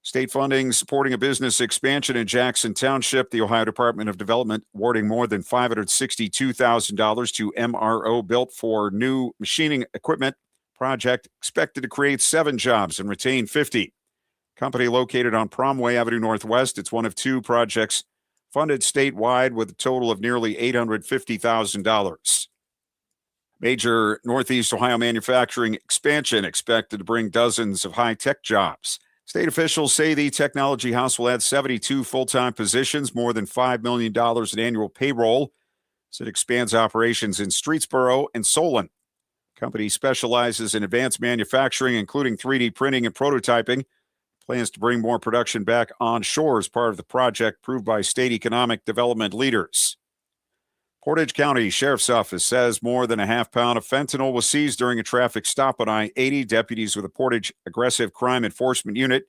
State funding supporting a business expansion in Jackson Township. The Ohio Department of Development awarding more than $562,000 to MRO Built for new machining equipment. Project expected to create 7 jobs and retain 50. Company located on Promway Avenue Northwest. It's one of 2 projects funded statewide with a total of nearly $850,000. Major Northeast Ohio manufacturing expansion expected to bring dozens of high-tech jobs. State officials say the technology house will add 72 full-time positions, more than $5 million in annual payroll, as it expands operations in Streetsboro and Solon. Company specializes in advanced manufacturing, including 3D printing and prototyping. Plans to bring more production back onshore as part of the project approved by state economic development leaders. Portage County Sheriff's Office says more than a half pound of fentanyl was seized during a traffic stop on I-80. Deputies with the Portage Aggressive Crime Enforcement Unit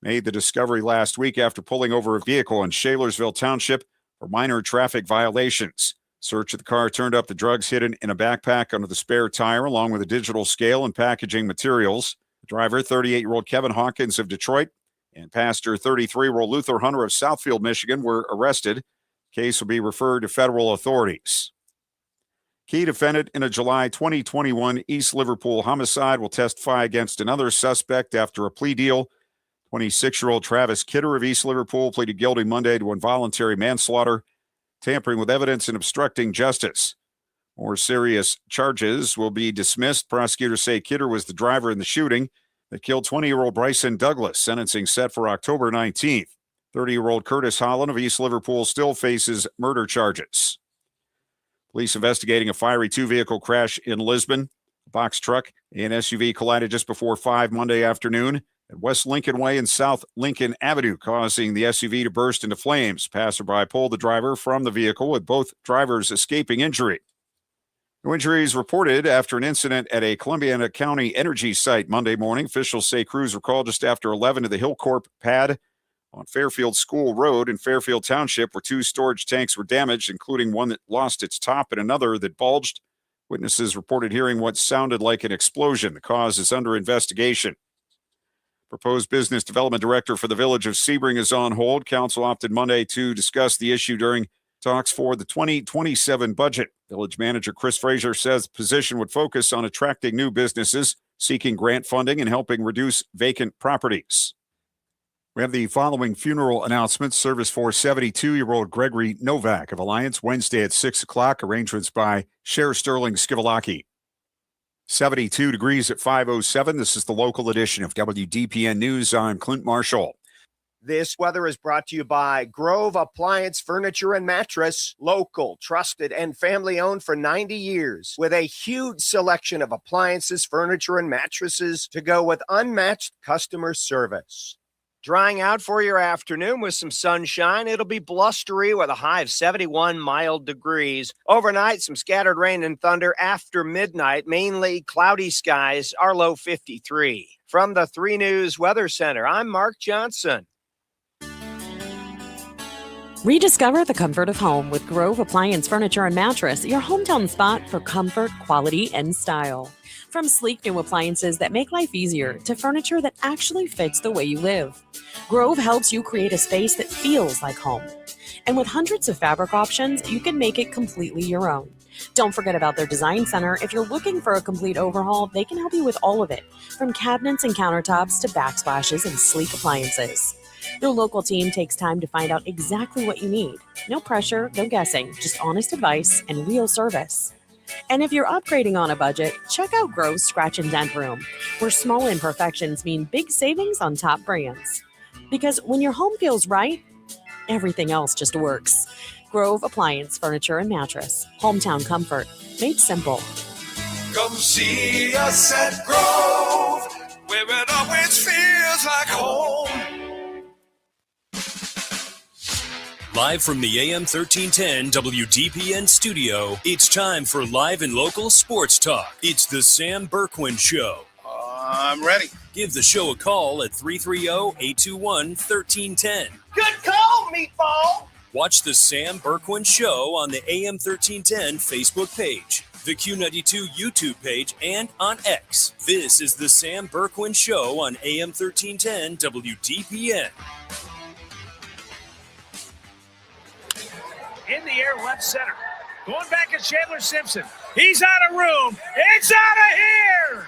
made the discovery last week after pulling over a vehicle in Shalersville Township for minor traffic violations. Search of the car turned up the drugs hidden in a backpack under the spare tire, along with a digital scale and packaging materials. The driver, 38-year-old Kevin Hawkins of Detroit, and pastor, 33-year-old Luther Hunter of Southfield, Michigan, were arrested. Case will be referred to federal authorities. Key defendant in a July 2021 East Liverpool homicide will testify against another suspect after a plea deal. 26-year-old Travis Kidder of East Liverpool pleaded guilty Monday to involuntary manslaughter, tampering with evidence, and obstructing justice. More serious charges will be dismissed. Prosecutors say Kidder was the driver in the shooting that killed 20-year-old Bryson Douglas. Sentencing set for October 19th. 30-year-old Curtis Holland of East Liverpool still faces murder charges. Police investigating a fiery 2-vehicle crash in Lisbon. A box truck and SUV collided just before 5 Monday afternoon at West Lincoln Way and South Lincoln Avenue, causing the SUV to burst into flames. Passerby pulled the driver from the vehicle, with both drivers escaping injury. No injuries reported after an incident at a Columbiana County energy site Monday morning. Officials say crews were called just after 11 to the Hillcorp pad on Fairfield School Road in Fairfield Township, where 2 storage tanks were damaged, including one that lost its top and another that bulged. Witnesses reported hearing what sounded like an explosion. The cause is under investigation. Proposed business development director for the village of Sebring is on hold. Council opted Monday to discuss the issue during talks for the 2027 budget. Village manager Chris Frazier says the position would focus on attracting new businesses, seeking grant funding, and helping reduce vacant properties. We have the following funeral announcements. Service for 72-year-old Gregory Novak of Alliance, Wednesday at 6 o'clock. Arrangements by Cher Sterling Skivalaki. 72 degrees at 5:07. This is the local edition of WDPN News. I'm Clint Marshall.
This weather is brought to you by Grove Appliance Furniture and Mattress. Local, trusted, and family-owned for 90 years. With a huge selection of appliances, furniture, and mattresses to go with unmatched customer service. Drying out for your afternoon with some sunshine. It'll be blustery with a high of 71 mild degrees. Overnight, some scattered rain and thunder after midnight. Mainly cloudy skies, our low 53. From the 3 News Weather Center, I'm Mark Johnson.
Rediscover the comfort of home with Grove Appliance Furniture and Mattress, your hometown spot for comfort, quality, and style. From sleek new appliances that make life easier to furniture that actually fits the way you live, Grove helps you create a space that feels like home. And with hundreds of fabric options, you can make it completely your own. Don't forget about their design center. If you're looking for a complete overhaul, they can help you with all of it, from cabinets and countertops to backsplashes and sleek appliances. Their local team takes time to find out exactly what you need. No pressure, no guessing, just honest advice and real service. And if you're upgrading on a budget, check out Grove's Scratch and Dent Room, where small imperfections mean big savings on top brands. Because when your home feels right, everything else just works. Grove Appliance, Furniture, and Mattress. Hometown comfort. Made simple.
Come see us at Grove, where it always feels like home.
Live from the AM 1310 WDPN studio, it's time for live and local sports talk. It's the Sam Bourquin Show.
I'm ready.
Give the show a call at 330-821-1310.
Good call, meatball.
Watch the Sam Bourquin Show on the AM 1310 Facebook page, the Q92 YouTube page, and on X. This is the Sam Bourquin Show on AM 1310 WDPN.
In the air, left center. Going back at Chandler Simpson. He's out of room. It's out of here.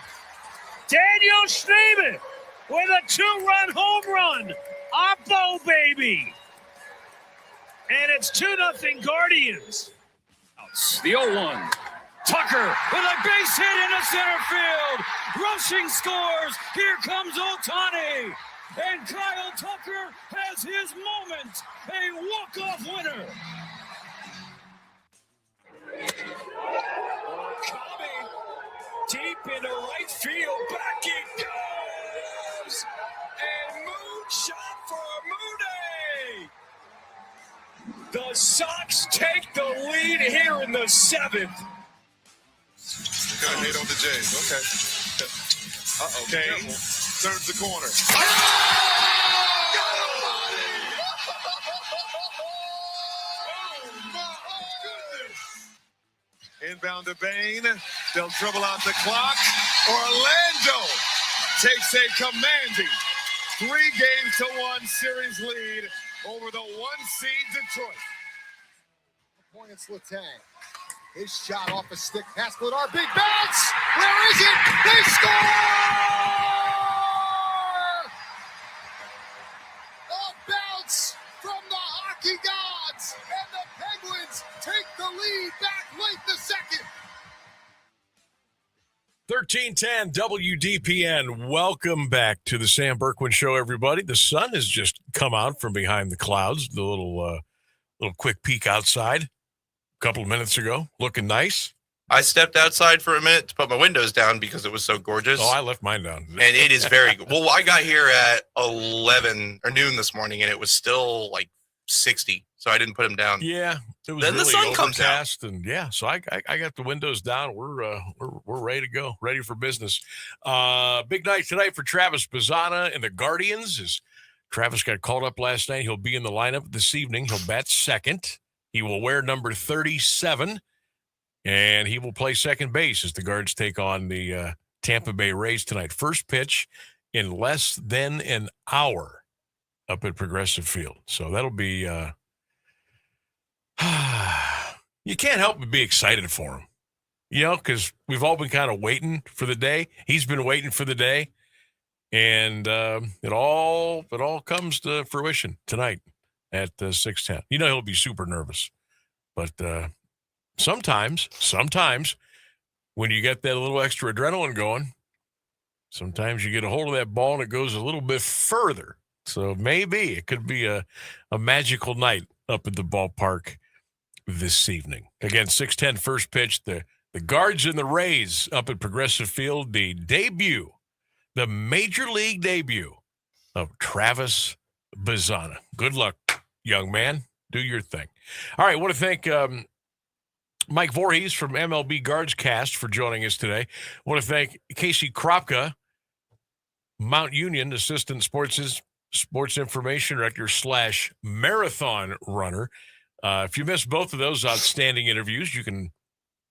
Daniel Schneemann with a 2-run home run. Oppo, baby. And it's 2-0 Guardians.
The 0-1. Tucker with a base hit into center field. Rushing scores. Here comes Ohtani. And Kyle Tucker has his moment. A walk-off winner. Coming deep into right field. Back it goes. And moonshot for Mooney. The Sox take the lead here in the 7th.
Got hit on the Jays. Okay. Uh-oh. Kane turns the corner. Inbound to Bain. They'll dribble out the clock. Orlando takes a commanding 3-1 series lead over the 1-seed Detroit.
Point it's Letang. His shot off a stick, pass split, our big bounce. Where is it? They score! A bounce from the hockey gods, and the Penguins take the lead back late the second.
1310 WDPN. Welcome back to the Sam Bourquin Show, everybody. The sun has just come out from behind the clouds. The little quick peek outside a couple of minutes ago, looking nice.
I stepped outside for a minute to put my windows down because it was so gorgeous.
Oh, I left mine down.
And it is very good. Well, I got here at 11 or noon this morning, and it was still like 60, so I didn't put them down.
Yeah, it was
then
really
the sun comes out,
and yeah, so I got the windows down. We're ready to go, ready for business. Big night tonight for Travis Bazzana and the Guardians. As Travis got called up last night, he'll be in the lineup this evening. He'll bat second. He will wear number 37, and he will play second base as the Guards take on the Tampa Bay Rays tonight. First pitch in less than an hour up at Progressive Field. So that'll be you can't help but be excited for him, because we've all been kind of waiting for the day. He's been waiting for the day, and it all comes to fruition tonight at 6:10. He'll be super nervous, but sometimes when you get that little extra adrenaline going, sometimes you get a hold of that ball and it goes a little bit further. So maybe it could be a magical night up at the ballpark this evening. Again, 6:10 first pitch. The Guards and the Rays up at Progressive Field. The Major League debut of Travis Bazzana. Good luck, young man. Do your thing. All right, I want to thank Mike Vorhies from MLB Guards Cast for joining us today. I want to thank Casey Kropka, Mount Union Assistant Sports Information Director / Marathon Runner. If you missed both of those outstanding interviews, you can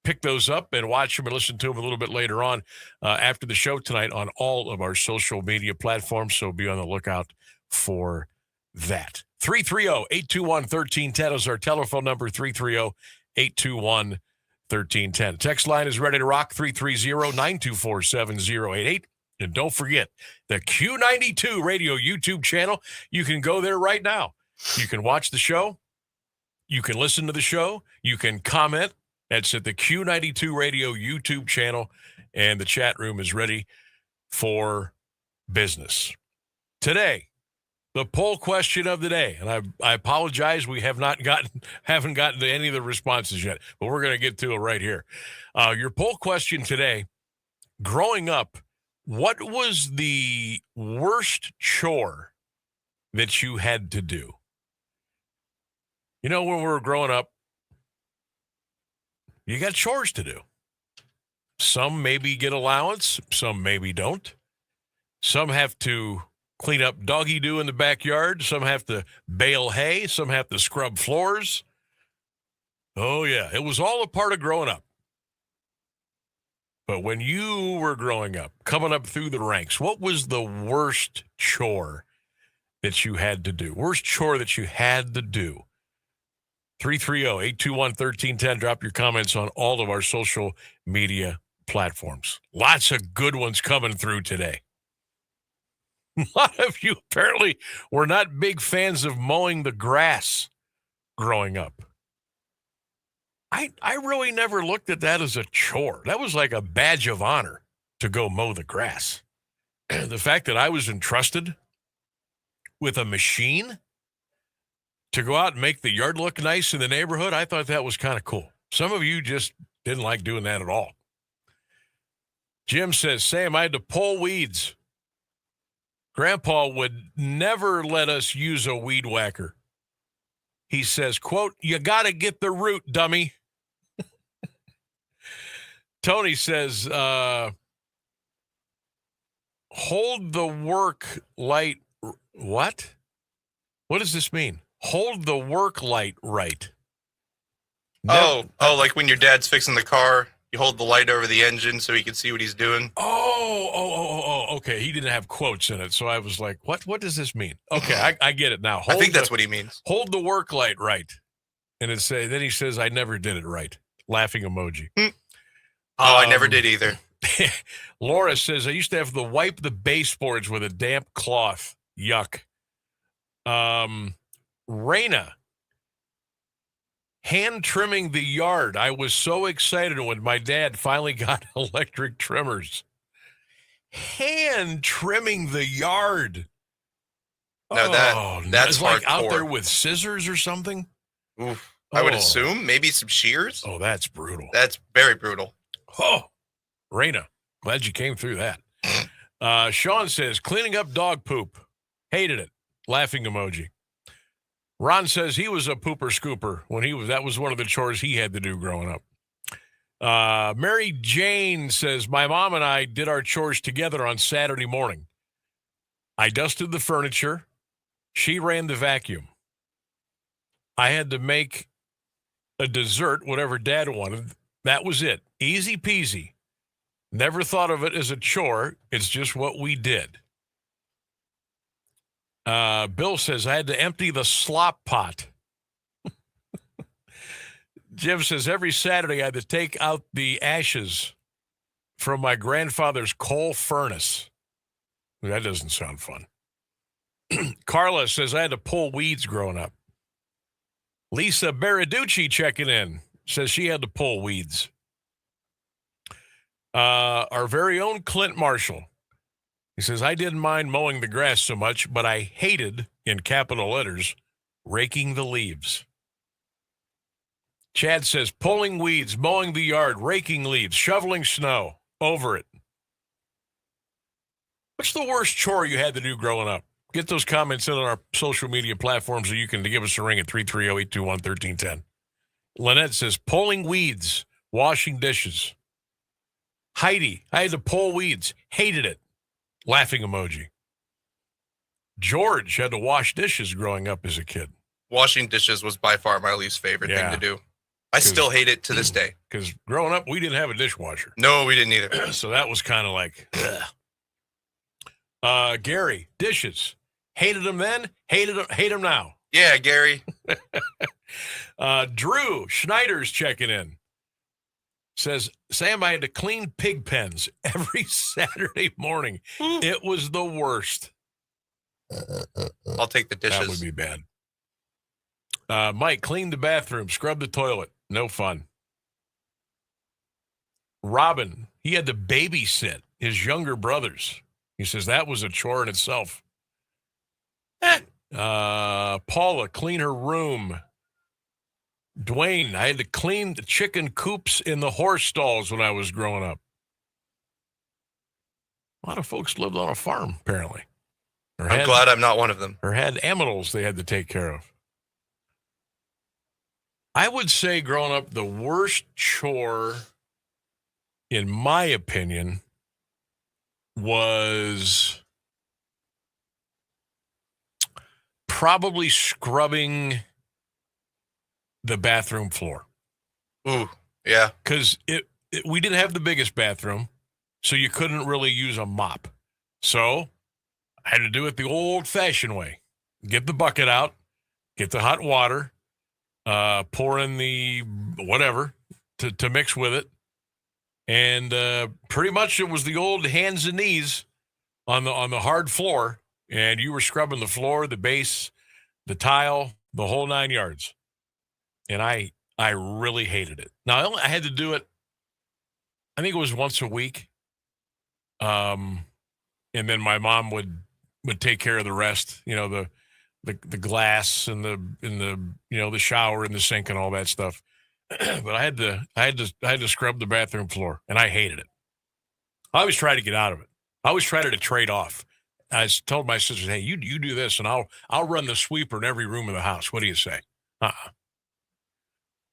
pick those up and watch them and listen to them a little bit later on after the show tonight on all of our social media platforms. So be on the lookout for that. 330-821-1310 is our telephone number, 330-821-1310. Text line is ready to rock, 330-924-7088. And don't forget the Q92 Radio YouTube channel. You can go there right now. You can watch the show. You can listen to the show. You can comment That's at the Q92 Radio YouTube channel, and the chat room is ready for business. Today, the poll question of the day, and I apologize, we haven't gotten to any of the responses yet, but we're going to get to it right here. Your poll question today: growing up, what was the worst chore that you had to do? You know, when we were growing up, you got chores to do. Some maybe get allowance, some maybe don't. Some have to clean up doggy doo in the backyard. Some have to bale hay. Some have to scrub floors. Oh, yeah, it was all a part of growing up. But when you were growing up, coming up through the ranks, what was the worst chore that you had to do? Worst chore that you had to do? 330-821-1310. Drop your comments on all of our social media platforms. Lots of good ones coming through today. A lot of you apparently were not big fans of mowing the grass growing up. I really never looked at that as a chore. That was like a badge of honor to go mow the grass. The fact that I was entrusted with a machine to go out and make the yard look nice in the neighborhood, I thought that was kind of cool. Some of you just didn't like doing that at all. Jim says, Sam, I had to pull weeds. Grandpa would never let us use a weed whacker. He says, quote, you got to get the root, dummy. Tony says, hold the work light. What? What does this mean? Hold the work light right.
Oh, like when your dad's fixing the car, you hold the light over the engine so he can see what he's doing.
Okay. He didn't have quotes in it, so I was like, what does this mean? Okay, I get it now.
I think that's what he means.
Hold the work light right. And then he says, I never did it right. Laughing emoji.
I never did either.
Laura says, I used to have to wipe the baseboards with a damp cloth. Yuck. Raina, hand trimming the yard. I was so excited when my dad finally got electric trimmers. Hand trimming the yard.
No, that's
it's like
hardcore.
out there with scissors or something.
Oof. I would assume maybe some shears.
Oh, that's brutal.
That's very brutal.
Oh, Raina, glad you came through that. Sean says, cleaning up dog poop. Hated it. Laughing emoji. Ron says he was a pooper scooper when that was one of the chores he had to do growing up. Mary Jane says, my mom and I did our chores together on Saturday morning. I dusted the furniture. She ran the vacuum. I had to make a dessert, whatever Dad wanted. That was it. Easy peasy. Never thought of it as a chore. It's just what we did. Bill says, I had to empty the slop pot. Jim says, every Saturday I had to take out the ashes from my grandfather's coal furnace. That doesn't sound fun. Carla says, I had to pull weeds growing up. Lisa Baraducci checking in. Says she had to pull weeds. Our very own Clint Marshall. He says, I didn't mind mowing the grass so much, but I hated, in capital letters, raking the leaves. Chad says, pulling weeds, mowing the yard, raking leaves, shoveling snow. Over it. What's the worst chore you had to do growing up? Get those comments in on our social media platforms so you can give us a ring at 330-821-1310. Lynette says, pulling weeds, washing dishes. Heidi, I had to pull weeds. Hated it. Laughing emoji. George had to wash dishes growing up as a kid.
Washing dishes was by far my least favorite thing to do. I still hate it to this day.
Because growing up, we didn't have a dishwasher.
No, we didn't either.
So that was kind of like, ugh. Gary, dishes. Hated them then, hate them now.
Yeah, Gary.
Drew Schneider's checking in. Says, Sam, I had to clean pig pens every Saturday morning. It was the worst.
I'll take the dishes.
That would be bad. Mike, clean the bathroom, scrub the toilet. No fun. Robin, he had to babysit his younger brothers. He says that was a chore in itself. Paula, clean her room. Dwayne, I had to clean the chicken coops in the horse stalls when I was growing up. A lot of folks lived on a farm, apparently.
I'm glad I'm not one of them.
Or had animals they had to take care of. I would say growing up, the worst chore, in my opinion, was probably scrubbing the bathroom floor.
Ooh, yeah.
Because we didn't have the biggest bathroom, so you couldn't really use a mop. So I had to do it the old-fashioned way. Get the bucket out, get the hot water, pour in the whatever to mix with it, and pretty much it was the old hands and knees on the hard floor, and you were scrubbing the floor, the base, the tile, the whole 9 yards. And I really hated it. Now, I had to do it, I think it was once a week. And then my mom would take care of the rest, the glass and the shower and the sink and all that stuff. But I had to scrub the bathroom floor, and I hated it. I always tried to get out of it. I always tried to trade off. I told my sisters, "Hey, you do this, and I'll run the sweeper in every room of the house. What do you say?"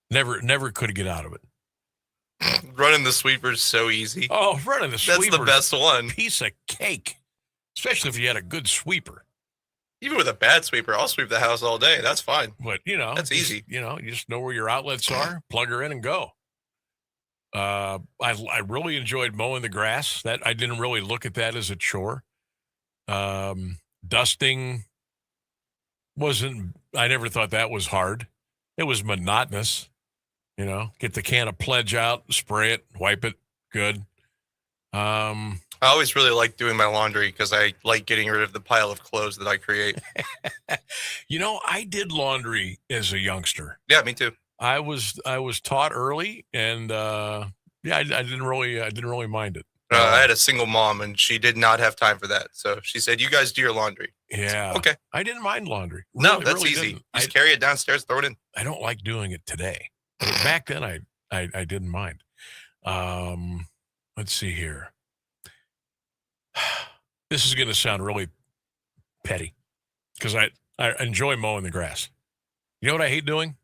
Never could get out of it.
Running the sweeper is so easy.
Oh, running the sweeper.
That's the best one.
Piece of cake, especially if you had a good sweeper.
Even with a bad sweeper, I'll sweep the house all day. That's fine.
But,
that's easy.
You just know where your outlets are, plug her in and go. I really enjoyed mowing the grass. That I didn't really look at that as a chore. Dusting I never thought that was hard. It was monotonous. Get the can of Pledge out, spray it, wipe it, good.
I always really like doing my laundry because I like getting rid of the pile of clothes that I create.
I did laundry as a youngster.
Yeah, me too.
I was taught early, and I didn't really mind it.
I had a single mom, and she did not have time for that. So she said, "You guys do your laundry."
Yeah.
Okay.
I didn't mind laundry.
No, that's easy. Just carry it downstairs, throw it in.
I don't like doing it today. But back then, I didn't mind. Let's see here. This is going to sound really petty because I enjoy mowing the grass. You know what I hate doing?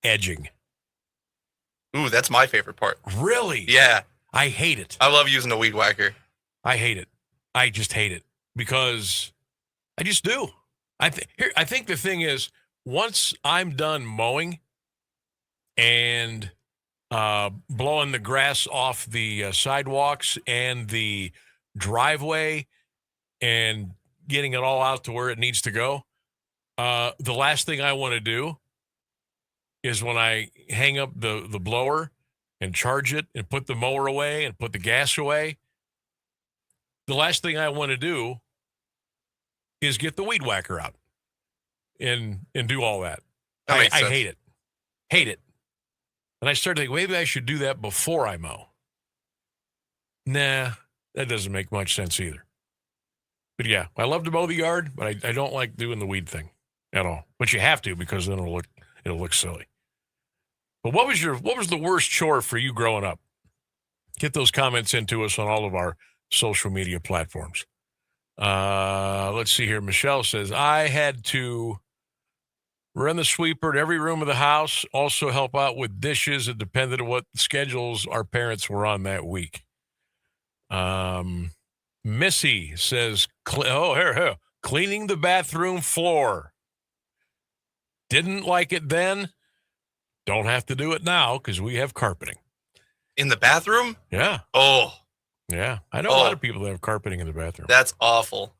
Edging.
Ooh, that's my favorite part.
Really?
Yeah.
I hate it.
I love using a weed whacker.
I hate it. I just hate it because I just do. I think the thing is, once I'm done mowing and blowing the grass off the sidewalks and the driveway and getting it all out to where it needs to go, the last thing I want to do is when I hang up the blower and charge it and put the mower away and put the gas away, the last thing I want to do is get the weed whacker out and do all that. I hate it. Hate it. And I started thinking, maybe I should do that before I mow. Nah, that doesn't make much sense either. But yeah, I love to mow the yard, but I don't like doing the weed thing at all. But you have to, because then it'll look silly. But what was the worst chore for you growing up? Get those comments into us on all of our social media platforms. Let's see here. Michelle says, I had to run the sweeper in every room of the house, also help out with dishes. It depended on what schedules our parents were on that week. Missy says, cleaning the bathroom floor. Didn't like it then. Don't have to do it now because we have carpeting.
In the bathroom?
Yeah.
Oh.
Yeah. I know a lot of people that have carpeting in the bathroom.
That's awful.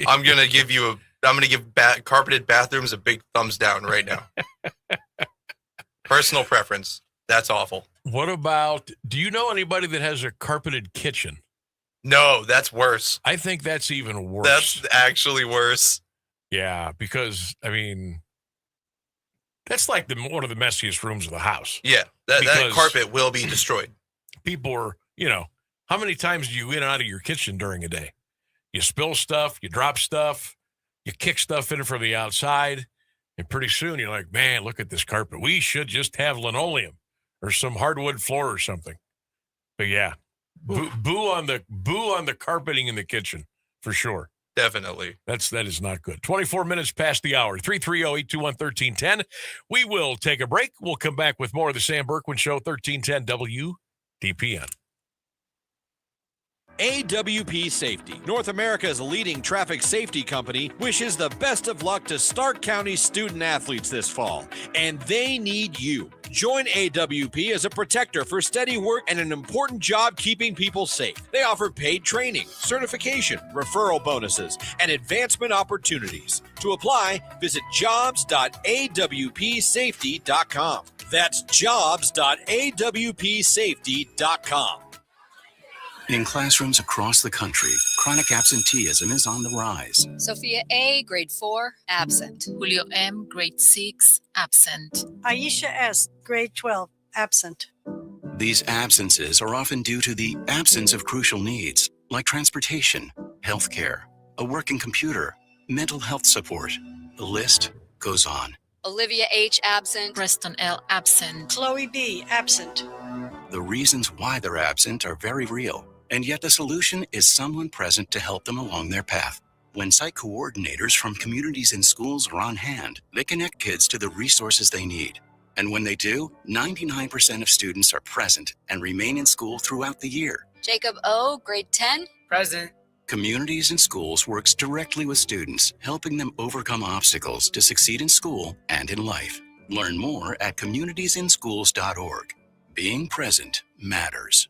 I'm going to give carpeted bathrooms a big thumbs down right now. Personal preference. That's awful.
What about, do you know anybody that has a carpeted kitchen?
No, that's worse.
I think that's even worse.
That's actually worse.
Yeah, because, that's like one of the messiest rooms of the house.
Yeah, that carpet will be destroyed.
people are, how many times do you in and out of your kitchen during a day? You spill stuff, you drop stuff, you kick stuff in from the outside, and pretty soon you're like, man, look at this carpet. We should just have linoleum or some hardwood floor or something. But yeah, boo on the carpeting in the kitchen for sure.
Definitely.
That is not good. 24 minutes past the hour. 330-821-1310. We will take a break. We'll come back with more of the Sam Bourquin Show, 1310 WDPN.
AWP Safety, North America's leading traffic safety company, wishes the best of luck to Stark County student athletes this fall, and they need you. Join AWP as a protector for steady work and an important job keeping people safe. They offer paid training, certification, referral bonuses, and advancement opportunities. To apply, visit jobs.awpsafety.com. That's jobs.awpsafety.com.
In classrooms across the country, chronic absenteeism is on the rise.
Sophia A., grade 4, absent. Julio M., grade 6, absent.
Aisha S., grade 12, absent.
These absences are often due to the absence of crucial needs, like transportation, healthcare, a working computer, mental health support. The list goes on.
Olivia H., absent. Preston L., absent.
Chloe B., absent.
The reasons why they're absent are very real. And yet the solution is someone present to help them along their path. When site coordinators from communities and schools are on hand, they connect kids to the resources they need. And when they do, 99% of students are present and remain in school throughout the year.
Jacob O., grade 10, present.
Communities and Schools works directly with students, helping them overcome obstacles to succeed in school and in life. Learn more at communitiesinschools.org. Being present matters.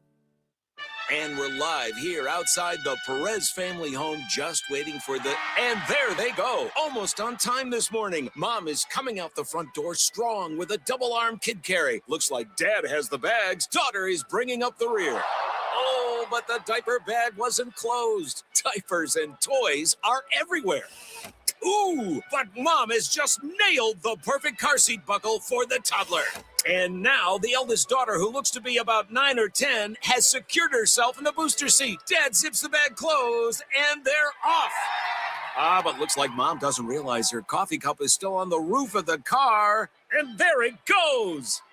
And we're live here outside the Perez family home, just waiting for and there they go. Almost on time this morning. Mom is coming out the front door strong with a double-arm kid carry. Looks like Dad has the bags. Daughter is bringing up the rear. Oh, but the diaper bag wasn't closed. Diapers and toys are everywhere. Ooh, but Mom has just nailed the perfect car seat buckle for the toddler. And now the eldest daughter, who looks to be about 9 or 10, has secured herself in the booster seat. Dad zips the bag closed, and they're off. But looks like Mom doesn't realize her coffee cup is still on the roof of the car. And there it goes.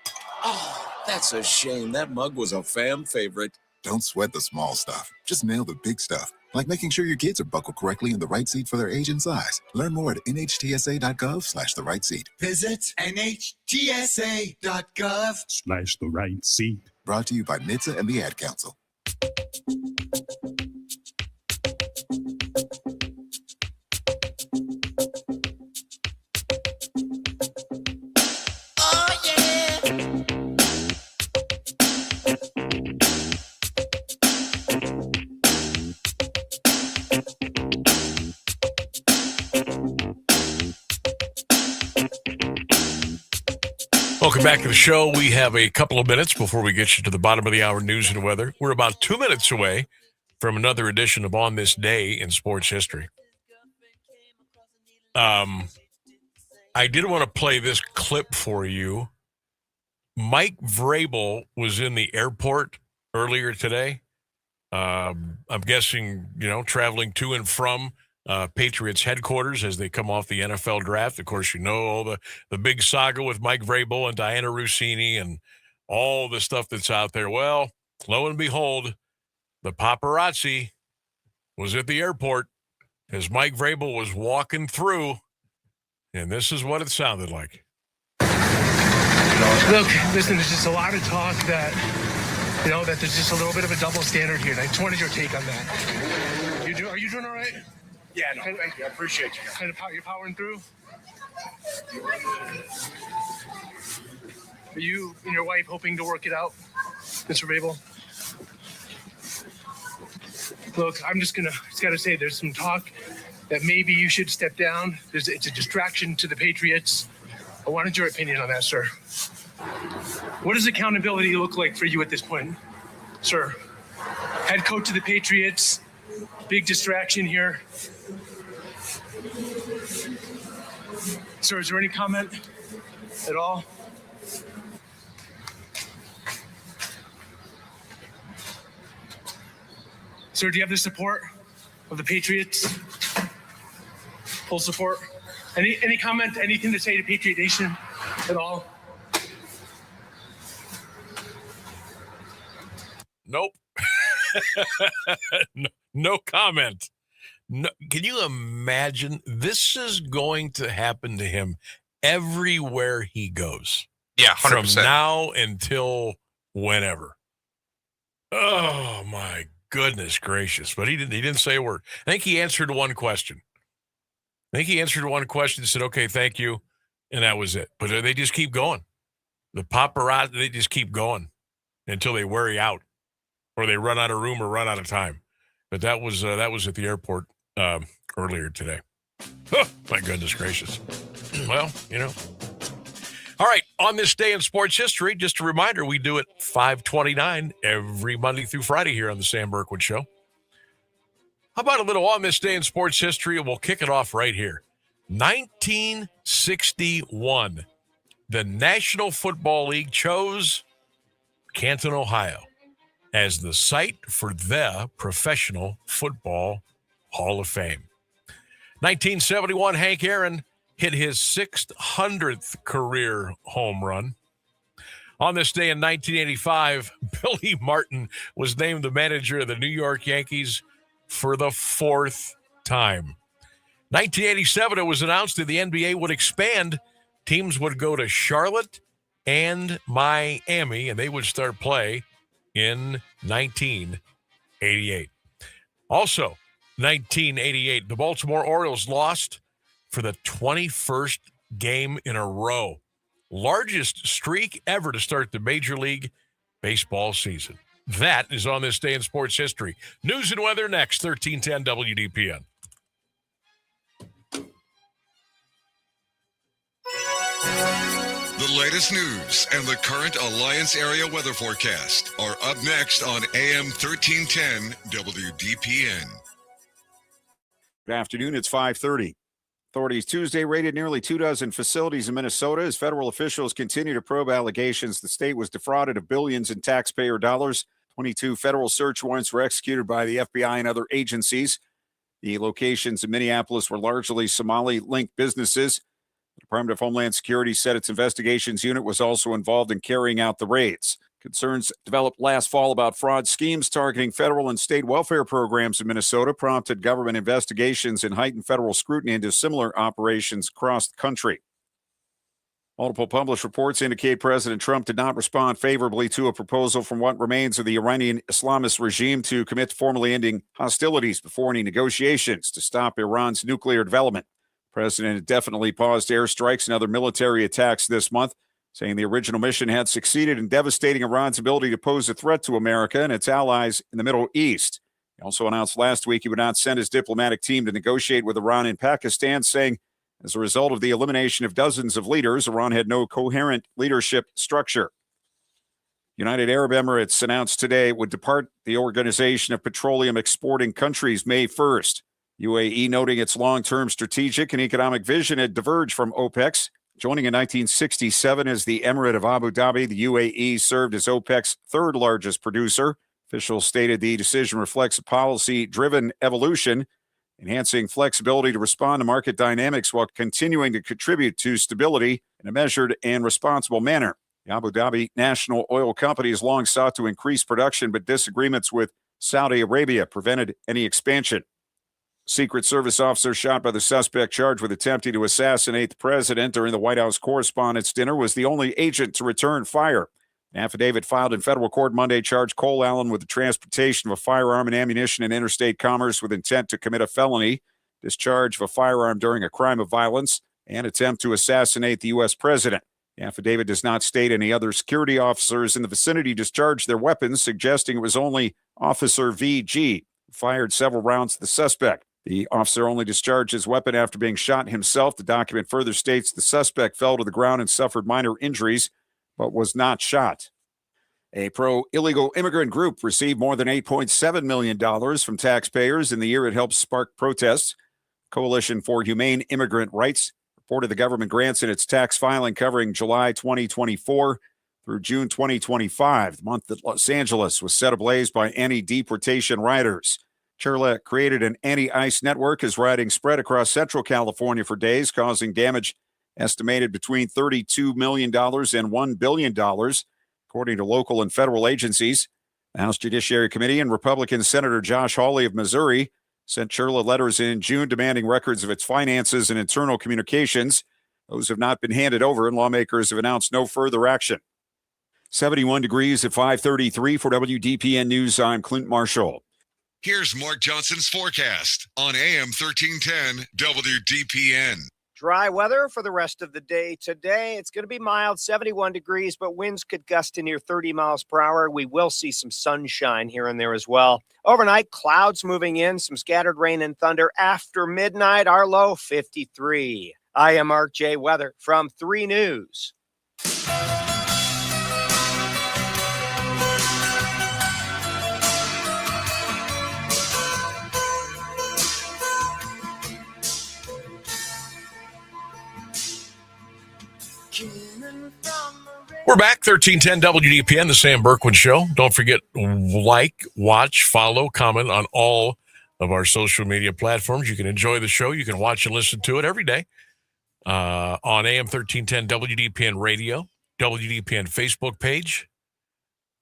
Oh, that's a shame. That mug was a fam favorite.
Don't sweat the small stuff. Just nail the big stuff, like making sure your kids are buckled correctly in the right seat for their age and size. Learn more at nhtsa.gov/the right seat.
Visit nhtsa.gov/the right seat.
Brought to you by NHTSA and the Ad Council.
Welcome back to the show. We have a couple of minutes before we get you to the bottom of the hour news and weather. We're about 2 minutes away from another edition of On This Day in Sports History. I did want to play this clip for you. Mike Vrabel was in the airport earlier today. I'm guessing, traveling to and from Patriots headquarters as they come off the NFL draft. Of course, all the big saga with Mike Vrabel and Diana Rossini and all the stuff that's out there. Well, lo and behold, the paparazzi was at the airport as Mike Vrabel was walking through, and this is what it sounded like.
Look, listen, there's just a lot of talk that, that there's just a little bit of a double standard here, and I just wanted your take on that. Are you doing all right?
Yeah, no, thank you. I appreciate you.
You're powering through? Are you and your wife hoping to work it out, Mr. Vrabel? Look, just got to say, there's some talk that maybe you should step down. It's a distraction to the Patriots. I wanted your opinion on that, sir. What does accountability look like for you at this point, sir? Head coach of the Patriots, big distraction here. Sir, is there any comment at all? Sir, do you have the support of the Patriots? Full support? Any comment, anything to say to Patriot Nation at all?
Nope. No comment. No, can you imagine? This is going to happen to him everywhere he goes.
Yeah, 100%.
From now until whenever. Oh, my goodness gracious. But he didn't say a word. I think he answered one question. Said, okay, thank you. And that was it. But they just keep going. The paparazzi, they just keep going until they wear you out or they run out of room or run out of time. But that was at the airport earlier today. Oh, my goodness gracious. Well, All right, on this day in sports history, just a reminder, we do it 5:29 every Monday through Friday here on the Sam Bourquin Show. How about a little on this day in sports history, and we'll kick it off right here. 1961, the National Football League chose Canton, Ohio, as the site for the Professional Football Hall of Fame. 1971, Hank Aaron hit his 600th career home run. On this day in 1985, Billy Martin was named the manager of the New York Yankees for the 4th time. 1987, it was announced that the NBA would expand. Teams would go to Charlotte and Miami, and they would start play in 1988. Also, 1988, the Baltimore Orioles lost for the 21st game in a row. Largest streak ever to start the Major League Baseball season. That is on this day in sports history. News and weather next, 1310 WDPN.
The latest news and the current Alliance area weather forecast are up next on AM 1310 WDPN.
Good afternoon. It's 5:30. Authorities Tuesday raided nearly 24 facilities in Minnesota as federal officials continue to probe allegations the state was defrauded of billions in taxpayer dollars. 22 federal search warrants were executed by the FBI and other agencies. The locations in Minneapolis were largely Somali-linked businesses. The Department of Homeland Security said its investigations unit was also involved in carrying out the raids. Concerns developed last fall about fraud schemes targeting federal and state welfare programs in Minnesota prompted government investigations and heightened federal scrutiny into similar operations across the country. Multiple published reports indicate President Trump did not respond favorably to a proposal from what remains of the Iranian Islamist regime to commit to formally ending hostilities before any negotiations to stop Iran's nuclear development. The president indefinitely paused airstrikes and other military attacks this month, saying the original mission had succeeded in devastating Iran's ability to pose a threat to America and its allies in the Middle East. He also announced last week he would not send his diplomatic team to negotiate with Iran and Pakistan, saying as a result of the elimination of dozens of leaders, Iran had no coherent leadership structure. United Arab Emirates announced today it would depart the Organization of Petroleum Exporting Countries May 1st. UAE noting its long-term strategic and economic vision had diverged from OPEC's. Joining in 1967 as the Emirate of Abu Dhabi, the UAE served as OPEC's third largest producer. Officials stated the decision reflects a policy-driven evolution, enhancing flexibility to respond to market dynamics while continuing to contribute to stability in a measured and responsible manner. The Abu Dhabi National Oil Company has long sought to increase production, but disagreements with Saudi Arabia prevented any expansion. Secret Service officer shot by the suspect charged with attempting to assassinate the president during the White House Correspondents' Dinner was the only agent to return fire. An affidavit filed in federal court Monday charged Cole Allen with the transportation of a firearm and ammunition in interstate commerce with intent to commit a felony, discharge of a firearm during a crime of violence, and attempt to assassinate the U.S. president. The affidavit does not state any other security officers in the vicinity discharged their weapons, suggesting it was only Officer V.G. who fired several rounds at the suspect. The officer only discharged his weapon after being shot himself. The document further states the suspect fell to the ground and suffered minor injuries, but was not shot. A pro-illegal immigrant group received more than $8.7 million from taxpayers in the year it helped spark protests. Coalition for Humane Immigrant Rights reported the government grants in its tax filing covering July 2024. through June 2025, the month that Los Angeles was set ablaze by anti-deportation rioters. Churla created an anti-ICE network as rioting spread across Central California for days, causing damage estimated between $32 million and $1 billion, according to local and federal agencies. The House Judiciary Committee and Republican Senator Josh Hawley of Missouri sent Churla letters in June demanding records of its finances and internal communications. Those have not been handed over, and lawmakers have announced no further action. 71 degrees at 5:33 for WDPN News. I'm Clint Marshall.
Here's Mark Johnson's forecast on AM 1310 WDPN.
Dry weather for the rest of the day today. It's going to be mild, 71 degrees, but winds could gust to near 30 miles per hour. We will see some sunshine here and there as well. Overnight, clouds moving in, some scattered rain and thunder after midnight. Our low, 53. I am Mark J. Weather from 3 News.
We're back, 1310 WDPN, the Sam Bourquin Show. Don't forget, like, watch, follow, comment on all of our social media platforms. You can enjoy the show. You can watch and listen to it every day on AM 1310 WDPN Radio, WDPN Facebook page,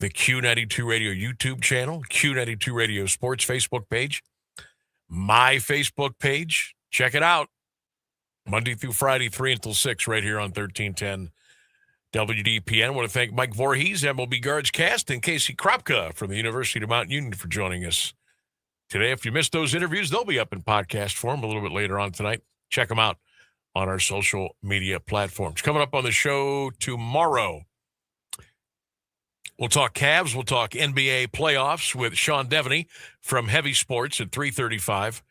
the Q92 Radio YouTube channel, Q92 Radio Sports Facebook page, my Facebook page. Check it out. Monday through Friday, 3 until 6, right here on 1310 WDPN. I want to thank Mike Vorhies, MLB Guards Cast, and Casey Kropka from the University of Mount Union for joining us today. If you missed those interviews, they'll be up in podcast form a little bit later on tonight. Check them out on our social media platforms. Coming up on the show tomorrow, we'll talk Cavs. We'll talk NBA playoffs with Sean Devaney from Heavy Sports at 3:35.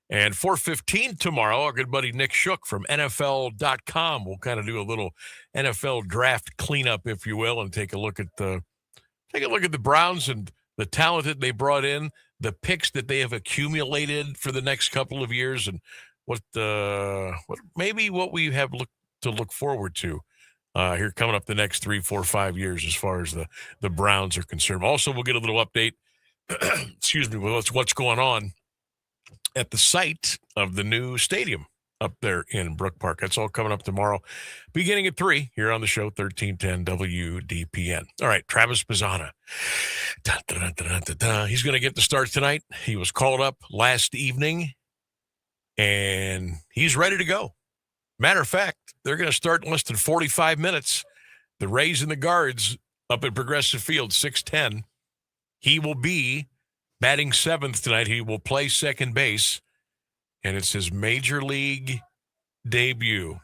And 4:15 tomorrow, our good buddy Nick Shook from NFL.com will kind of do a little NFL draft cleanup, if you will, and take a look at the Browns and the talent that they brought in, the picks that they have accumulated for the next couple of years, and what we have to look forward to here coming up the next 3, 4, 5 years as far as the Browns are concerned. Also, we'll get a little update. Excuse me, what's going on at the site of the new stadium up there in Brook Park. That's all coming up tomorrow, beginning at 3 here on the show, 1310 WDPN. All right, Travis Bazzana. He's going to get the start tonight. He was called up last evening, and he's ready to go. Matter of fact, they're going to start in less than 45 minutes. The Rays and the Guards up at Progressive Field, 6:10. He will be batting 7th tonight. He will play second base, and it's his major league debut.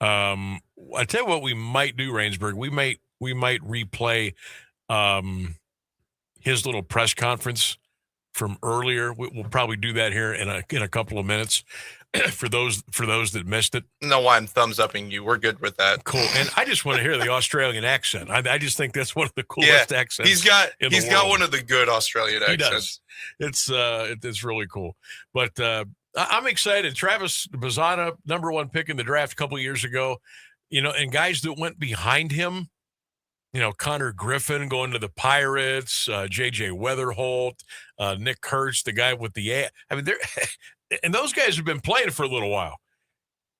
I tell you what we might do, Rainsburg. We might replay his little press conference from earlier. We'll probably do that here in a couple of minutes for those that missed it.
No, I'm thumbs upping you. We're good with that.
Cool. And I just want to hear the Australian accent. I just think that's one of the coolest accents.
He's got one of the good Australian accents.
It's really cool. But I'm excited. Travis Bazzana, number 1 pick in the draft a couple years ago, and guys that went behind him, Connor Griffin going to the Pirates, J.J. Weatherholt, Nick Kurtz, the guy with the and those guys have been playing for a little while,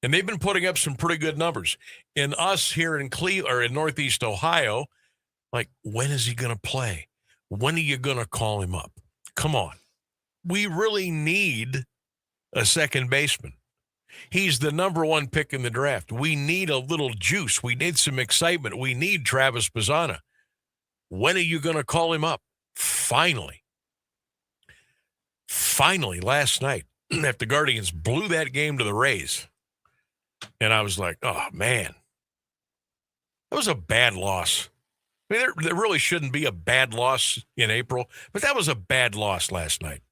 and they've been putting up some pretty good numbers. And us here in Cleveland or in Northeast Ohio, like, when is he going to play? When are you going to call him up? Come on. We really need a second baseman. He's the number 1 pick in the draft. We need a little juice. We need some excitement. We need Travis Bazzana. When are you going to call him up? Finally, last night, after the Guardians blew that game to the Rays, and I was like, oh, man, that was a bad loss. I mean, there really shouldn't be a bad loss in April, but that was a bad loss last night.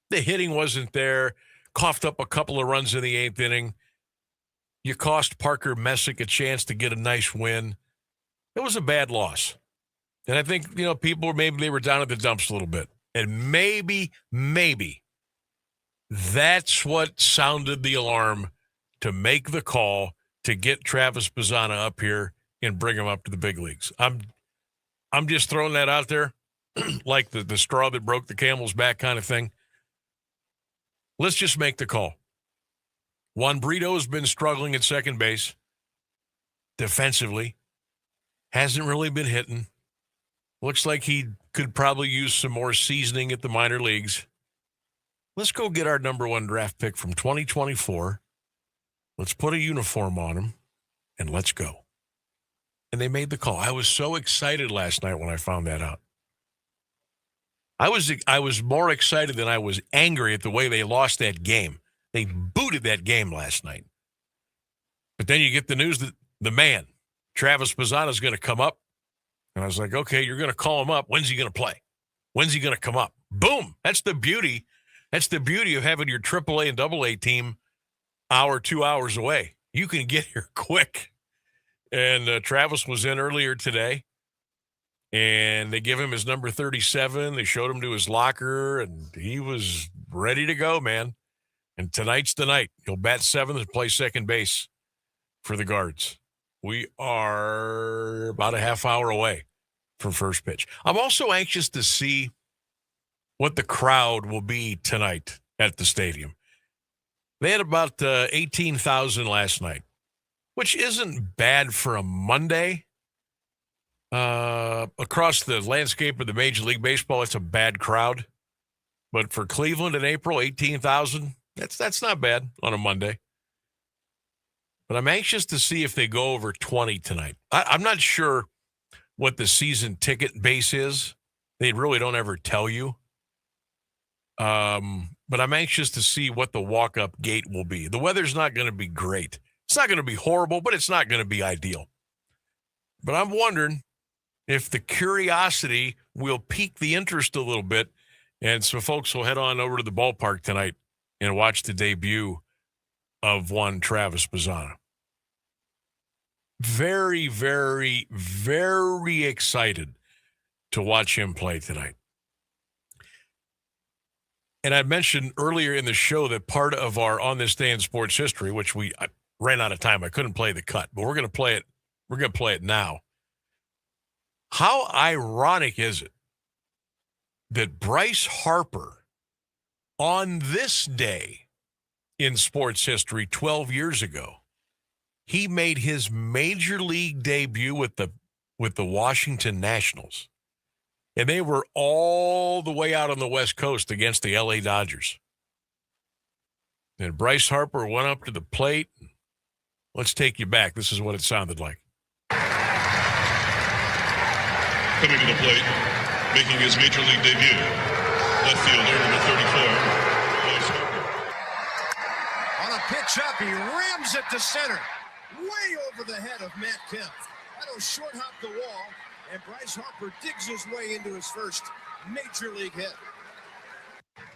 The hitting wasn't there. Coughed up a couple of runs in the 8th inning. You cost Parker Messick a chance to get a nice win. It was a bad loss. And I think, people maybe they were down at the dumps a little bit. And maybe that's what sounded the alarm to make the call to get Travis Bazzana up here and bring him up to the big leagues. I'm just throwing that out there like the straw that broke the camel's back kind of thing. Let's just make the call. Juan Brito has been struggling at second base defensively. Hasn't really been hitting. Looks like he could probably use some more seasoning at the minor leagues. Let's go get our number 1 draft pick from 2024. Let's put a uniform on him, and let's go. And they made the call. I was so excited last night when I found that out. I was more excited than I was angry at the way they lost that game. They booted that game last night. But then you get the news that the man, Travis Bazzana, is going to come up. And I was like, okay, you're going to call him up. When's he going to play? When's he going to come up? Boom. That's the beauty. That's the beauty of having your AAA and AA team 2 hours away. You can get here quick. And Travis was in earlier today. And they give him his number 37. They showed him to his locker, and he was ready to go, man. And tonight's the night. He'll bat 7th and play second base for the Guards. We are about a half hour away from first pitch. I'm also anxious to see what the crowd will be tonight at the stadium. They had about 18,000 last night, which isn't bad for a Monday. Across the landscape of the Major League Baseball, it's a bad crowd. But for Cleveland in April, 18,000, that's not bad on a Monday. But I'm anxious to see if they go over 20 tonight. I'm not sure what the season ticket base is. They really don't ever tell you. But I'm anxious to see what the walk-up gate will be. The weather's not going to be great. It's not going to be horrible, but it's not going to be ideal. But I'm wondering if the curiosity will pique the interest a little bit, and so folks will head on over to the ballpark tonight and watch the debut of one Travis Bazzana. Very, very, very excited to watch him play tonight. And I mentioned earlier in the show that part of our On This Day in Sports History, which I ran out of time, I couldn't play the cut, but we're going to play it. We're going to play it now. How ironic is it that Bryce Harper, on this day in sports history 12 years ago, he made his major league debut with the Washington Nationals. And they were all the way out on the West Coast against the LA Dodgers. And Bryce Harper went up to the plate. Let's take you back. This is what it sounded like.
Coming to the plate, making his major league debut, left fielder number 34, Bryce Harper.
On a pitch up, he rams it to center, way over the head of Matt Kemp. That'll short hop the wall, and Bryce Harper digs his way into his first major league hit.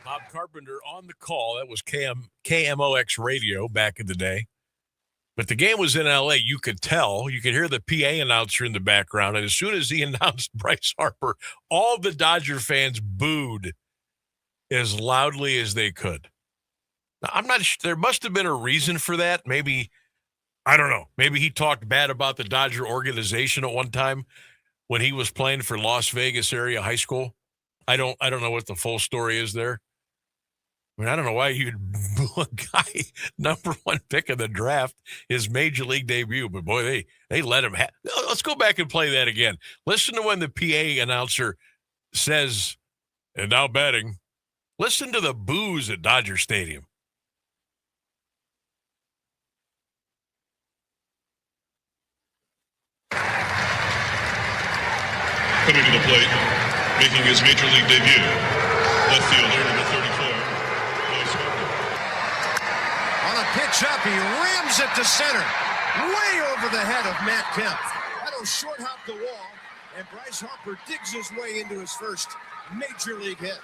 Bob Carpenter on the call. That was KMOX radio back in the day. But the game was in L.A. You could tell. You could hear the PA announcer in the background. And as soon as he announced Bryce Harper, all the Dodger fans booed as loudly as they could. Now, I'm not sure. There must have been a reason for that. Maybe, I don't know. Maybe he talked bad about the Dodger organization at one time when he was playing for Las Vegas area high school. I don't know what the full story is there. I mean, I don't know why you'd boo a guy, number 1 pick of the draft, his major league debut. But, boy, they let him have. Let's go back and play that again. Listen to when the PA announcer says, and now batting. Listen to the boos at Dodger Stadium.
Coming to the plate, making his major league debut, left fielder number 34.
On a pitch up, he rams it to center, way over the head of Matt Kemp. That'll short hop the wall, and Bryce Harper digs his way into his first major league hit.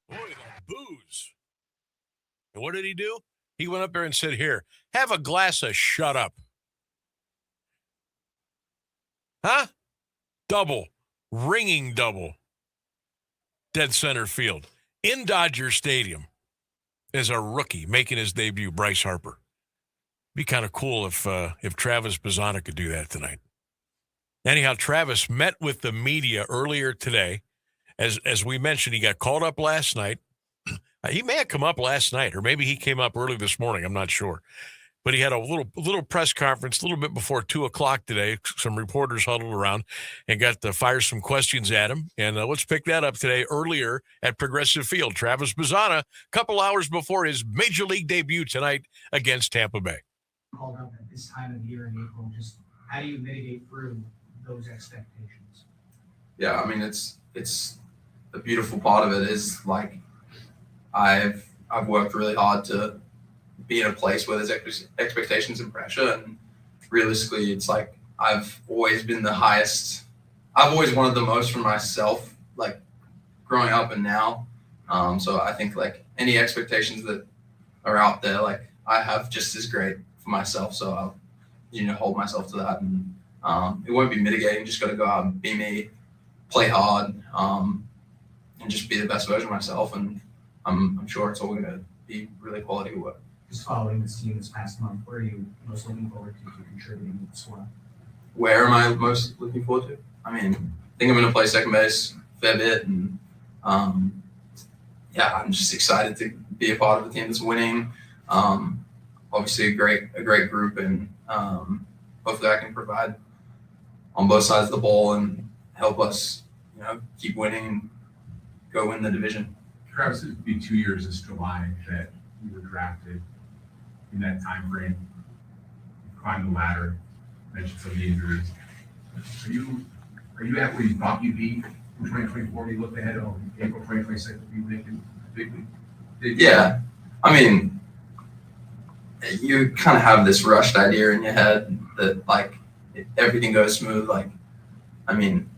Boy, the boos. And what did he do? He went up there and said, here, have a glass of shut up. Huh? Double. Ringing double. Dead center field. In Dodger Stadium. As a rookie making his debut, Bryce Harper. Be kind of cool if Travis Bazzana could do that tonight. Anyhow, Travis met with the media earlier today. As we mentioned, he got called up last night. He may have come up last night, or maybe he came up early this morning. I'm not sure. But he had a little press conference a little bit before 2:00 today. Some reporters huddled around and got to fire some questions at him. And let's pick that up today earlier at Progressive Field. Travis Bazzana, a couple hours before his Major League debut tonight against Tampa Bay.
Called up at this time of year in April. Just how do you mitigate through those expectations?
Yeah, I mean, it's the beautiful part of it is like I've worked really hard to be in a place where there's expectations and pressure, and realistically it's like I've always been the highest. I've always wanted the most for myself, like growing up and now. So I think like any expectations that are out there, like I have just as great for myself. So I'll hold myself to that, and it won't be mitigating. Just got to go out and be me, play hard, and just be the best version of myself. And I'm sure it's all going to be really quality work.
Just following this team this past month, where are you most looking forward to contributing to the squad?
Where am I most looking forward to? I mean, I think I'm going to play second base a fair bit, and yeah, I'm just excited to be a part of a team that's winning. Obviously, a great group, and hopefully, I can provide on both sides of the ball and help us, keep winning and go win the division.
Travis, it would be 2 years this July that you were drafted. In that time frame, you climbed the ladder, mentioned some of the injuries. Are you at where you thought you'd be in 2024? You looked ahead on April 2026 to be making a big
Yeah, I mean, you kind of have this rushed idea in your head that like if everything goes smooth. Like, I mean,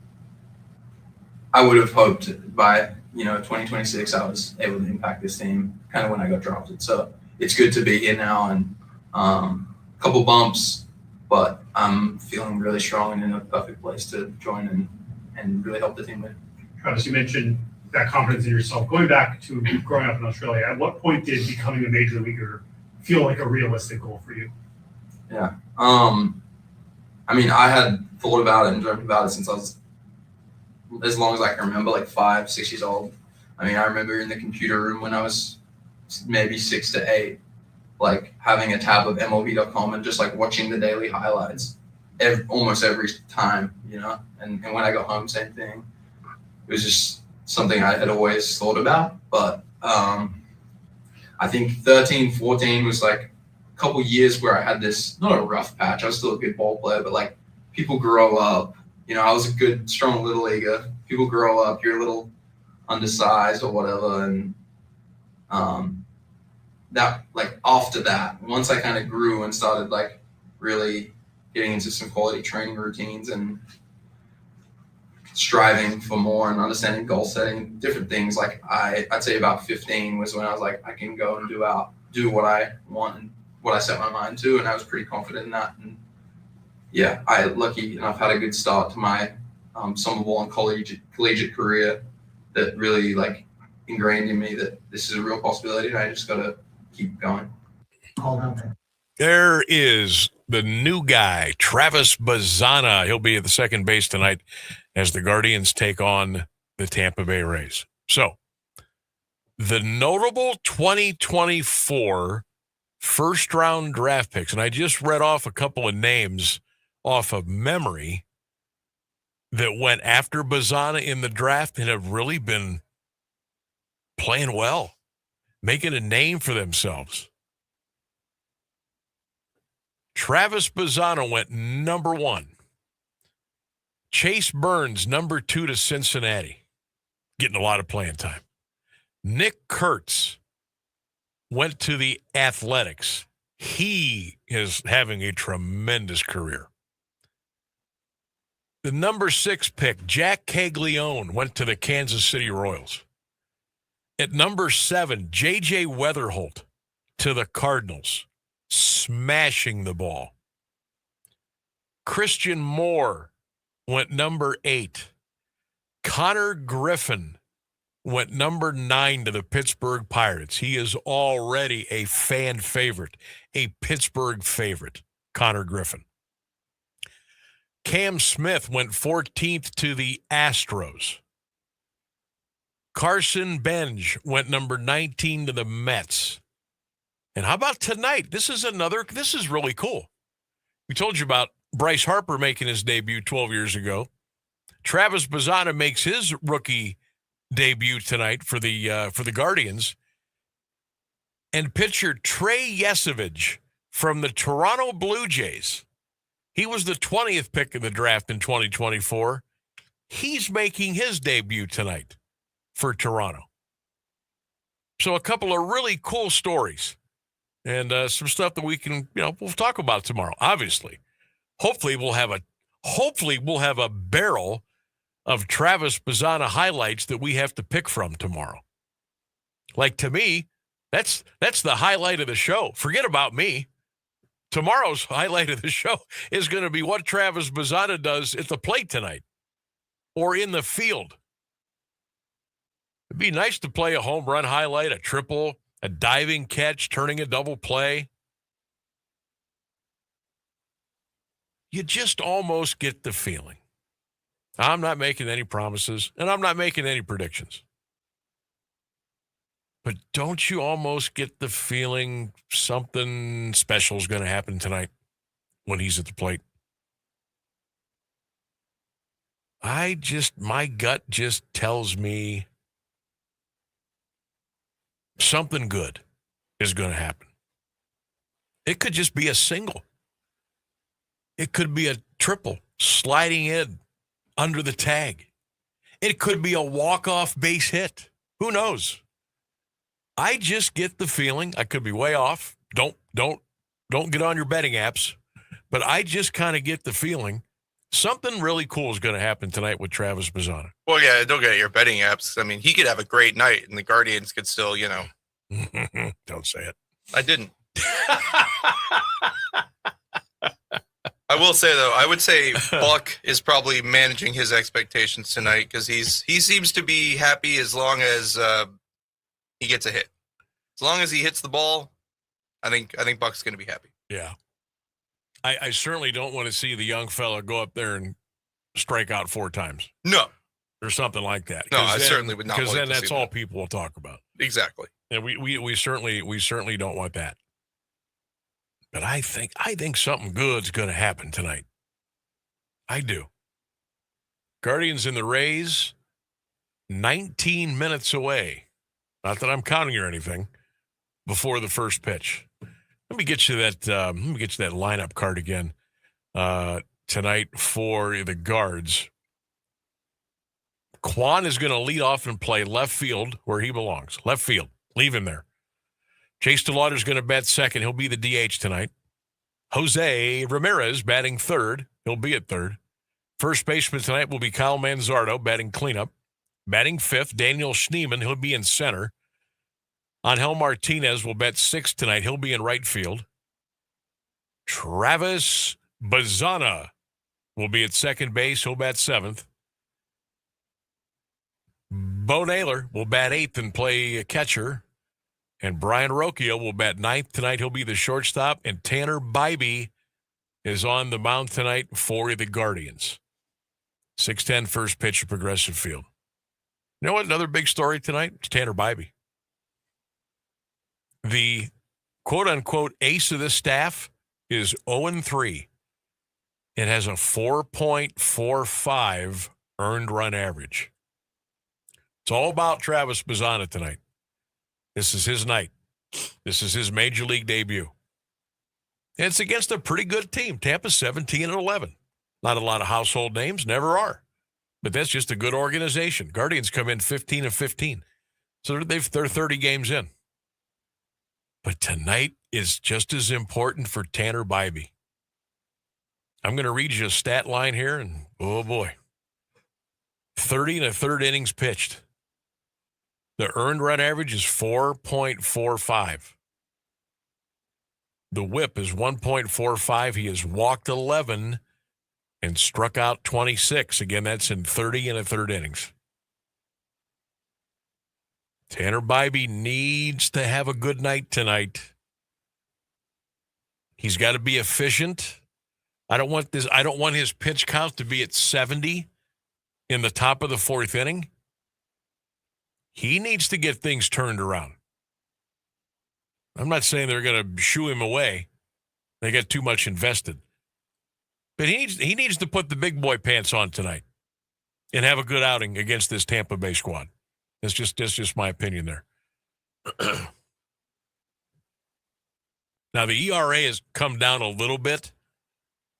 I would have hoped by 2026 I was able to impact this team kind of when I got drafted. So it's good to be here now, and a couple bumps, but I'm feeling really strong and in a perfect place to join and really help the team win.
Travis, you mentioned that confidence in yourself. Going back to growing up in Australia, at what point did becoming a major leaguer feel like a realistic goal for you?
Yeah. I mean, I had thought about it and dreamt about it since I was as long as I can remember, like 5, 6 years old. I mean, I remember in the computer room when I was maybe 6 to 8, like having a tab of MLB.com and just like watching the daily highlights almost every time, and when I got home, same thing. It was just something I had always thought about. But I think 13, 14 was like a couple years where I had this, not a rough patch. I was still a good ball player, but like people grow up. I was a good, strong little leaguer. People grow up, you're a little undersized or whatever. And that, like, after that, once I kind of grew and started, like, really getting into some quality training routines and striving for more and understanding goal setting, different things, like, I'd say about 15 was when I was like, I can go and do what I want and what I set my mind to. And I was pretty confident in that. And yeah, lucky enough had a good start to my summer ball and collegiate career that really like ingrained in me that this is a real possibility, and I just got to keep going.
There is the new guy, Travis Bazzana. He'll be at the second base tonight as the Guardians take on the Tampa Bay Rays. So the notable 2024 first-round draft picks, and I just read off a couple of names off of memory that went after Bazzana in the draft and have really been playing well, making a name for themselves. Travis Bazzana went number 1. Chase Burns, number 2 to Cincinnati, getting a lot of playing time. Nick Kurtz went to the Athletics. He is having a tremendous career. The number 6 pick, Jack Caglione, went to the Kansas City Royals. At number 7, J.J. Weatherholt to the Cardinals, smashing the ball. Christian Moore went number 8. Connor Griffin went number 9 to the Pittsburgh Pirates. He is already a fan favorite, a Pittsburgh favorite, Connor Griffin. Cam Smith went 14th to the Astros. Carson Benj went number 19 to the Mets. And how about tonight? This is really cool. We told you about Bryce Harper making his debut 12 years ago. Travis Bazzana makes his rookie debut tonight for the Guardians. And pitcher Trey Yesovich from the Toronto Blue Jays. He was the 20th pick in the draft in 2024. He's making his debut tonight for Toronto. So a couple of really cool stories and some stuff that we can, we'll talk about tomorrow, obviously. Hopefully we'll have a barrel of Travis Bazzana highlights that we have to pick from tomorrow. Like, to me, that's the highlight of the show. Forget about me. Tomorrow's highlight of the show is going to be what Travis Bazzana does at the plate tonight or in the field. It'd be nice to play a home run highlight, a triple, a diving catch, turning a double play. You just almost get the feeling. I'm not making any promises, and I'm not making any predictions. But don't you almost get the feeling something special is going to happen tonight when he's at the plate? My gut just tells me something good is going to happen. It could just be a single. It could be a triple sliding in under the tag. It could be a walk-off base hit. Who knows? I just get the feeling, I could be way off. Don't get on your betting apps, but I just kind of get the feeling something really cool is going to happen tonight with Travis Bazzana.
Well, yeah, don't get your betting apps. I mean, he could have a great night, and the Guardians could still,
Don't say it.
I didn't. I will say, though, I would say Buck is probably managing his expectations tonight because he seems to be happy as long as he gets a hit. As long as he hits the ball, I think Buck's going to be happy.
Yeah. I certainly don't want to see the young fella go up there and strike out 4 times.
No.
Or something like that.
No, I certainly would not.
Because then that's all
that.
people will talk about.
Exactly.
And we certainly don't want that. But I think something good's going to happen tonight. I do. Guardians and the Rays, 19 minutes away. Not that I'm counting or anything. Before the first pitch. Let me get you that lineup card again tonight for the Guards. Quan is going to lead off and play left field where he belongs. Left field. Leave him there. Chase DeLauder is going to bat second. He'll be the DH tonight. Jose Ramirez batting third. He'll be at third. First baseman tonight will be Kyle Manzardo batting cleanup. Batting fifth, Daniel Schneemann. He'll be in center. Angel Martinez will bat sixth tonight. He'll be in right field. Travis Bazzana will be at second base. He'll bat seventh. Bo Naylor will bat eighth and play catcher. And Brian Rocchio will bat ninth tonight. He'll be the shortstop. And Tanner Bybee is on the mound tonight for the Guardians. 6:10 first pitch at Progressive Field. You know what? Another big story tonight? It's Tanner Bybee. The quote-unquote ace of the staff is 0-3. It has a 4.45 earned run average. It's all about Travis Bazzana tonight. This is his night. This is his major league debut. And it's against a pretty good team. Tampa's 17-11. Not a lot of household names, never are. But that's just a good organization. Guardians come in 15-15. So they're 30 games in. But tonight is just as important for Tanner Bybee. I'm going to read you a stat line here, and oh boy. 30 1/3 innings pitched. The earned run average is 4.45. The whip is 1.45. He has walked 11 and struck out 26. Again, that's in 30 1/3 innings. Tanner Bybee needs to have a good night tonight. He's got to be efficient. I don't want his pitch count to be at 70 in the top of the fourth inning. He needs to get things turned around. I'm not saying they're going to shoo him away. They got too much invested. But he needs to put the big boy pants on tonight and have a good outing against this Tampa Bay squad. That's just my opinion there. Now, the ERA has come down a little bit.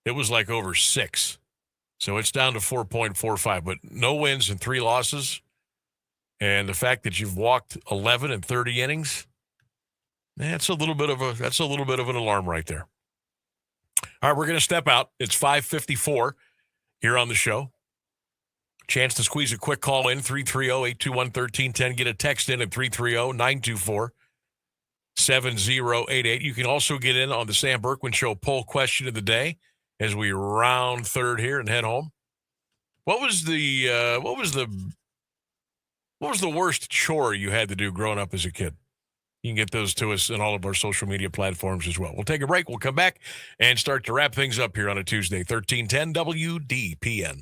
It was like over 6. So it's down to 4.45, but no wins and 3 losses. And the fact that you've walked 11 and 30 innings, that's a little bit of an alarm right there. All right, we're going to step out. It's 5:54 here on the show. Chance to squeeze a quick call in, 330-821-1310. Get a text in at 330-924-7088. You can also get in on the Sam Bourquin Show poll question of the day as we round third here and head home. What was the worst chore you had to do growing up as a kid? You can get those to us in all of our social media platforms as well. We'll take a break. We'll come back and start to wrap things up here on a Tuesday, 1310 WDPN.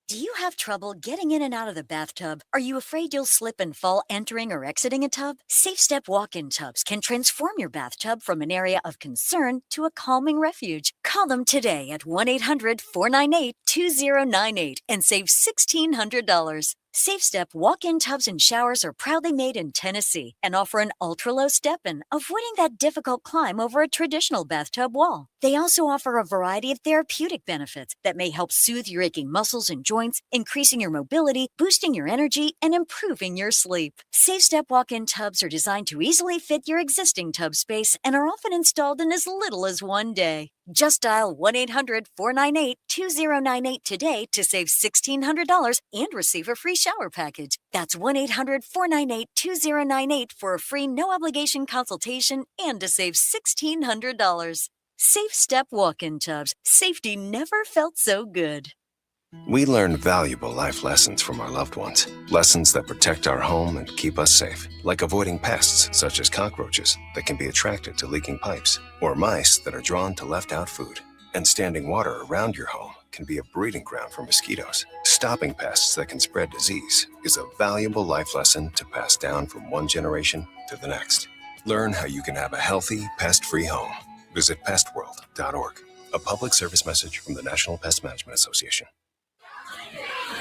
Do you have trouble getting in and out of the bathtub? Are you afraid you'll slip and fall entering or exiting a tub? Safe Step walk-in tubs can transform your bathtub from an area of concern to a calming refuge. Call them today at 1-800-498-2098 and save $1,600. Safe Step walk-in tubs and showers are proudly made in Tennessee and offer an ultra-low step-in, avoiding that difficult climb over a traditional bathtub wall. They also offer a variety of therapeutic benefits that may help soothe your aching muscles and joints, increasing your mobility, boosting your energy, and improving your sleep. Safe Step walk-in tubs are designed to easily fit your existing tub space and are often installed in as little as 1 day. Just dial 1-800-498-2098 today to save $1,600 and receive a free shower package. That's 1-800-498-2098 for a free no-obligation consultation and to save $1,600. Safe Step walk-in tubs. Safety never felt so good.
We learn valuable life lessons from our loved ones. Lessons that protect our home and keep us safe. Like avoiding pests, such as cockroaches, that can be attracted to leaking pipes. Or mice that are drawn to left-out food. And standing water around your home can be a breeding ground for mosquitoes. Stopping pests that can spread disease is a valuable life lesson to pass down from one generation to the next. Learn how you can have a healthy, pest-free home. Visit pestworld.org. A public service message from the National Pest Management Association.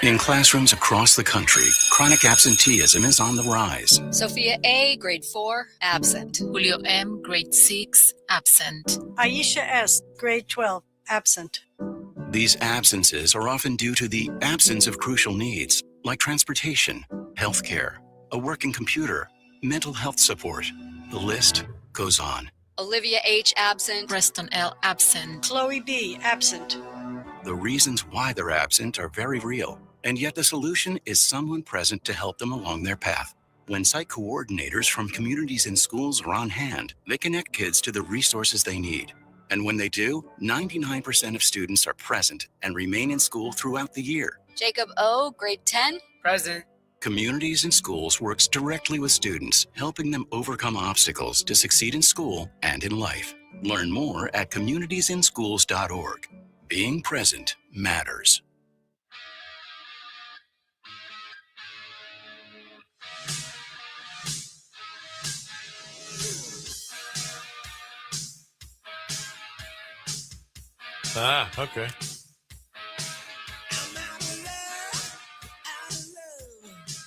In classrooms across the country, chronic absenteeism is on the rise.
Sophia A., grade 4, absent. Julio M., grade 6, absent.
Aisha S., grade 12, absent.
These absences are often due to the absence of crucial needs, like transportation, healthcare, a working computer, mental health support. The list goes on.
Olivia H., absent. Preston L., absent.
Chloe B., absent.
The reasons why they're absent are very real, and yet the solution is someone present to help them along their path. When site coordinators from communities and schools are on hand, they connect kids to the resources they need. And when they do, 99% of students are present and remain in school throughout the year.
Jacob O., grade 10, present.
Communities and Schools works directly with students, helping them overcome obstacles to succeed in school and in life. Learn more at communitiesinschools.org. Being present matters.
Okay.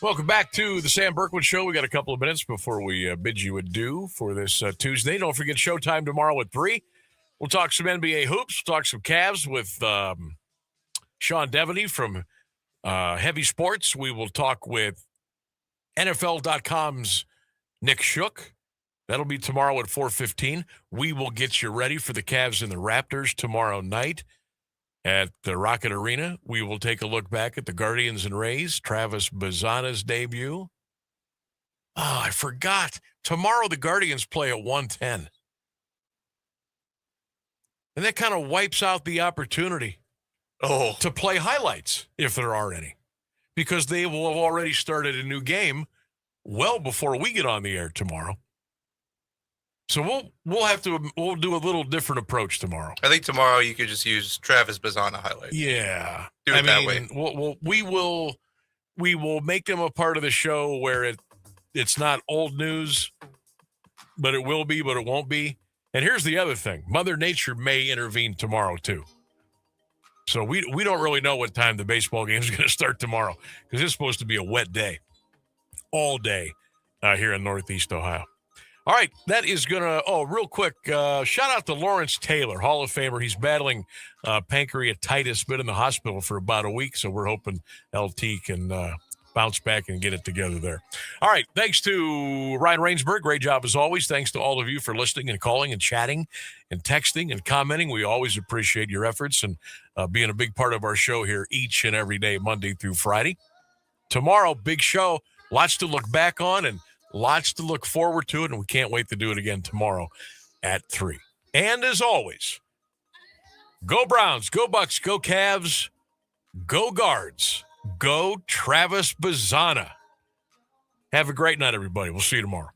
Welcome back to the Sam Bourquin Show. We got a couple of minutes before we bid you adieu for this Tuesday. Don't forget Showtime tomorrow at 3. We'll talk some NBA hoops. We'll talk some Cavs with Sean Devaney from Heavy Sports. We will talk with NFL.com's Nick Shook. That'll be tomorrow at 4:15. We will get you ready for the Cavs and the Raptors tomorrow night at the Rocket Arena. We will take a look back at the Guardians and Rays, Travis Bazzana's debut. Oh, I forgot. Tomorrow the Guardians play at 1:10. And that kind of wipes out the opportunity to play highlights, if there are any, because they will have already started a new game well before we get on the air tomorrow. So we'll do a little different approach tomorrow.
I think tomorrow you could just use Travis Bazzana highlights.
Yeah.
Do it that way.
We will make them a part of the show where it's not old news, but it will be, but it won't be. And here's the other thing. Mother Nature may intervene tomorrow too. So we don't really know what time the baseball game is going to start tomorrow because it's supposed to be a wet day all day here in Northeast Ohio. All right, that is going to, real quick, shout out to Lawrence Taylor, Hall of Famer. He's battling pancreatitis, been in the hospital for about a week, so we're hoping LT can bounce back and get it together there. All right, thanks to Ryan Rainsberg. Great job as always. Thanks to all of you for listening and calling and chatting and texting and commenting. We always appreciate your efforts and being a big part of our show here each and every day, Monday through Friday. Tomorrow, big show, lots to look back on and lots to look forward to it, and we can't wait to do it again tomorrow at 3. And as always, go Browns, go Bucks, go Cavs, go Guards, go Travis Bazzana. Have a great night, everybody. We'll see you tomorrow.